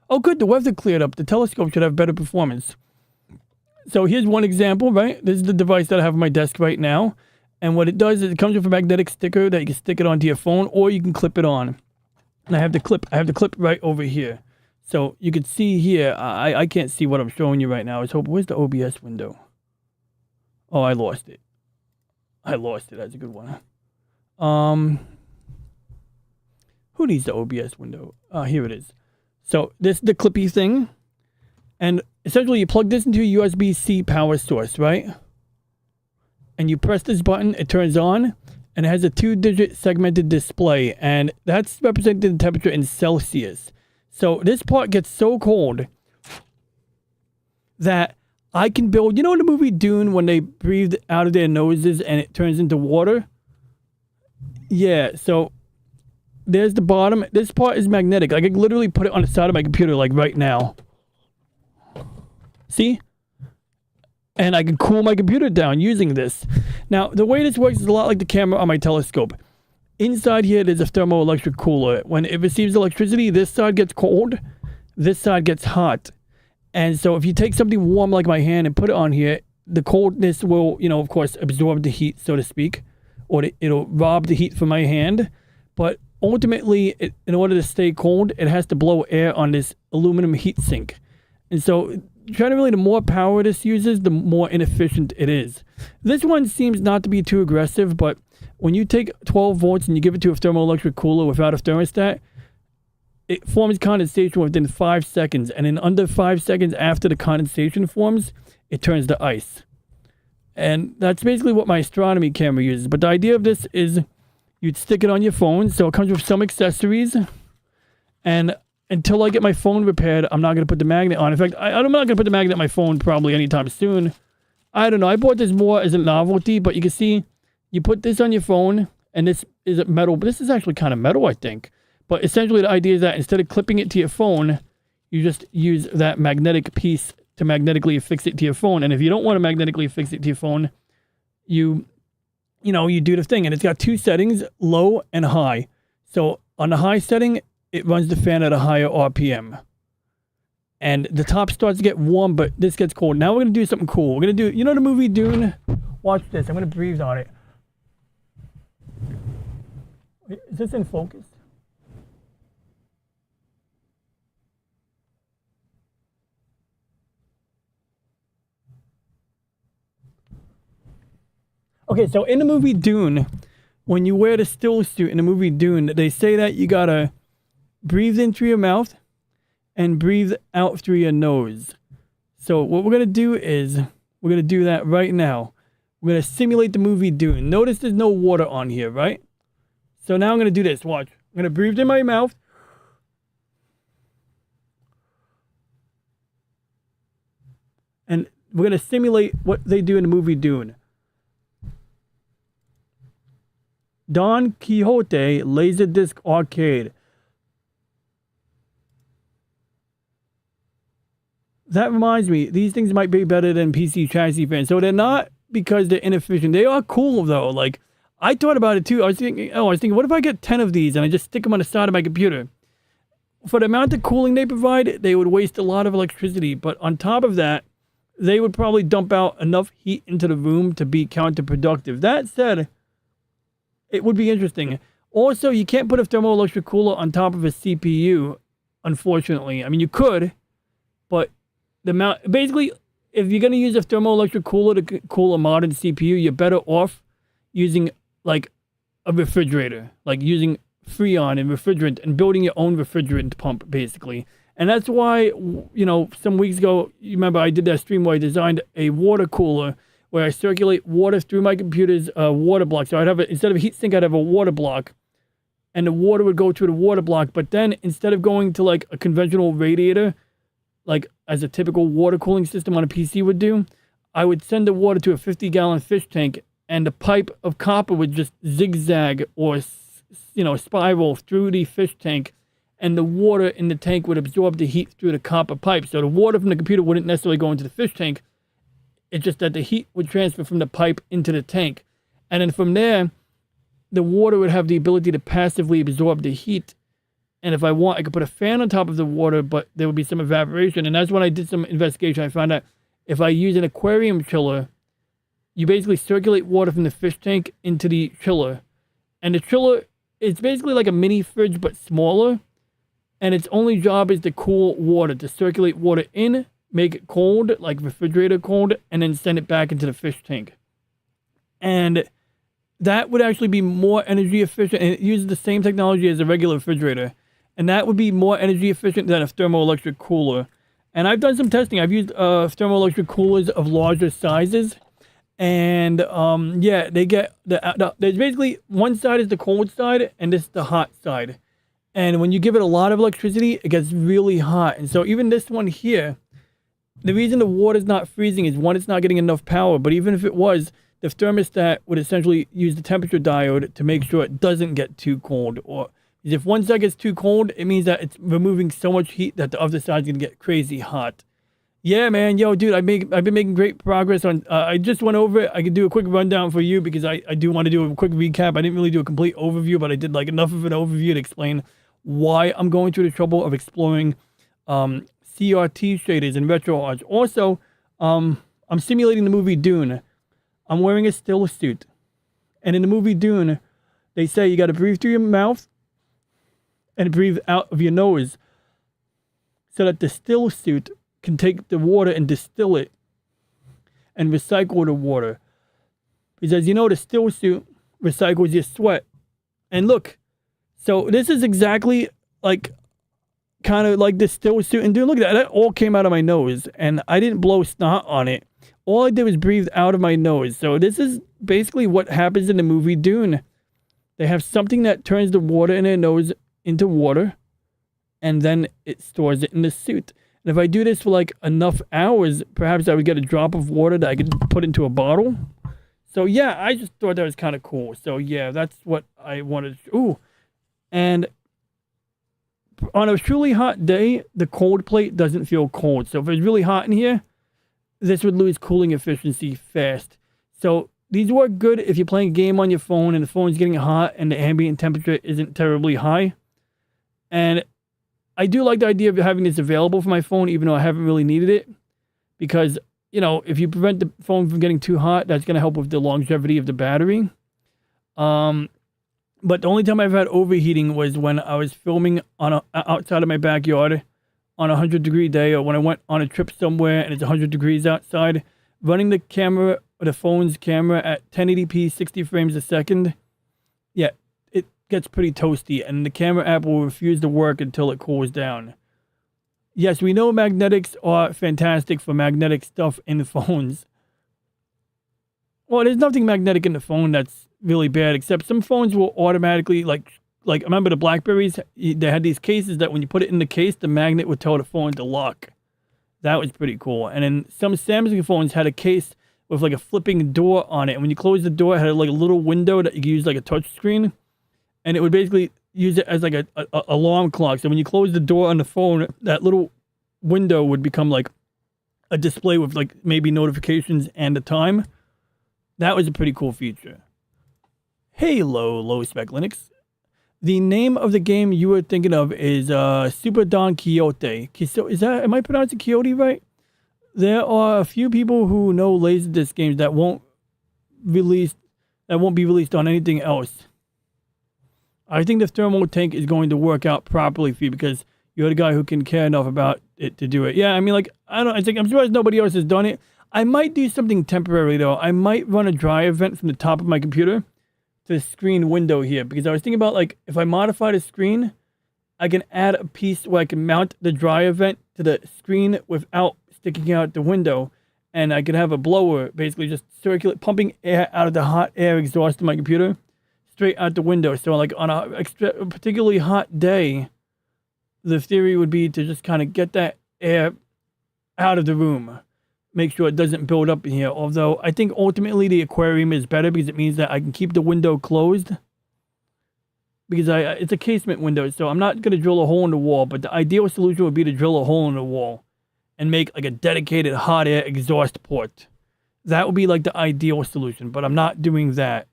Oh, good, the weather cleared up. The telescope should have better performance. So here's one example, right? This is the device that I have on my desk right now. And what it does is it comes with a magnetic sticker that you can stick it onto your phone, or you can clip it on. And I have the clip right over here. So you can see here, I can't see what I'm showing you right now. I was hoping, where's the OBS window? Oh, I lost it. That's a good one. Who needs the OBS window? Here it is. So this is the clippy thing. And essentially you plug this into a USB-C power source, right? And you press this button, it turns on, and it has a 2-digit segmented display. And that's representing the temperature in Celsius. So this part gets so cold that I can build, you know in the movie Dune when they breathe out of their noses and it turns into water? Yeah, so there's the bottom. This part is magnetic. I can literally put it on the side of my computer like right now. See? And I can cool my computer down using this. Now, the way this works is a lot like the camera on my telescope. Inside here, there's a thermoelectric cooler. When it receives electricity, this side gets cold, this side gets hot. And so if you take something warm like my hand and put it on here, the coldness will, of course, absorb the heat, so to speak, or it'll rob the heat from my hand. But ultimately, in order to stay cold, it has to blow air on this aluminum heat sink. And so generally, the more power this uses, the more inefficient it is. This one seems not to be too aggressive, but when you take 12 volts and you give it to a thermoelectric cooler without a thermostat, it forms condensation within 5 seconds. And in under 5 seconds after the condensation forms, it turns to ice. And that's basically what my astronomy camera uses. But the idea of this is you'd stick it on your phone. So it comes with some accessories. And until I get my phone repaired, I'm not going to put the magnet on. In fact, I'm not going to put the magnet on my phone probably anytime soon. I don't know. I bought this more as a novelty, but you can see you put this on your phone, and this is metal. But this is actually kind of metal, I think. But essentially, the idea is that instead of clipping it to your phone, you just use that magnetic piece to magnetically affix it to your phone. And if you don't want to magnetically affix it to your phone, you do the thing. And it's got 2 settings, low and high. So on the high setting, it runs the fan at a higher RPM. And the top starts to get warm, but this gets cold. Now we're going to do something cool. We're going to do, the movie Dune? Watch this. I'm going to breathe on it. Wait, is this in focus? Okay, so in the movie Dune, when you wear the still suit in the movie Dune, they say that you gotta breathe in through your mouth and breathe out through your nose. So what we're gonna do is, we're gonna do that right now. We're gonna simulate the movie Dune. Notice there's no water on here, right? So now I'm gonna do this, watch. I'm gonna breathe in my mouth. And we're gonna simulate what they do in the movie Dune. Don Quixote Laserdisc Arcade. That reminds me, these things might be better than PC chassis fans. So they're not because they're inefficient. They are cool though. Like, I thought about it too. I was thinking, what if I get 10 of these and I just stick them on the side of my computer? For the amount of cooling they provide, they would waste a lot of electricity. But on top of that, they would probably dump out enough heat into the room to be counterproductive. That said, it would be interesting. Also, you can't put a thermoelectric cooler on top of a CPU, unfortunately. I mean, you could, but the amount, basically, if you're going to use a thermoelectric cooler to cool a modern CPU, you're better off using like a refrigerator, like using Freon and refrigerant and building your own refrigerant pump, basically. And that's why, some weeks ago, you remember I did that stream where I designed a water cooler where I circulate water through my computer's water block. So I'd have instead of a heat sink, I'd have a water block, and the water would go through the water block. But then instead of going to like a conventional radiator, like as a typical water cooling system on a PC would do, I would send the water to a 50-gallon fish tank, and the pipe of copper would just zigzag or, spiral through the fish tank, and the water in the tank would absorb the heat through the copper pipe. So the water from the computer wouldn't necessarily go into the fish tank. It's just that the heat would transfer from the pipe into the tank. And then from there, the water would have the ability to passively absorb the heat. And if I want, I could put a fan on top of the water, but there would be some evaporation. And that's when I did some investigation. I found out if I use an aquarium chiller, you basically circulate water from the fish tank into the chiller. And the chiller, it's basically like a mini fridge, but smaller. And its only job is to cool water, to circulate water in, make it cold, like refrigerator cold, and then send it back into the fish tank. And that would actually be more energy efficient, and it uses the same technology as a regular refrigerator. And that would be more energy efficient than a thermoelectric cooler. And I've done some testing. I've used thermoelectric coolers of larger sizes. And they get, there's basically one side is the cold side, and this is the hot side. And when you give it a lot of electricity, it gets really hot. And so even this one here, the reason the water's not freezing is, one, it's not getting enough power. But even if it was, the thermostat would essentially use the temperature diode to make sure it doesn't get too cold. Or if one side gets too cold, it means that it's removing so much heat that the other side's gonna get crazy hot. Yeah, man. Yo, dude, I've been making great progress on, I just went over it. I could do a quick rundown for you because I do want to do a quick recap. I didn't really do a complete overview, but I did like enough of an overview to explain why I'm going through the trouble of exploring CRT shaders in RetroArch. Also, I'm simulating the movie Dune. I'm wearing a still suit. And in the movie Dune, they say you got to breathe through your mouth and breathe out of your nose so that the still suit can take the water and distill it and recycle the water. Because as you know, the still suit recycles your sweat. And look, so this is exactly like kind of like the still suit. And dude, look at that. That all came out of my nose. And I didn't blow snot on it. All I did was breathe out of my nose. So this is basically what happens in the movie Dune. They have something that turns the water in their nose into water. And then it stores it in the suit. And if I do this for like enough hours, perhaps I would get a drop of water that I could put into a bottle. So yeah, I just thought that was kind of cool. So yeah, that's what I wanted to. Ooh. And on a truly hot day, the cold plate doesn't feel cold. So if it's really hot in here, this would lose cooling efficiency fast. So these work good if you're playing a game on your phone and the phone's getting hot and the ambient temperature isn't terribly high. And I do like the idea of having this available for my phone, even though I haven't really needed it. Because, you know, if you prevent the phone from getting too hot, that's going to help with the longevity of the battery. But the only time I've had overheating was when I was filming on outside of my backyard on a 100-degree day, or when I went on a trip somewhere and it's 100 degrees outside. Running the camera, the phone's camera at 1080p, 60 frames a second, yeah, it gets pretty toasty, and the camera app will refuse to work until it cools down. Yes, we know magnetics are fantastic for magnetic stuff in the phones. Well, there's nothing magnetic in the phone that's really bad, except some phones will automatically, like remember the Blackberries? They had these cases that when you put it in the case, the magnet would tell the phone to lock. That was pretty cool. And then some Samsung phones had a case with like a flipping door on it. And when you close the door, it had like a little window that you could use like a touch screen. And it would basically use it as like a alarm clock. So when you close the door on the phone, that little window would become like a display with like maybe notifications and the time. That was a pretty cool feature. Hey, low spec Linux. The name of the game you were thinking of is Super Don Quixote. Am I pronouncing Quixote right? There are a few people who know Laserdisc games that won't be released on anything else. I think the thermal tank is going to work out properly for you because you're the guy who can care enough about it to do it. Yeah, I mean, like, I'm surprised nobody else has done it. I might do something temporary though. I might run a dry event from the top of my computer to the screen window here, because I was thinking about, like, if I modify the screen, I can add a piece where I can mount the dry event to the screen without sticking out the window, and I could have a blower basically just pumping air out of the hot air exhaust of my computer straight out the window. So like on a particularly hot day, the theory would be to just kind of get that air out of the room. Make sure it doesn't build up in here. Although I think ultimately the aquarium is better because it means that I can keep the window closed. Because it's a casement window, so I'm not going to drill a hole in the wall. But the ideal solution would be to drill a hole in the wall and make like a dedicated hot air exhaust port. That would be like the ideal solution, but I'm not doing that.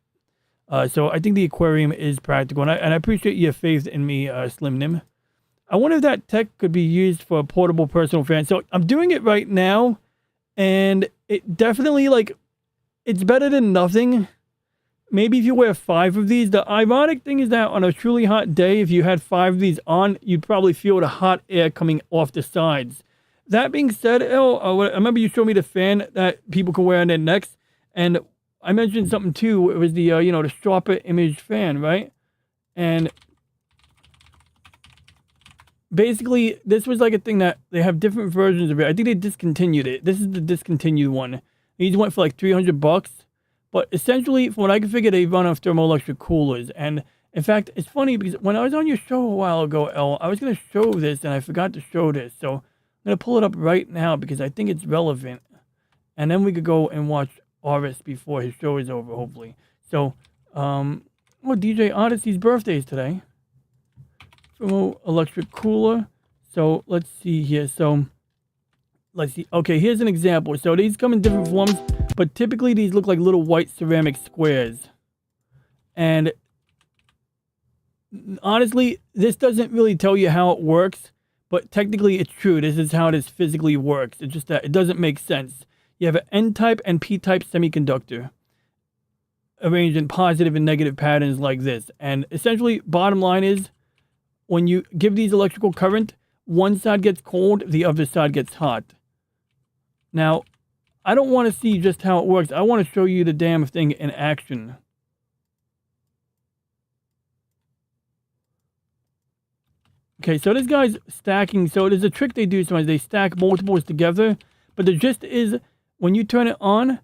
So I think the aquarium is practical, and I appreciate your faith in me, Slim Nim. I wonder if that tech could be used for a portable personal fan. So I'm doing it right now. And it definitely, like, it's better than nothing. Maybe if you wear 5 of these. The ironic thing is that on a truly hot day, if you had 5 of these on, you'd probably feel the hot air coming off the sides. That being said, I remember you showed me the fan that people can wear on their necks. And I mentioned something too. It was the, the Sharper Image fan, right? And basically, this was like a thing that they have different versions of it. I think they discontinued it. This is the discontinued one. These went for like $300, but essentially, from what I can figure, they run off thermoelectric coolers. And in fact, it's funny because when I was on your show a while ago, El, I was going to show this and I forgot to show this. So I'm going to pull it up right now because I think it's relevant. And then we could go and watch Aris before his show is over, hopefully. So, DJ Odyssey's birthday is today. Electric cooler. So let's see here. So let's see. Okay, here's an example. So these come in different forms, but typically these look like little white ceramic squares. And honestly, this doesn't really tell you how it works, but technically it's true. This is how this physically works. It's just that it doesn't make sense. You have an N-type and P-type semiconductor arranged in positive and negative patterns like this. And essentially, bottom line is, when you give these electrical current, one side gets cold, the other side gets hot. Now, I don't want to see just how it works. I want to show you the damn thing in action. Okay, so this guy's stacking. So there's a trick they do sometimes. They stack multiples together. But the gist is, when you turn it on,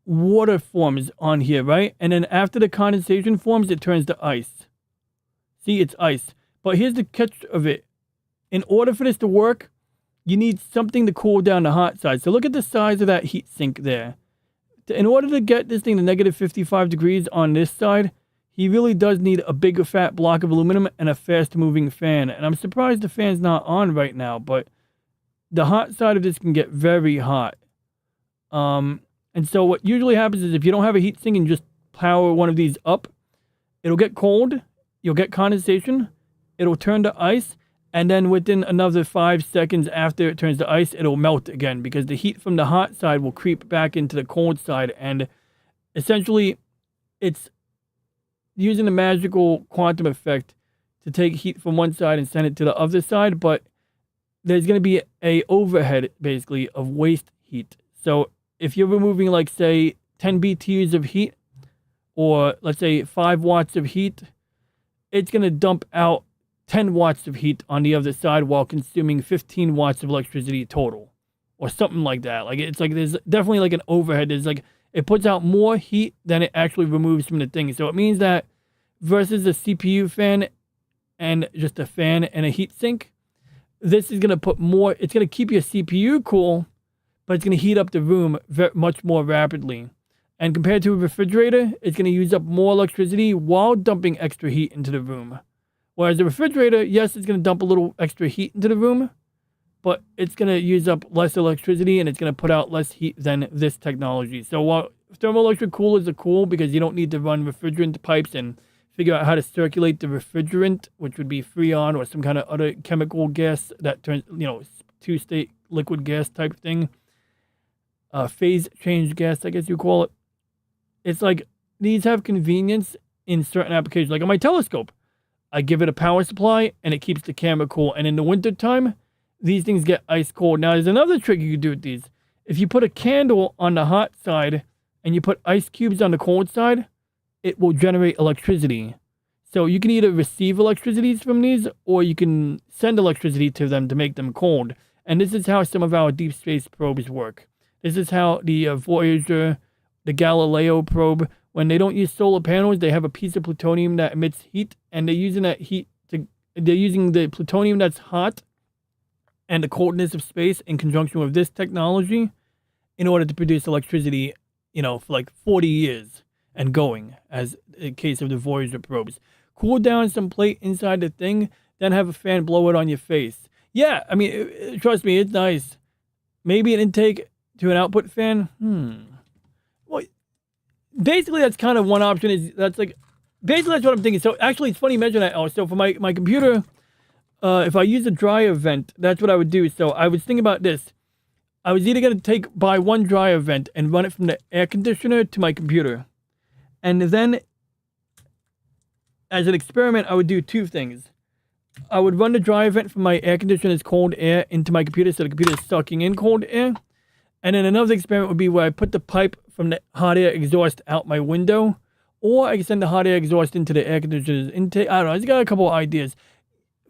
water forms on here, right? And then after the condensation forms, it turns to ice. See, it's ice. But here's the catch of it. In order for this to work, you need something to cool down the hot side. So look at the size of that heat sink there. In order to get this thing to negative 55 degrees on this side, he really does need a big fat block of aluminum and a fast moving fan. And I'm surprised the fan's not on right now, but the hot side of this can get very hot. And so what usually happens is if you don't have a heat sink and just power one of these up, it'll get cold, you'll get condensation, it'll turn to ice, and then within another 5 seconds after it turns to ice, it'll melt again because the heat from the hot side will creep back into the cold side. And essentially, it's using the magical quantum effect to take heat from one side and send it to the other side, but there's going to be a overhead, basically, of waste heat. So if you're removing, like, say, 10 BTUs of heat, or let's say 5 watts of heat, it's going to dump out 10 watts of heat on the other side while consuming 15 watts of electricity total, or something like that. Like, it's like there's definitely like an overhead. There's like, it puts out more heat than it actually removes from the thing. So it means that versus a CPU fan and just a fan and a heat sink, this is going to put more, it's going to keep your CPU cool, but it's going to heat up the room much more rapidly. And compared to a refrigerator, it's going to use up more electricity while dumping extra heat into the room. Whereas a refrigerator, yes, it's going to dump a little extra heat into the room, but it's going to use up less electricity and it's going to put out less heat than this technology. So while thermoelectric coolers are cool because you don't need to run refrigerant pipes and figure out how to circulate the refrigerant, which would be Freon or some kind of other chemical gas that turns, two-state liquid gas type thing. Phase change gas, I guess you call it. It's like these have convenience in certain applications. Like on my telescope, I give it a power supply and it keeps the camera cool. And in the wintertime, these things get ice cold. Now, there's another trick you can do with these. If you put a candle on the hot side and you put ice cubes on the cold side, it will generate electricity. So you can either receive electricity from these or you can send electricity to them to make them cold. And this is how some of our deep space probes work. This is how the Voyager, the Galileo probe, when they don't use solar panels, they have a piece of plutonium that emits heat, and they're using that heat they're using the plutonium that's hot and the coldness of space in conjunction with this technology in order to produce electricity, for like 40 years and going, as in case of the Voyager probes. Cool down some plate inside the thing, then have a fan blow it on your face. Yeah, I mean, trust me, it's nice. Maybe an intake to an output fan? Well, basically, that's kind of one option. That's what I'm thinking. So actually, it's funny you mention that. Oh, so for my computer, if I use a dryer vent, that's what I would do. So I was thinking about this. I was either going to buy one dryer vent and run it from the air conditioner to my computer. And then, as an experiment, I would do two things. I would run the dryer vent from my air conditioner's cold air into my computer so the computer is sucking in cold air. And then another experiment would be where I put the pipe from the hot air exhaust out my window, or I can send the hot air exhaust into the air conditioner's intake. I don't know. I just got a couple of ideas.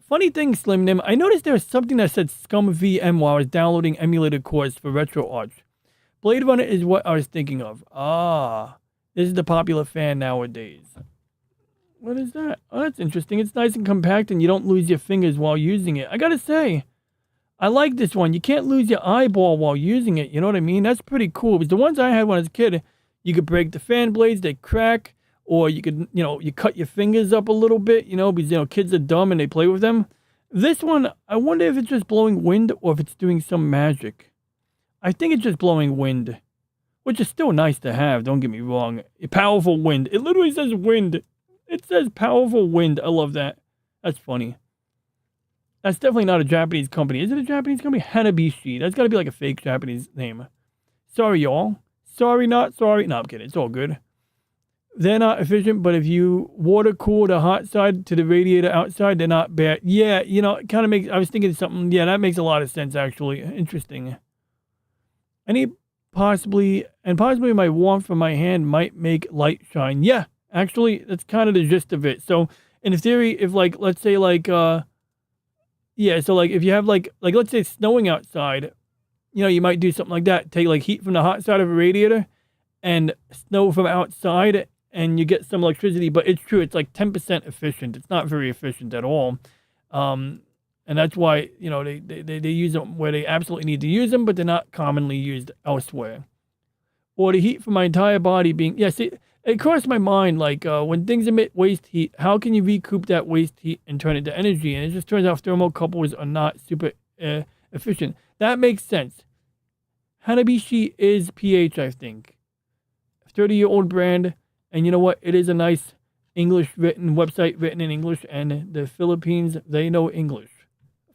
Funny thing, Slim Nim, I noticed there was something that said Scum VM while I was downloading emulator cores for RetroArch. Blade Runner is what I was thinking of. This is the popular fan nowadays. What is that? Oh, that's interesting. It's nice and compact and you don't lose your fingers while using it. I gotta say, I like this one. You can't lose your eyeball while using it. You know what I mean? That's pretty cool. Because the ones I had when I was a kid, you could break the fan blades, they crack, or you could, you cut your fingers up a little bit, because, kids are dumb and they play with them. This one, I wonder if it's just blowing wind or if it's doing some magic. I think it's just blowing wind, which is still nice to have. Don't get me wrong. Powerful wind. It literally says wind. It says powerful wind. I love that. That's funny. That's definitely not a Japanese company. Is it a Japanese company? Hanabishi. That's got to be like a fake Japanese name. Sorry, y'all. Sorry, not sorry. No, I'm kidding. It's all good. They're not efficient, but if you water cool the hot side to the radiator outside, they're not bad. Yeah, you know, it kind of makes, I was thinking something, yeah, that makes a lot of sense, actually. Interesting. Possibly my warmth from my hand might make light shine. Yeah, actually, that's kind of the gist of it. So, in theory, if like, let's say like, yeah, so like if you have like let's say it's snowing outside, you know, you might do something like that. Take like heat from the hot side of a radiator and snow from outside, and you get some electricity. But it's true, it's like 10% efficient. It's not very efficient at all. And that's why, you know, they use them where they absolutely need to use them, but they're not commonly used elsewhere. Or the heat from my entire body being, yeah, see, it crossed my mind, like, when things emit waste heat, how can you recoup that waste heat and turn it into energy? And it just turns out thermocouples are not super efficient. That makes sense. Hanabishi is PH, I think. 30-year-old brand, and you know what? It is a nice English-written website written in English, and the Philippines, they know English.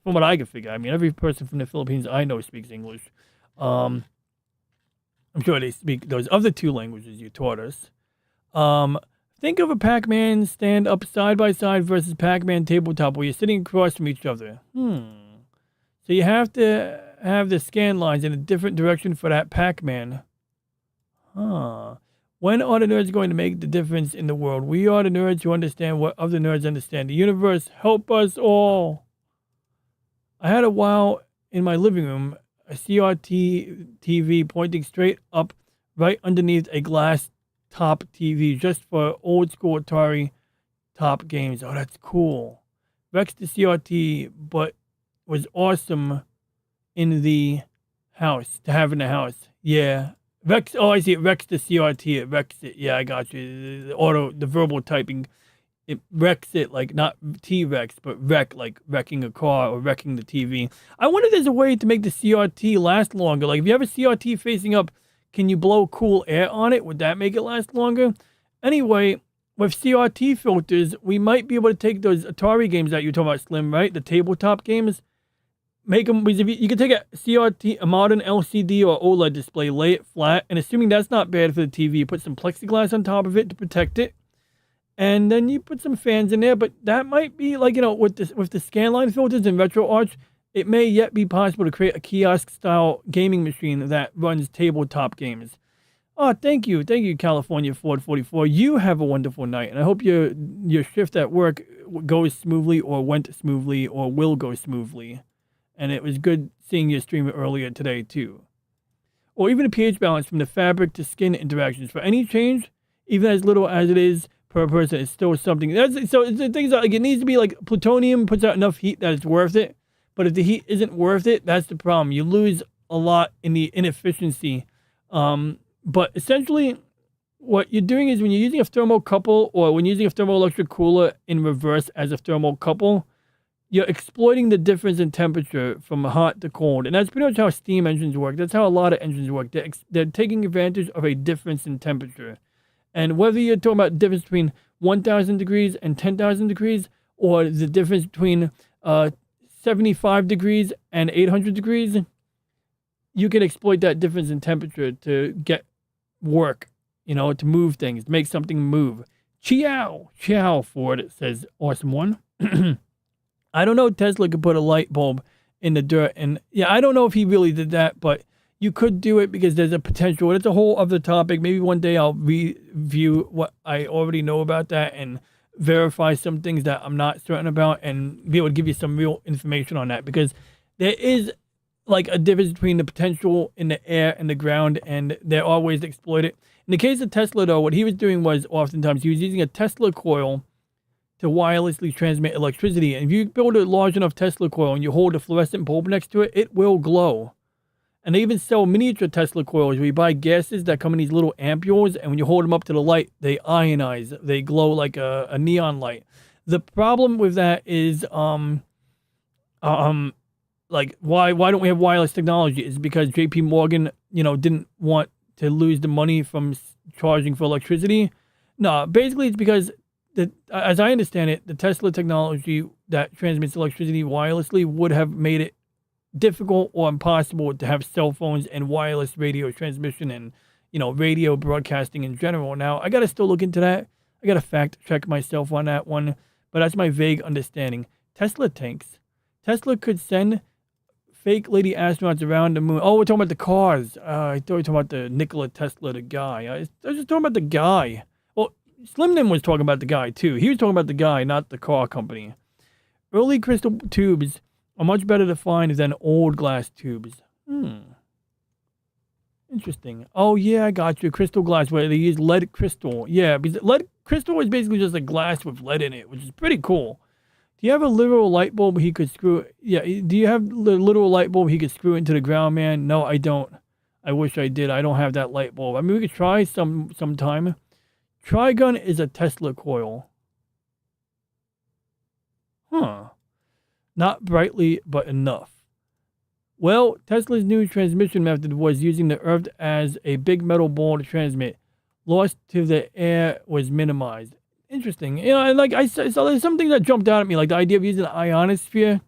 From what I can figure. I mean, every person from the Philippines I know speaks English. I'm sure they speak those other two languages you taught us. Think of a Pac-Man stand up side by side versus Pac-Man tabletop where you're sitting across from each other. So you have to have the scan lines in a different direction for that Pac-Man. When are the nerds going to make the difference in the world? We are the nerds who understand what other nerds understand. The universe, help us all. I had a while in my living room, a CRT TV pointing straight up right underneath a glass top TV just for old school Atari top games. Oh, that's cool. Rex the CRT, but was awesome in the house, to have in the house. Yeah. Rex, oh, I see it. Rex the CRT, it Rex it. Yeah, I got you. The verbal typing. It wrecks it, like not T-Rex, but wreck, like wrecking a car or wrecking the TV. I wonder if there's a way to make the CRT last longer. Like if you have a CRT facing up, can you blow cool air on it? Would that make it last longer? Anyway, with CRT filters, we might be able to take those Atari games that you're talking about, Slim, right? The tabletop games. Make them, you can take a CRT, a modern LCD or OLED display, lay it flat, and assuming that's not bad for the TV, you put some plexiglass on top of it to protect it. And then you put some fans in there, but that might be like, you know, with the scanline filters and RetroArch, it may yet be possible to create a kiosk-style gaming machine that runs tabletop games. Oh, thank you, California Ford 44. You have a wonderful night, and I hope your shift at work goes smoothly, or went smoothly, or will go smoothly. And it was good seeing your stream earlier today too. Or even a pH balance from the fabric to skin interactions. For any change, even as little as it is per person, is still something. So the things like it needs to be like plutonium puts out enough heat that it's worth it. But if the heat isn't worth it, that's the problem. You lose a lot in the inefficiency. But essentially, what you're doing is when you're using a thermocouple or when you're using a thermoelectric cooler in reverse as a thermocouple, you're exploiting the difference in temperature from hot to cold. And that's pretty much how steam engines work. That's how a lot of engines work. They're taking advantage of a difference in temperature. And whether you're talking about the difference between 1,000 degrees and 10,000 degrees, or the difference between 75 degrees and 800 degrees, you can exploit that difference in temperature to get work, you know, to move things, to make something move. Ciao, Ford, it says, awesome one. I don't know if Tesla could put a light bulb in the dirt. And yeah, I don't know if he really did that, but you could do it because there's a potential. It's a whole other topic. Maybe one day I'll review what I already know about that and verify some things that I'm not certain about and be able to give you some real information on that, because there is like a difference between the potential in the air and the ground, and there are ways to exploit it. In the case of Tesla, though, what he was doing was oftentimes he was using a Tesla coil to wirelessly transmit electricity. And if you build a large enough Tesla coil and you hold a fluorescent bulb next to it, it will glow. And they even sell miniature Tesla coils where you buy gases that come in these little ampules, and when you hold them up to the light, they ionize. They glow like a neon light. The problem with that is, like why don't we have wireless technology? Is because J.P. Morgan, you know, didn't want to lose the money from charging for electricity. No, basically it's because as I understand it, the Tesla technology that transmits electricity wirelessly would have made it difficult or impossible to have cell phones and wireless radio transmission and, radio broadcasting in general. Now, I got to still look into that. I got to fact check myself on that one, but that's my vague understanding. Tesla tanks. Tesla could send fake lady astronauts around the moon. Oh, we're talking about the cars. I thought we were talking about the Nikola Tesla, the guy. I was just talking about the guy. Well, Slimnim was talking about the guy, too. He was talking about the guy, not the car company. Early crystal tubes are much better to find than old glass tubes. Interesting. Oh, yeah, I got you. Crystal glass, where they use lead crystal. Yeah, because lead crystal is basically just a glass with lead in it, which is pretty cool. Do you have a literal light bulb he could screw? Yeah, do you have the literal light bulb he could screw into the ground, man? No, I don't. I wish I did. I don't have that light bulb. I mean, we could try sometime. Trigun is a Tesla coil. Huh. Not brightly, but enough. Well, Tesla's new transmission method was using the earth as a big metal ball to transmit. Loss to the air was minimized. Interesting. And like so there's something that jumped out at me, like the idea of using the ionosphere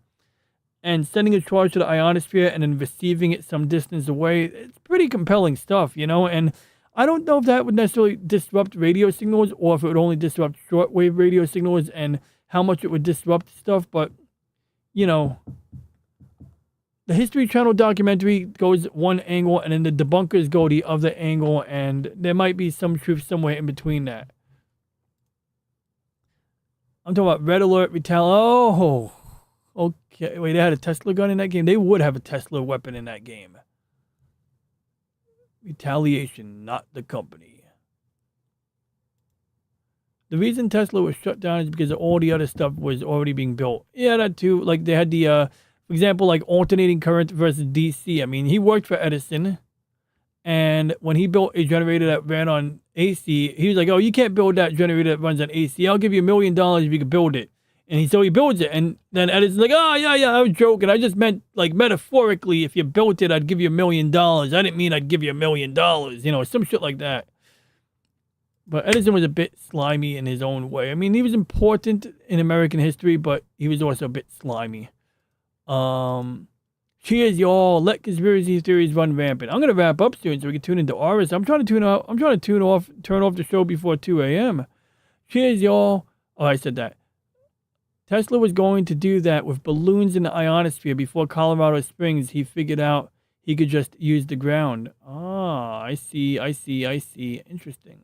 and sending a charge to the ionosphere and then receiving it some distance away. It's pretty compelling stuff, and I don't know if that would necessarily disrupt radio signals or if it would only disrupt shortwave radio signals and how much it would disrupt stuff, but the History Channel documentary goes one angle and then the debunkers go the other angle, and there might be some truth somewhere in between that. I'm talking about Red Alert, Oh, okay. Wait, they had a Tesla gun in that game? They would have a Tesla weapon in that game. Retaliation, not the company. The reason Tesla was shut down is because all the other stuff was already being built. Yeah, that too. Like they had the, for example, like alternating current versus DC. I mean, he worked for Edison. And when he built a generator that ran on AC, he was like, oh, you can't build that generator that runs on AC. I'll give you $1 million if you can build it. And so he builds it. And then Edison's like, oh, yeah, I was joking. I just meant, like, metaphorically, if you built it, I'd give you $1 million. I didn't mean I'd give you $1 million. Some shit like that. But Edison was a bit slimy in his own way. I mean, he was important in American history, but he was also a bit slimy. Cheers, y'all. Let conspiracy theories run rampant. I'm gonna wrap up soon so we can tune into Aris. I'm trying to turn off the show before 2 a.m. Cheers, y'all. Oh, I said that. Tesla was going to do that with balloons in the ionosphere before Colorado Springs. He figured out he could just use the ground. Ah, I see. Interesting.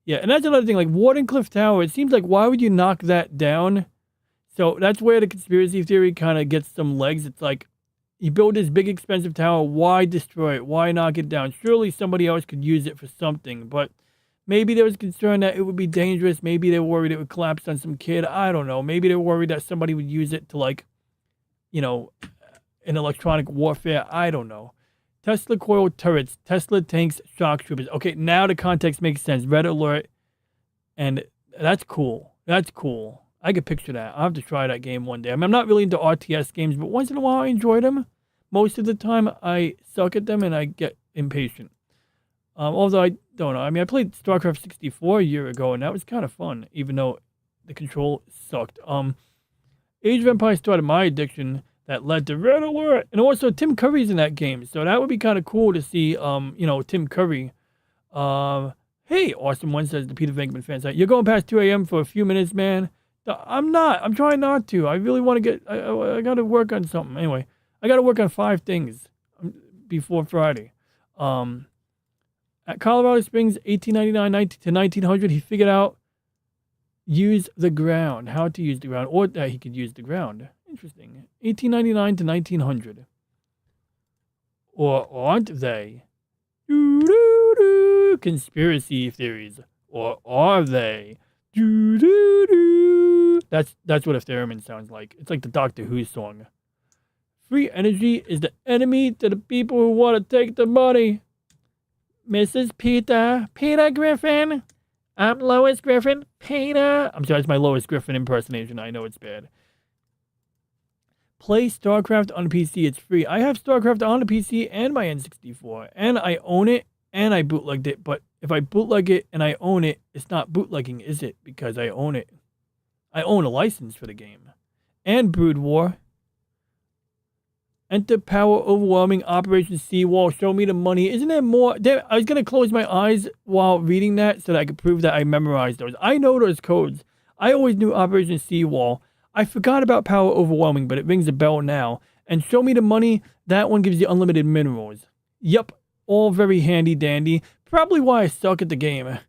Yeah, and that's another thing, like Wardenclyffe Tower. It seems like, why would you knock that down? So that's where the conspiracy theory kind of gets some legs. It's like, you build this big expensive tower, why destroy it? Why knock it down? Surely somebody else could use it for something, but maybe there was concern that it would be dangerous. Maybe they were worried it would collapse on some kid. I don't know. Maybe they were worried that somebody would use it to, like, in electronic warfare. I don't know. Tesla coil turrets, Tesla tanks, shock troopers. Okay, now the context makes sense. Red Alert, and that's cool. I could picture that. I'll have to try that game one day. I mean, I'm not really into RTS games, but once in a while I enjoy them. Most of the time I suck at them and I get impatient. Although I don't know. I mean, I played StarCraft 64 a year ago and that was kind of fun, even though the control sucked. Age of Empires started my addiction that led to Red Alert. And also Tim Curry's in that game. So that would be kind of cool to see, Tim Curry. Hey, Awesome One says the Peter Venkman fan site. You're going past 2 a.m. for a few minutes, man. I'm not. I'm trying not to. I really want to get... I got to work on something. Anyway, I got to work on 5 things before Friday. At Colorado Springs, 1899 to 1900, he figured out use the ground. How to use the ground. Or that he could use the ground. Interesting. 1899 to 1900. Or aren't they? Doo-doo-doo. Conspiracy theories. Or are they? Doo-doo-doo. That's what a theremin sounds like. It's like the Doctor Who song. Free energy is the enemy to the people who want to take the money. Mrs. Peter Griffin. I'm Lois Griffin. Peter. I'm sorry, it's my Lois Griffin impersonation. I know it's bad. Play StarCraft on PC. It's free. I have StarCraft on the PC and my N64, and I own it and I bootlegged it. But if I bootleg it and I own it, it's not bootlegging, is it? Because I own it. I own a license for the game. And Brood War. Enter power overwhelming Operation Seawall. Show me the money. Isn't there more? I was going to close my eyes while reading that so that I could prove that I memorized those. I know those codes. I always knew Operation Seawall. I forgot about power overwhelming, but it rings a bell now. And show me the money. That one gives you unlimited minerals. Yep. All very handy dandy. Probably why I suck at the game. Yeah.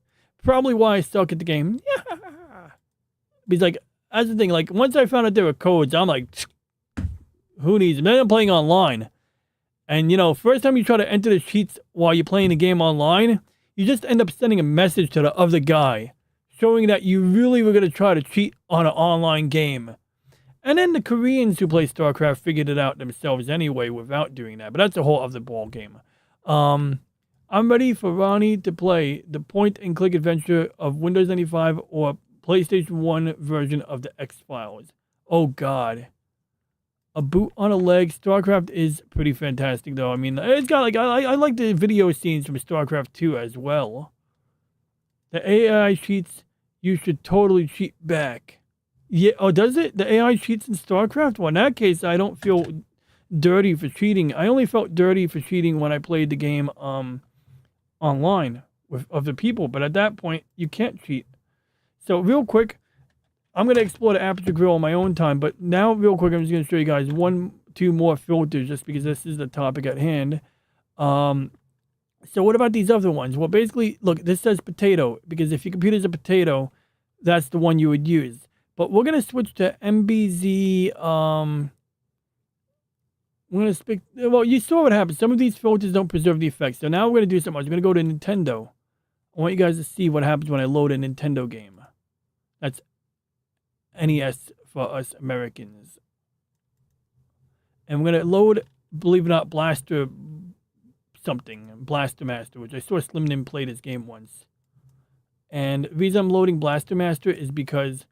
Because, like, that's the thing. Like, once I found out there were codes, I'm like, who needs them? Then I'm playing online. And, you know, first time you try to enter the cheats while you're playing the game online, you just end up sending a message to the other guy showing that you really were going to try to cheat on an online game. And then the Koreans who play StarCraft figured it out themselves anyway without doing that. But that's a whole other ball game. I'm ready for Ronnie to play the point-and-click adventure of Windows 95 or PlayStation 1 version of the X-Files. Oh, God. A boot on a leg. StarCraft is pretty fantastic, though. I mean, it's got like I like the video scenes from StarCraft 2 as well. The AI cheats. You should totally cheat back. Yeah. Oh, does it? The AI cheats in StarCraft? Well, in that case, I don't feel dirty for cheating. I only felt dirty for cheating when I played the game online with other people. But at that point, you can't cheat. So real quick. I'm going to explore the aperture grill on my own time, but now real quick, I'm just going to show you guys two more filters just because this is the topic at hand. So what about these other ones? Well, basically, look, this says potato because if your computer's a potato, that's the one you would use. But we're going to switch to MBZ. We're going to speak. Well, you saw what happened. Some of these filters don't preserve the effects. So now we're going to do something else. We're going to go to Nintendo. I want you guys to see what happens when I load a Nintendo game. That's NES for us Americans. And we're going to load, believe it or not, Blaster Master, which I saw Slim Nim play this game once. And the reason I'm loading Blaster Master is because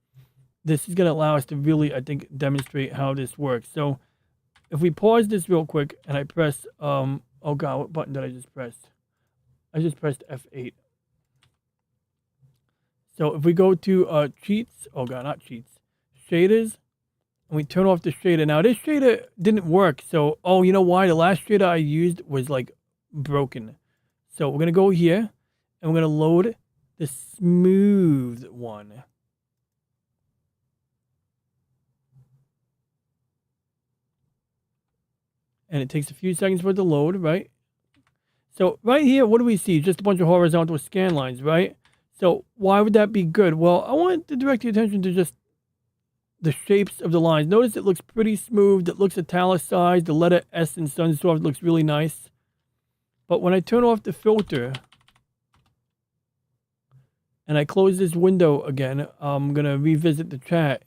this is going to allow us to really, I think, demonstrate how this works. So if we pause this real quick and I press, oh God, what button did I just press? I just pressed F8. So if we go to cheats, oh God, not cheats, shaders, and we turn off the shader. Now this shader didn't work. So, oh, you know why? The last shader I used was like broken. So we're going to go here and we're going to load the smooth one. And it takes a few seconds for it to load, right? So right here, what do we see? Just a bunch of horizontal scan lines, right? So why would that be good? Well, I want to direct your attention to just the shapes of the lines. Notice it looks pretty smooth. It looks italicized. The letter S in Sunsoft looks really nice. But when I turn off the filter and I close this window again, I'm going to revisit the chat.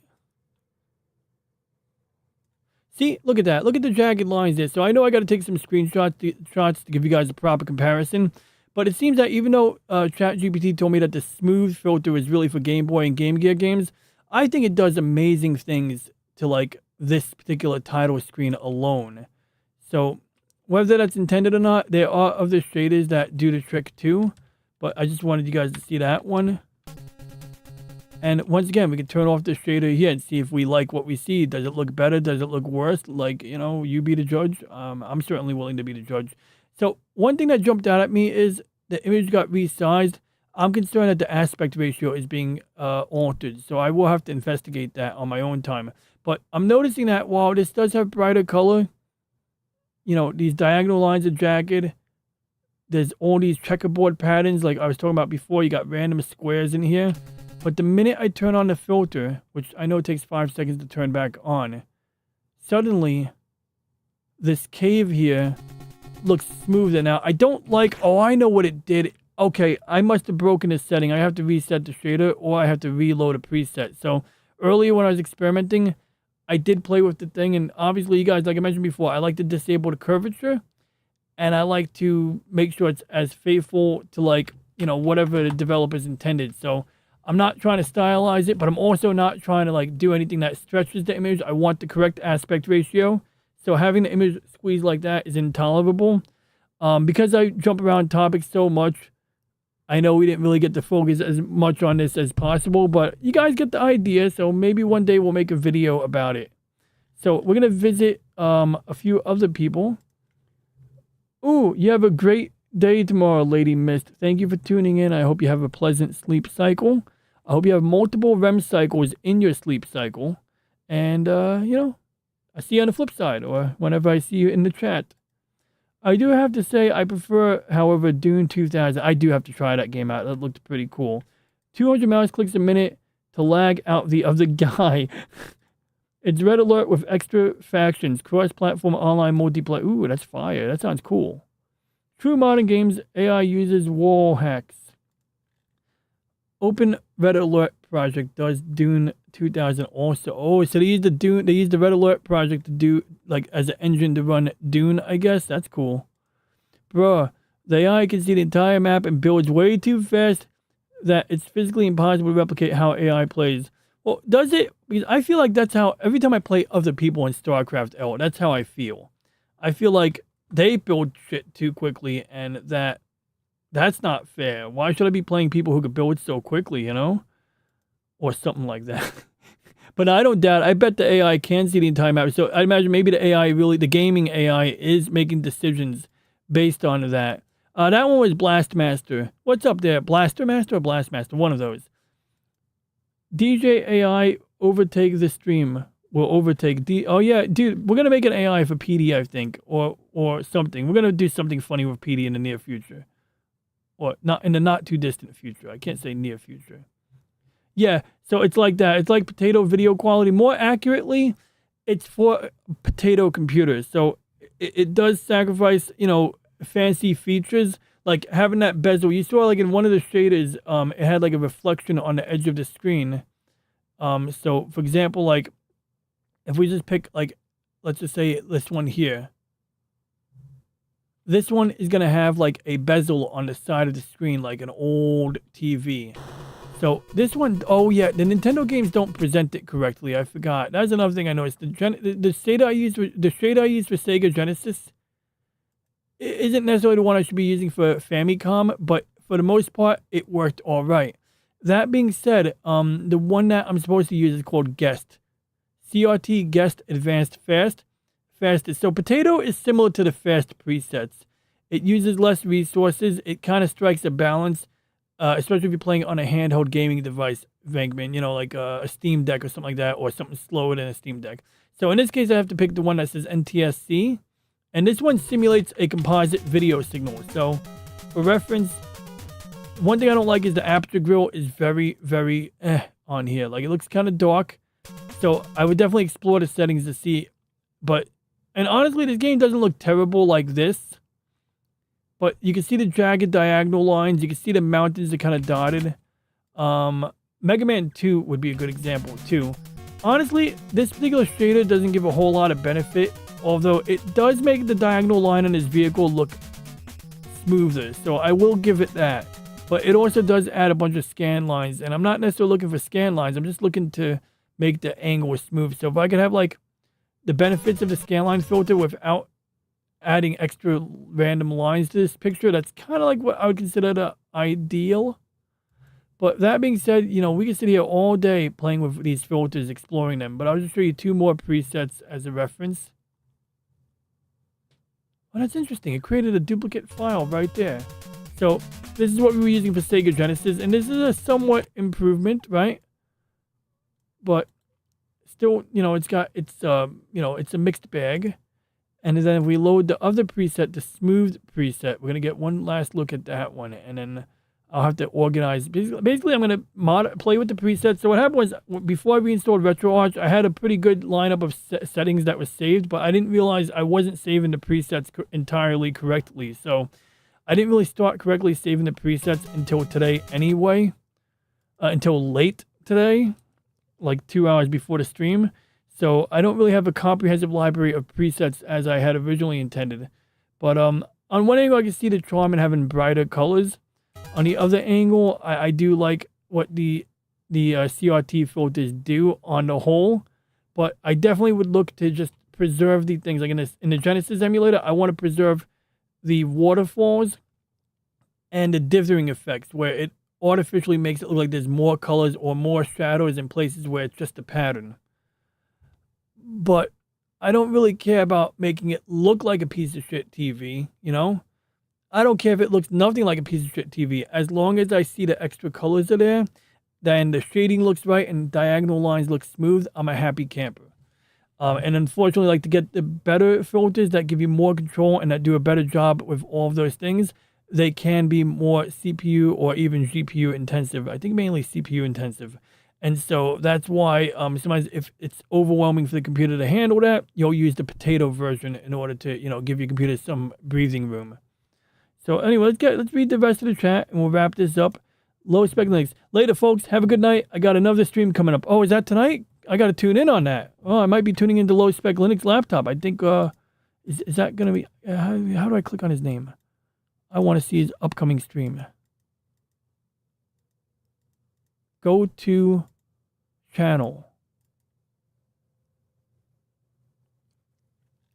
See, look at that. Look at the jagged lines there. So I know I got to take some screenshots to give you guys a proper comparison. But it seems that even though ChatGPT told me that the smooth filter is really for Game Boy and Game Gear games, I think it does amazing things to like this particular title screen alone. So whether that's intended or not, there are other shaders that do the trick too. But I just wanted you guys to see that one. And once again, we can turn off the shader here and see if we like what we see. Does it look better? Does it look worse? Like, you know, you be the judge. I'm certainly willing to be the judge. So one thing that jumped out at me is the image got resized. I'm concerned that the aspect ratio is being altered. So I will have to investigate that on my own time. But I'm noticing that while this does have brighter color, you know, these diagonal lines are jagged. There's all these checkerboard patterns like I was talking about before. You got random squares in here. But the minute I turn on the filter, which I know takes 5 seconds to turn back on, suddenly this cave here looks smoother. Now, I don't like, oh, I know what it did. Okay, I must have broken this setting. I have to reset the shader or I have to reload a preset. So earlier when I was experimenting, I did play with the thing. And obviously, you guys, like I mentioned before, I like to disable the curvature. And I like to make sure it's as faithful to like, you know, whatever the developers intended. So I'm not trying to stylize it, but I'm also not trying to like do anything that stretches the image. I want the correct aspect ratio. So having the image squeeze like that is intolerable. Because I jump around topics so much, I know we didn't really get to focus as much on this as possible, but you guys get the idea, so maybe one day we'll make a video about it. So we're going to visit a few other people. Ooh, you have a great day tomorrow, Lady Mist. Thank you for tuning in. I hope you have a pleasant sleep cycle. I hope you have multiple REM cycles in your sleep cycle. And, you know, I see you on the flip side, or whenever I see you in the chat. I do have to say I prefer, however, Dune 2000. I do have to try that game out. That looked pretty cool. 200 mouse clicks a minute to lag out the other guy. It's Red Alert with extra factions, cross-platform online multiplayer. Ooh, that's fire. That sounds cool. True modern games, AI uses wall hacks. Open Red Alert project does Dune 2000 also. Oh, so they used the Red Alert project to do, like, as an engine to run Dune, I guess. That's cool. Bruh, the AI can see the entire map and builds way too fast that it's physically impossible to replicate how AI plays. Well, does it? Because I feel like that's how, every time I play other people in StarCraft L, that's how I feel. I feel like they build shit too quickly, and that's not fair. Why should I be playing people who could build so quickly, you know? Or something like that. But I don't doubt, I bet the AI can see the entire map. So I imagine maybe the AI really, the gaming AI is making decisions based on that. That one was Blastmaster. What's up there? Blastermaster or Blastmaster? One of those. DJ AI overtake the stream. Will overtake oh yeah, dude, we're gonna make an AI for PD, I think, or something. We're gonna do something funny with PD in the near future. Or not in the not too distant future. I can't say near future. Yeah, so it's like that. It's like potato video quality. More accurately, it's for potato computers. So it does sacrifice, you know, fancy features. Like having that bezel. You saw like in one of the shaders, it had like a reflection on the edge of the screen. So for example, like if we just pick like, let's just say this one here. This one is going to have like a bezel on the side of the screen, like an old TV. So this one, oh yeah, the Nintendo games don't present it correctly. I forgot. That's another thing I noticed. The shade I use for Sega Genesis isn't necessarily the one I should be using for Famicom, but for the most part, it worked all right. That being said, the one that I'm supposed to use is called Guest. CRT Guest Advanced Fastest. So Potato is similar to the Fast presets. It uses less resources. It kind of strikes a balance. Especially if you're playing on a handheld gaming device, Venkman, you know, like a Steam Deck or something like that, or something slower than a Steam Deck. So in this case, I have to pick the one that says NTSC, and this one simulates a composite video signal. So for reference, one thing I don't like is the aperture grill is very, very on here. Like it looks kind of dark. So I would definitely explore the settings to see. And honestly, this game doesn't look terrible like this. But you can see the jagged diagonal lines. You can see the mountains are kind of dotted. Mega Man 2 would be a good example too. Honestly, this particular shader doesn't give a whole lot of benefit, although it does make the diagonal line on his vehicle look smoother. So I will give it that. But it also does add a bunch of scan lines. And I'm not necessarily looking for scan lines. I'm just looking to make the angle smooth. So if I could have like the benefits of the scan line filter without adding extra random lines to this picture, that's kind of like what I would consider the ideal. But that being said, you know, we can sit here all day playing with these filters, exploring them. But I'll just show you two more presets as a reference. Oh, that's interesting. It created a duplicate file right there. So this is what we were using for Sega Genesis. And this is a somewhat improvement, right? But still, you know, it's a mixed bag. And then if we load the other preset, the smooth preset, we're going to get one last look at that one. And then I'll have to organize. Basically, I'm going to play with the presets. So what happened was, before I reinstalled RetroArch, I had a pretty good lineup of settings that was saved, but I didn't realize I wasn't saving the presets entirely correctly. So I didn't really start correctly saving the presets until today anyway. Until late today, like 2 hours before the stream. So I don't really have a comprehensive library of presets as I had originally intended. But on one angle, I can see the charm in having brighter colors. On the other angle, I do like what the CRT filters do on the whole. But I definitely would look to just preserve the things. Like in the Genesis emulator, I want to preserve the waterfalls and the dithering effects, where it artificially makes it look like there's more colors or more shadows in places where it's just a pattern. But I don't really care about making it look like a piece of shit TV, you know? I don't care if it looks nothing like a piece of shit TV. As long as I see the extra colors are there, then the shading looks right and diagonal lines look smooth, I'm a happy camper. And unfortunately, like, to get the better filters that give you more control and that do a better job with all of those things, they can be more CPU or even GPU intensive. I think mainly CPU intensive. And so that's why sometimes if it's overwhelming for the computer to handle that, you'll use the potato version in order to, you know, give your computer some breathing room. So anyway, let's read the rest of the chat and we'll wrap this up. Low spec links. Later, folks. Have a good night. I got another stream coming up. Oh, is that tonight? I got to tune in on that. Oh, I might be tuning into Low Spec Linux Laptop. I think, is that going to be, how do I click on his name? I want to see his upcoming stream. Go to channel.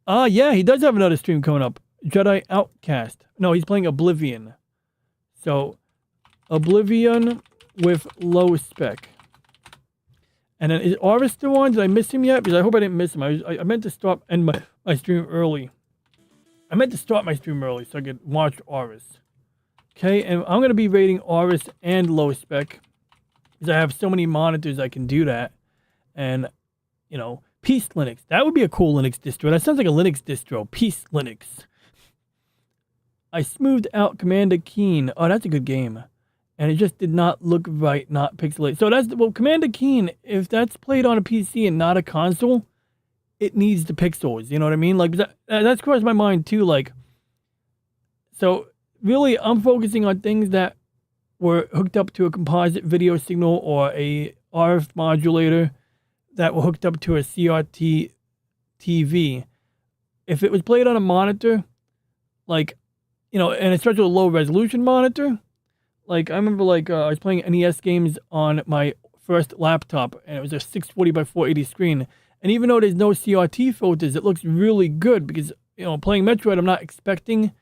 Yeah, he does have another stream coming up. Jedi Outcast. No, he's playing Oblivion. So, Oblivion with Low Spec. And then is Aris still on? Did I miss him yet? Because I hope I didn't miss him. I meant to stop and my stream early. I meant to start my stream early so I could watch Aris. Okay, and I'm going to be rating Aris and Low Spec. Because I have so many monitors I can do that. And, you know, Peace Linux. That would be a cool Linux distro. That sounds like a Linux distro. Peace Linux. I smoothed out Commander Keen. Oh, that's a good game. And it just did not look right, not pixelated. So that's, well, Commander Keen, if that's played on a PC and not a console, it needs the pixels. You know what I mean? Like, that's crossed my mind too. Like, so really, I'm focusing on things that were hooked up to a composite video signal or a RF modulator that were hooked up to a CRT TV. If it was played on a monitor, like, you know, and especially a low resolution monitor, like, I remember, like, I was playing NES games on my first laptop, and it was a 640 by 480 screen. And even though there's no CRT filters, it looks really good because, you know, playing Metroid, I'm not expecting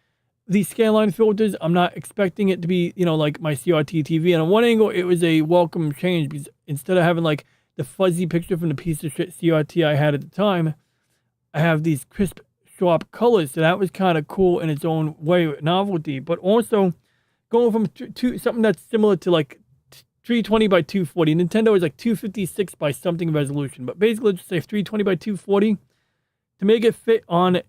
these scaline filters. I'm not expecting it to be, you know, like my CRT TV. And on one angle, it was a welcome change because instead of having, like, the fuzzy picture from the piece of shit CRT I had at the time, I have these crisp, sharp colors. So that was kind of cool in its own way, novelty. But also, going from something that's similar to like 320 by 240. Nintendo is like 256 by something resolution. But basically, let's just say 320 by 240. To make it fit on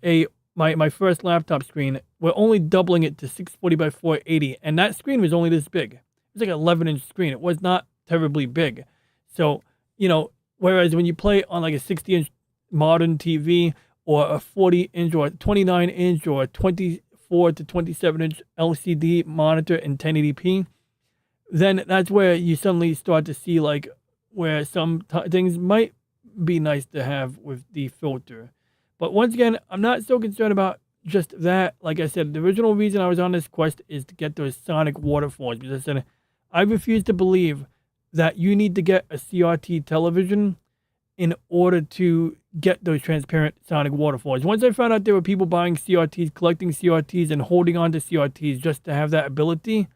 my first laptop screen, we're only doubling it to 640 by 480. And that screen was only this big. It was like an 11-inch screen. It was not terribly big. So, you know, whereas when you play on like a 60-inch modern TV or a 40-inch or a 29-inch or a 24 to 27-inch LCD monitor in 1080p, then that's where you suddenly start to see like where some things might be nice to have with the filter. But once again, I'm not so concerned about just that. Like I said, the original reason I was on this quest is to get those sonic waterfalls, because I said I refuse to believe that you need to get a CRT television in order to get those transparent sonic waterfalls. Once I found out there were people buying CRTs, collecting CRTs, and holding on to CRTs just to have that ability,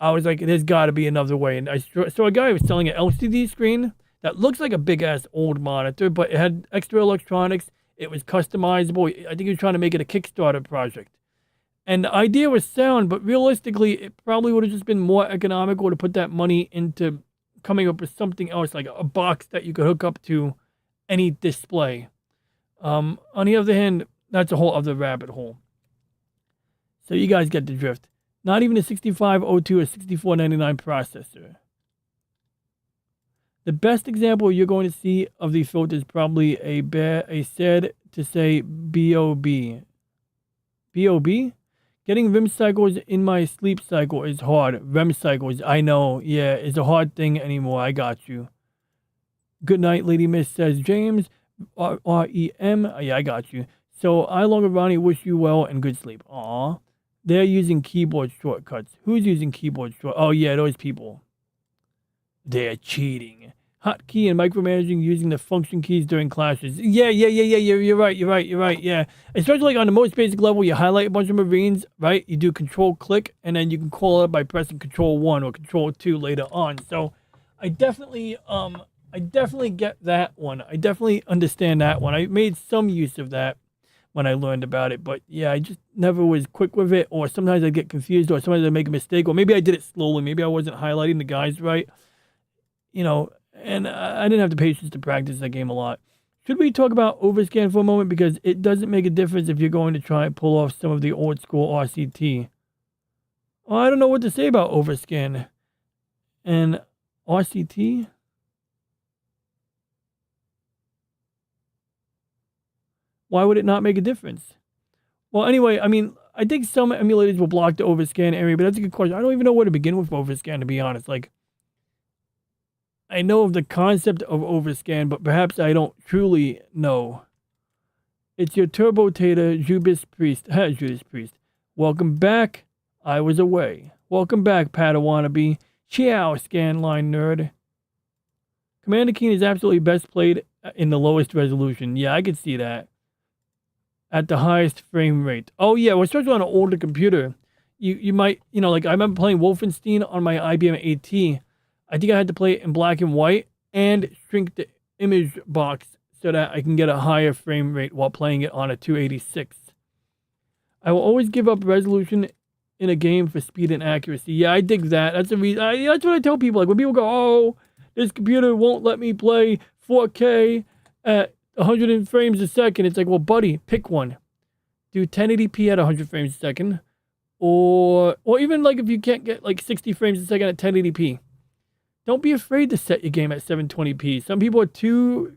I was like, there's got to be another way. And I saw a guy who was selling an LCD screen that looks like a big-ass old monitor, but it had extra electronics. It was customizable. I think he was trying to make it a Kickstarter project. And the idea was sound, but realistically, it probably would have just been more economical to put that money into coming up with something else, like a box that you could hook up to any display. On the other hand, that's a whole other rabbit hole. So you guys get the drift. Not even a 6502 or 6499 processor. The best example you're going to see of the filter is probably a said to say BOB. BOB? Getting REM cycles in my sleep cycle is hard. REM cycles, I know. Yeah, it's a hard thing anymore. I got you. Good night, Lady Miss, says James. R-E-M. Yeah, I got you. So, I, Longer Ronnie, wish you well and good sleep. Aw. They're using keyboard shortcuts. Who's using keyboard shortcuts? Oh, yeah, those people. They're cheating. hotkey and micromanaging using the function keys during clashes. Yeah. You're right. Yeah. Especially like on the most basic level, you highlight a bunch of Marines, right? You do control click, and then you can call it up by pressing control 1 or control 2 later on. So I definitely get that one. I definitely understand that one. I made some use of that when I learned about it, but yeah, I just never was quick with it, or sometimes I get confused, or sometimes I make a mistake, or maybe I did it slowly. Maybe I wasn't highlighting the guys right, and I didn't have the patience to practice that game a lot. Should we talk about overscan for a moment? Because it doesn't make a difference if you're going to try and pull off some of the old school RCT. Well, I don't know what to say about overscan and RCT. Why would it not make a difference? Well, anyway, I mean, I think some emulators will block the overscan area, but that's a good question. I don't even know where to begin with overscan, to be honest. Like, I know of the concept of overscan, but perhaps I don't truly know. It's your Turbo Tater, Judas Priest. Judas Priest. Welcome back. I was away. Welcome back, Padawannabe. Ciao, Scanline Nerd. Commander Keen is absolutely best played in the lowest resolution. Yeah, I could see that. At the highest frame rate. Oh, yeah, well, especially on an older computer. You might, like I remember playing Wolfenstein on my IBM AT. I think I had to play it in black and white and shrink the image box so that I can get a higher frame rate while playing it on a 286. I will always give up resolution in a game for speed and accuracy. Yeah, I dig that. That's the reason. That's what I tell people. Like when people go, "Oh, this computer won't let me play 4K at 100 frames a second." It's like, well, buddy, pick one. Do 1080p at 100 frames a second, or even like if you can't get like 60 frames a second at 1080p. Don't be afraid to set your game at 720p. Some people are too,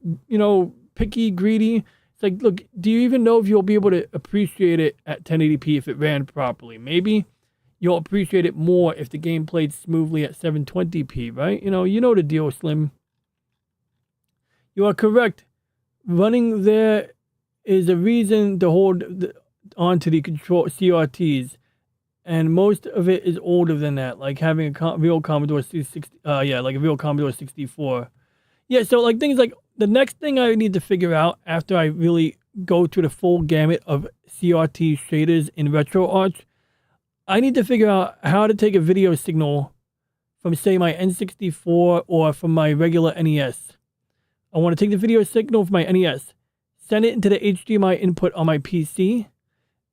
picky, greedy. It's like, look, do you even know if you'll be able to appreciate it at 1080p if it ran properly? Maybe you'll appreciate it more if the game played smoothly at 720p, right? You know the deal, Slim. You are correct. Running there is a reason to hold on to the control CRTs. And most of it is older than that, like having a real Commodore 60, like a real Commodore 64. Yeah, so like things like the next thing I need to figure out after I really go through the full gamut of CRT shaders in RetroArch, I need to figure out how to take a video signal from, say, my N64 or from my regular NES. I want to take the video signal from my NES, send it into the HDMI input on my PC,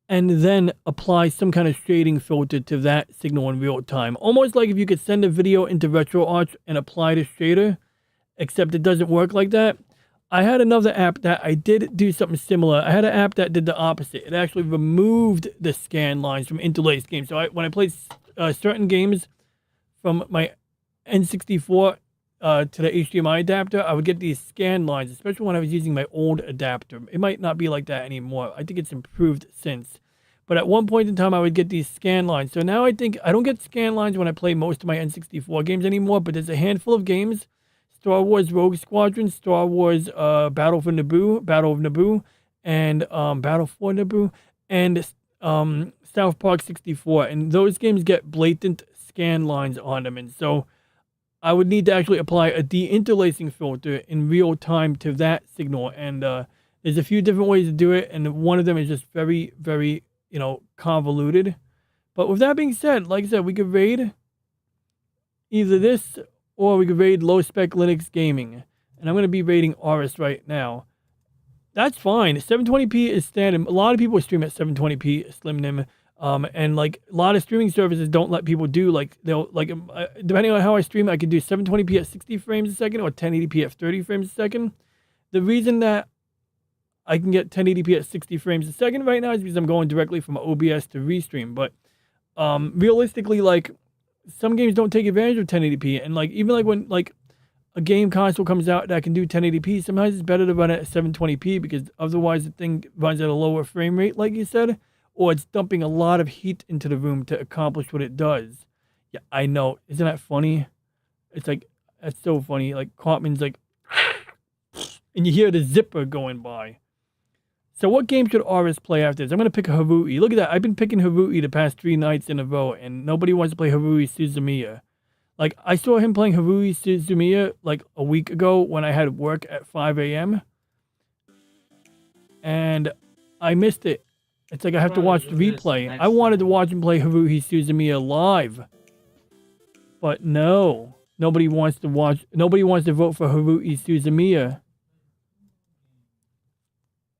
and then apply some kind of shading filter to that signal in real time. Almost like if you could send a video into RetroArch and apply the shader, except it doesn't work like that. I had another app that I did do something similar. I had an app that did the opposite. It actually removed the scan lines from interlaced games. So when I played certain games from my N64 to the HDMI adapter, I would get these scan lines, especially when I was using my old adapter. It might not be like that anymore. I think it's improved since. But at one point in time, I would get these scan lines. So now I think I don't get scan lines when I play most of my N64 games anymore, but there's a handful of games. Star Wars Rogue Squadron, Star Wars Battle of Naboo, and Battle for Naboo, and South Park 64. And those games get blatant scan lines on them. And so I would need to actually apply a de-interlacing filter in real time to that signal. And there's a few different ways to do it. And one of them is just very, very, convoluted. But with that being said, like I said, we could raid either this or we could raid low-spec Linux gaming. And I'm going to be raiding Aorus right now. That's fine. 720p is standard. A lot of people stream at 720p, SlimNim. And like a lot of streaming services don't let people do depending on how I stream, I could do 720p at 60 frames a second or 1080p at 30 frames a second. The reason that I can get 1080p at 60 frames a second right now is because I'm going directly from OBS to Restream. But realistically, like some games don't take advantage of 1080p, and like even like when like a game console comes out that can do 1080p, sometimes it's better to run it at 720p because otherwise the thing runs at a lower frame rate, like you said. Or it's dumping a lot of heat into the room to accomplish what it does. Yeah, I know. Isn't that funny? It's like, that's so funny. Like, Cartman's like, and you hear the zipper going by. So what game should Aorus play after this? I'm going to pick Harui. Look at that. I've been picking Harui the past 3 nights in a row, and nobody wants to play Harui Suzumiya. Like, I saw him playing Haruhi Suzumiya like a week ago when I had work at 5 a.m. And I missed it. It's like I have to watch the replay. I wanted to watch him play Haruhi Suzumiya live. But no. Nobody wants to watch. Nobody wants to vote for Haruhi Suzumiya.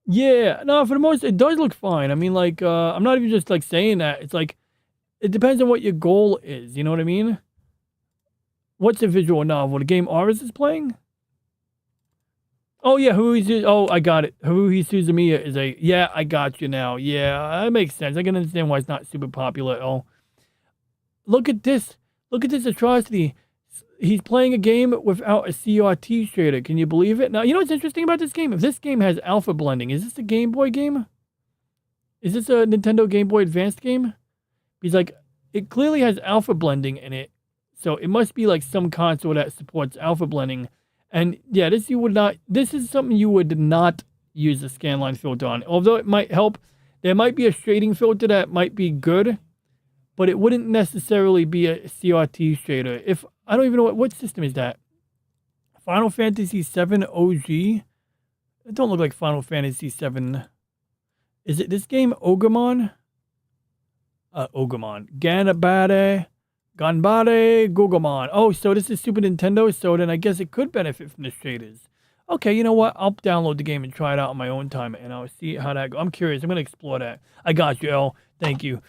Yeah, no, for the most, it does look fine. I mean, like, I'm not even just, like, saying that. It's like, it depends on what your goal is. You know what I mean? What's a visual novel? The game Aris is playing? Oh, yeah, I got it. Haruhi Suzumiya is a... Yeah, I got you now. Yeah, that makes sense. I can understand why it's not super popular at all. Look at this. Look at this atrocity. He's playing a game without a CRT shader. Can you believe it? Now, you know what's interesting about this game? If this game has alpha blending, is this a Game Boy game? Is this a Nintendo Game Boy Advanced game? He's like, it clearly has alpha blending in it. So it must be like some console that supports alpha blending. And yeah, this is something you would not use a scanline filter on. Although it might help, there might be a shading filter that might be good, but it wouldn't necessarily be a CRT shader. If I don't even know what system is that. Final Fantasy VII OG? It don't look like Final Fantasy VII. Is it this game, Ogremon? Ogremon. Ganbare, Gogomon. Oh, so this is Super Nintendo, so then I guess it could benefit from the shaders. Okay, you know what? I'll download the game and try it out on my own time, and I'll see how that goes. I'm curious. I'm going to explore that. I got you, El. Thank you.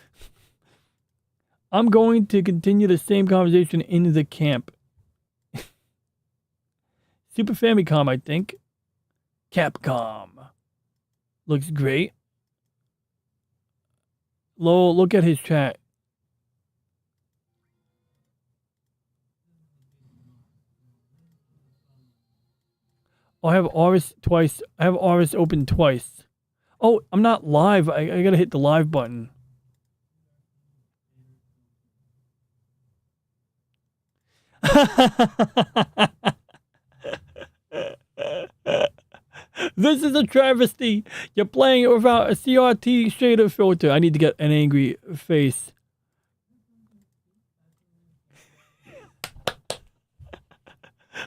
I'm going to continue the same conversation in the camp. Super Famicom, I think. Capcom. Looks great. Lol, look at his chat. Oh, I have Aris twice. I have Aris open twice. Oh, I'm not live. I gotta hit the live button. This is a travesty. You're playing it without a CRT shader filter. I need to get an angry face.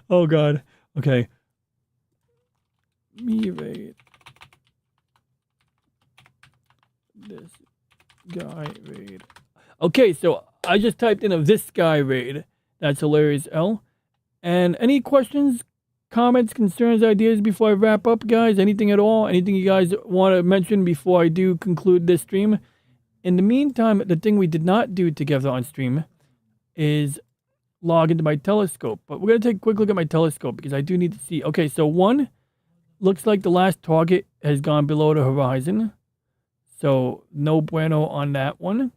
Oh God. Okay. Me raid. This guy raid. Okay, so I just typed in of this guy raid. That's hilarious, L. And any questions, comments, concerns, ideas before I wrap up, guys? Anything at all? Anything you guys want to mention before I do conclude this stream? In the meantime, the thing we did not do together on stream is log into my telescope. But we're going to take a quick look at my telescope because I do need to see. Okay, so one, looks like the last target has gone below the horizon. So no bueno on that one.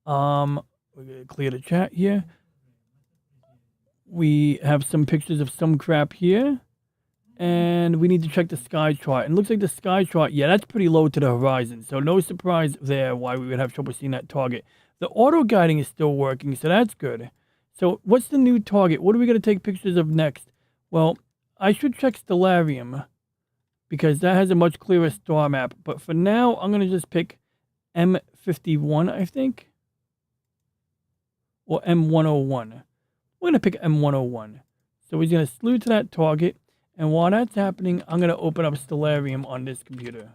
We're going to clear the chat here. We have some pictures of some crap here. And we need to check the sky chart. And it looks like the sky chart, yeah, that's pretty low to the horizon. So no surprise there why we would have trouble seeing that target. The auto guiding is still working, so that's good. So what's the new target? What are we going to take pictures of next? Well, I should check Stellarium because that has a much clearer star map. But for now, I'm going to just pick M51, I think. Or M101. We're going to pick M101. So he's going to slew to that target. And while that's happening, I'm going to open up Stellarium on this computer.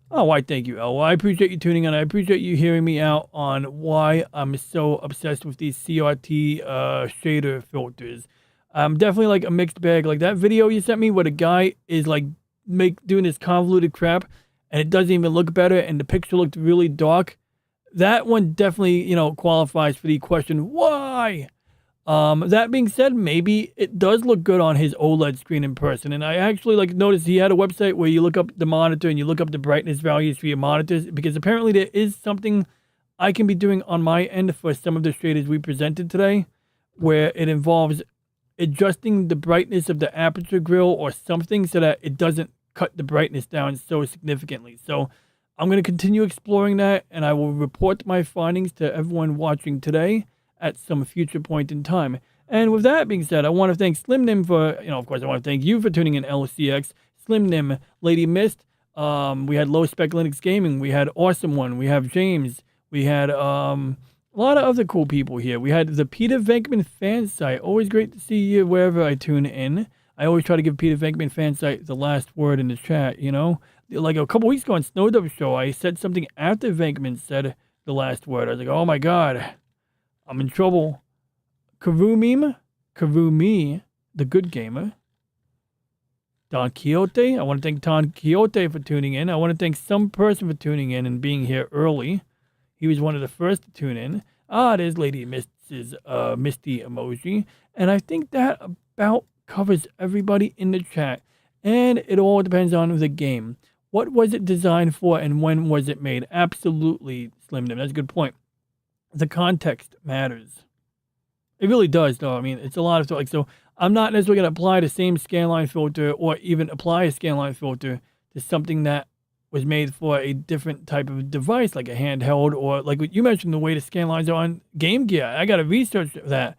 Oh, why, thank you, El. Well, I appreciate you tuning in. I appreciate you hearing me out on why I'm so obsessed with these CRT shader filters. I'm definitely like a mixed bag. Like that video you sent me where the guy is like doing this convoluted crap and it doesn't even look better and the picture looked really dark. That one definitely, you know, qualifies for the question, why? That being said, maybe it does look good on his OLED screen in person. And I actually like noticed he had a website where you look up the monitor and you look up the brightness values for your monitors, because apparently there is something I can be doing on my end for some of the shaders we presented today, where it involves adjusting the brightness of the aperture grill or something so that it doesn't cut the brightness down so significantly. So I'm going to continue exploring that, and I will report my findings to everyone watching today at some future point in time. And with that being said, I want to thank SlimNim for, you know, of course, I want to thank you for tuning in LCX, SlimNim, Lady Mist, we had Low Spec Linux Gaming, we had Awesome One, we have James, We had a lot of other cool people here. We had the Peter Venkman fan site. Always great to see you wherever I tune in. I always try to give Peter Venkman fan site the last word in the chat, you know? Like a couple weeks ago on Snowdub Show, I said something after Venkman said the last word. I was like, oh my God, I'm in trouble. Karumi, the good gamer. Don Quixote, I want to thank Don Quixote for tuning in. I want to thank some person for tuning in and being here early. He was one of the first to tune in. There's Lady Mrs. Misty emoji. And I think that about covers everybody in the chat. And it all depends on the game. What was it designed for and when was it made? Absolutely, Slim Dim. That's a good point. The context matters. It really does, though. I mean, it's a lot of like so. I'm not necessarily going to apply the same scanline filter or even apply a scanline filter to something that was made for a different type of device, like a handheld or like what you mentioned, the way the scan lines are on Game Gear. I got to research that.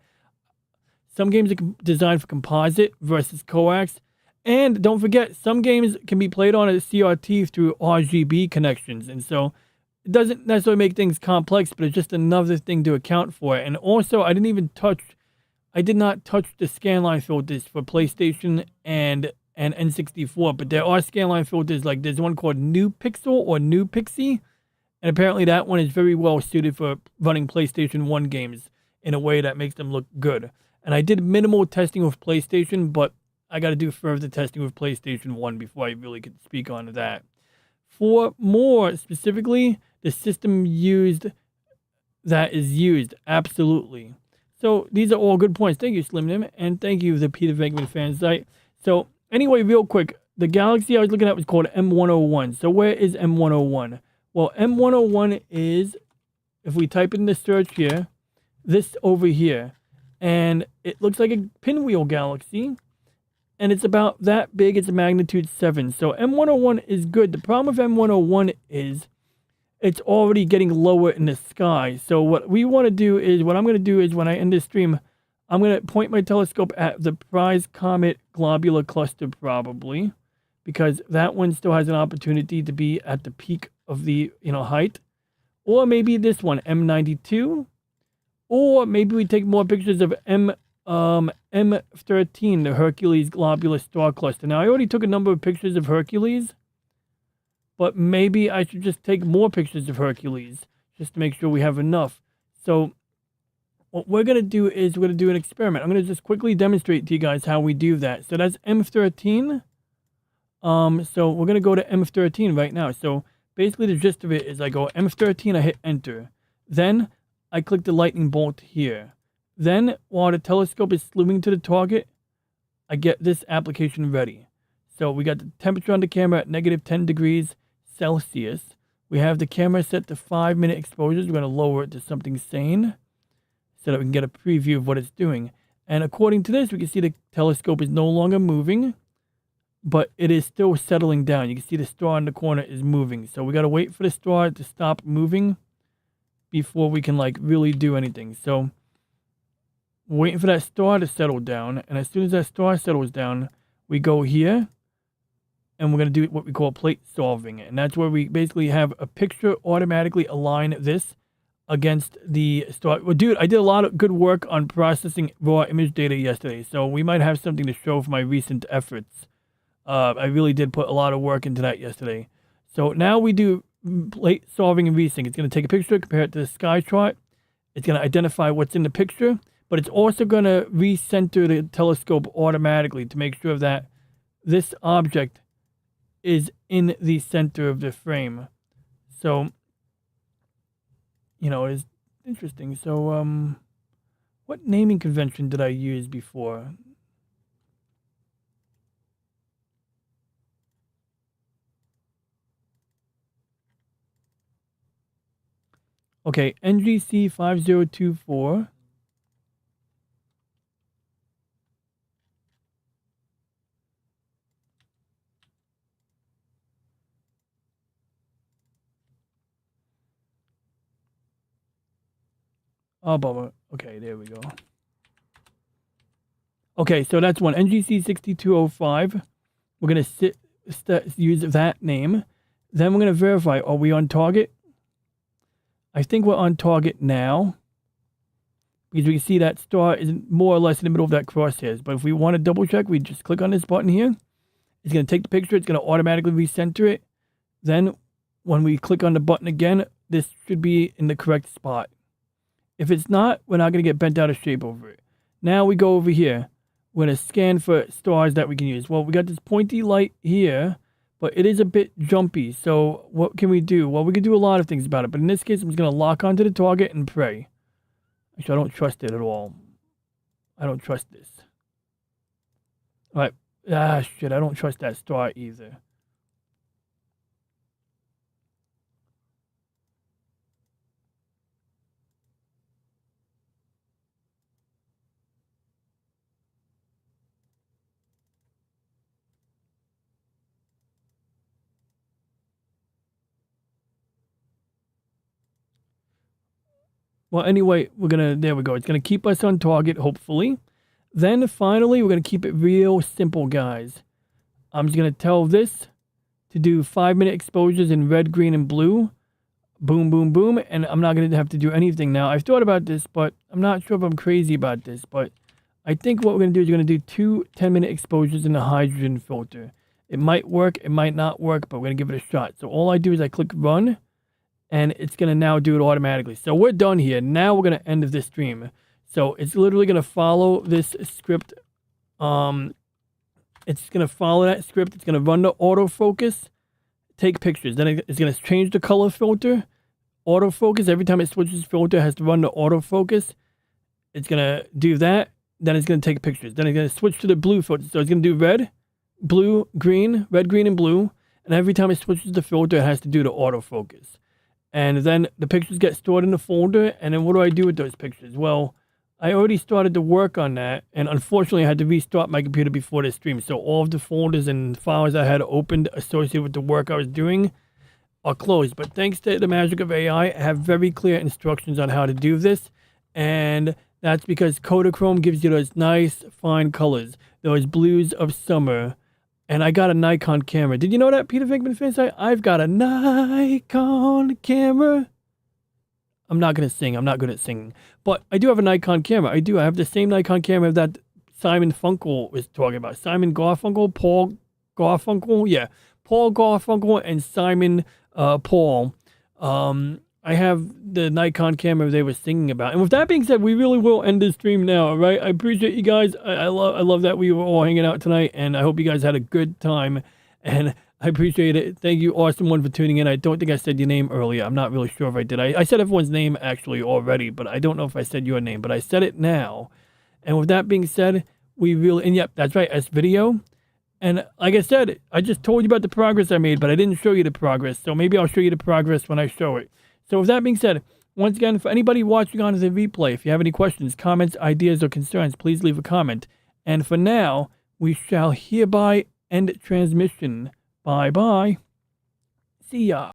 Some games are designed for composite versus coax. And don't forget, some games can be played on a CRT through RGB connections. And so it doesn't necessarily make things complex, but it's just another thing to account for. And also, I did not touch the scanline filters for PlayStation and N64, but there are scanline filters, like there's one called New Pixel or New Pixie, and apparently that one is very well suited for running PlayStation 1 games in a way that makes them look good. And I did minimal testing with PlayStation, but I got to do further testing with PlayStation 1 before I really could speak on that. For more specifically, the system that is used, absolutely. So these are all good points. Thank you, Slim Dim, and thank you, the Peter Venkman fan site. So anyway, real quick, the galaxy I was looking at was called M101. So where is M101? Well, M101 is, if we type in the search here, this over here, and it looks like a pinwheel galaxy, and it's about that big. It's a magnitude 7. So M101 is good. The problem with M101 is it's already getting lower in the sky. So what I'm going to do is when I end this stream, I'm going to point my telescope at the prize comet globular cluster probably, because that one still has an opportunity to be at the peak of the height. Or maybe this one, M92. Or maybe we take more pictures of M13, the Hercules globular star cluster. Now I already took a number of pictures of Hercules, but maybe I should just take more pictures of Hercules just to make sure we have enough. So what we're going to do is we're going to do an experiment. I'm going to just quickly demonstrate to you guys how we do that. So that's M13. So we're going to go to M13 right now. So basically the gist of it is I go M13, I hit enter. Then I click the lightning bolt here. Then while the telescope is slewing to the target, I get this application ready. So we got the temperature on the camera at -10 degrees Celsius. We have the camera set to 5-minute exposures. We're going to lower it to something sane so that we can get a preview of what it's doing. And according to this, we can see the telescope is no longer moving, but it is still settling down. You can see the star in the corner is moving. So we got to wait for the star to stop moving before we can really do anything. So we're waiting for that star to settle down. And as soon as that star settles down, we go here and we're going to do what we call plate solving. And that's where we basically have a picture automatically align this against the star. Well, dude, I did a lot of good work on processing raw image data yesterday. So we might have something to show for my recent efforts. I really did put a lot of work into that yesterday. So now we do plate solving and resync. It's going to take a picture, compare it to the sky chart. It's going to identify what's in the picture, but it's also going to recenter the telescope automatically to make sure that this object is in the center of the frame. So, it's interesting. So, what naming convention did I use before? Okay, NGC 5024. Oh, bummer. Okay, there we go. Okay, so that's one. NGC 6205. We're going to use that name. Then we're going to verify, are we on target? I think we're on target now. Because we can see that star is more or less in the middle of that crosshairs. But if we want to double check, we just click on this button here. It's going to take the picture. It's going to automatically recenter it. Then when we click on the button again, this should be in the correct spot. If it's not, we're not going to get bent out of shape over it. Now we go over here. We're going to scan for stars that we can use. Well, we got this pointy light here, but it is a bit jumpy. So what can we do? Well, we can do a lot of things about it. But in this case, I'm just going to lock onto the target and pray. Actually, I don't trust it at all. I don't trust this. All right. Ah, shit. I don't trust that star either. Well, anyway, there we go. It's going to keep us on target, hopefully. Then, finally, we're going to keep it real simple, guys. I'm just going to tell this to do 5-minute exposures in red, green, and blue. Boom, boom, boom. And I'm not going to have to do anything now. I've thought about this, but I'm not sure if I'm crazy about this. But I think what we're going to do is we're going to do 2 10-minute exposures in the hydrogen filter. It might work. It might not work, but we're going to give it a shot. So all I do is I click run. And it's going to now do it automatically. So we're done here. Now we're going to end this stream. So it's literally going to follow this script. It's going to follow that script. It's going to run the autofocus, take pictures. Then it's going to change the color filter. Autofocus, every time it switches filter, it has to run the autofocus. It's going to do that. Then it's going to take pictures. Then it's going to switch to the blue filter. So it's going to do red, blue, green, red, green, and blue. And every time it switches the filter, it has to do the autofocus. And then the pictures get stored in the folder. And then what do I do with those pictures? Well, I already started to work on that. And unfortunately, I had to restart my computer before the stream. So all of the folders and files I had opened associated with the work I was doing are closed. But thanks to the magic of AI, I have very clear instructions on how to do this. And that's because Kodachrome gives you those nice, fine colors. Those blues of summer. And I got a Nikon camera. Did you know that, Peter Venkman fans? I've got a Nikon camera. I'm not going to sing. I'm not good at singing. But I do have a Nikon camera. I do. I have the same Nikon camera that Simon Funkel was talking about. Simon Garfunkel, Paul Garfunkel. Yeah. Paul Garfunkel and Simon Paul. I have the Nikon camera they were singing about. And with that being said, we really will end this stream now, all right? I appreciate you guys. I love that we were all hanging out tonight, and I hope you guys had a good time, and I appreciate it. Thank you, Awesome One, for tuning in. I don't think I said your name earlier. I'm not really sure if I did. I said everyone's name, actually, already, but I don't know if I said your name, but I said it now. And with that being said, and yep, that's right, S-Video. And like I said, I just told you about the progress I made, but I didn't show you the progress, so maybe I'll show you the progress when I show it. So with that being said, once again, for anybody watching on the replay, if you have any questions, comments, ideas, or concerns, please leave a comment. And for now, we shall hereby end transmission. Bye-bye. See ya.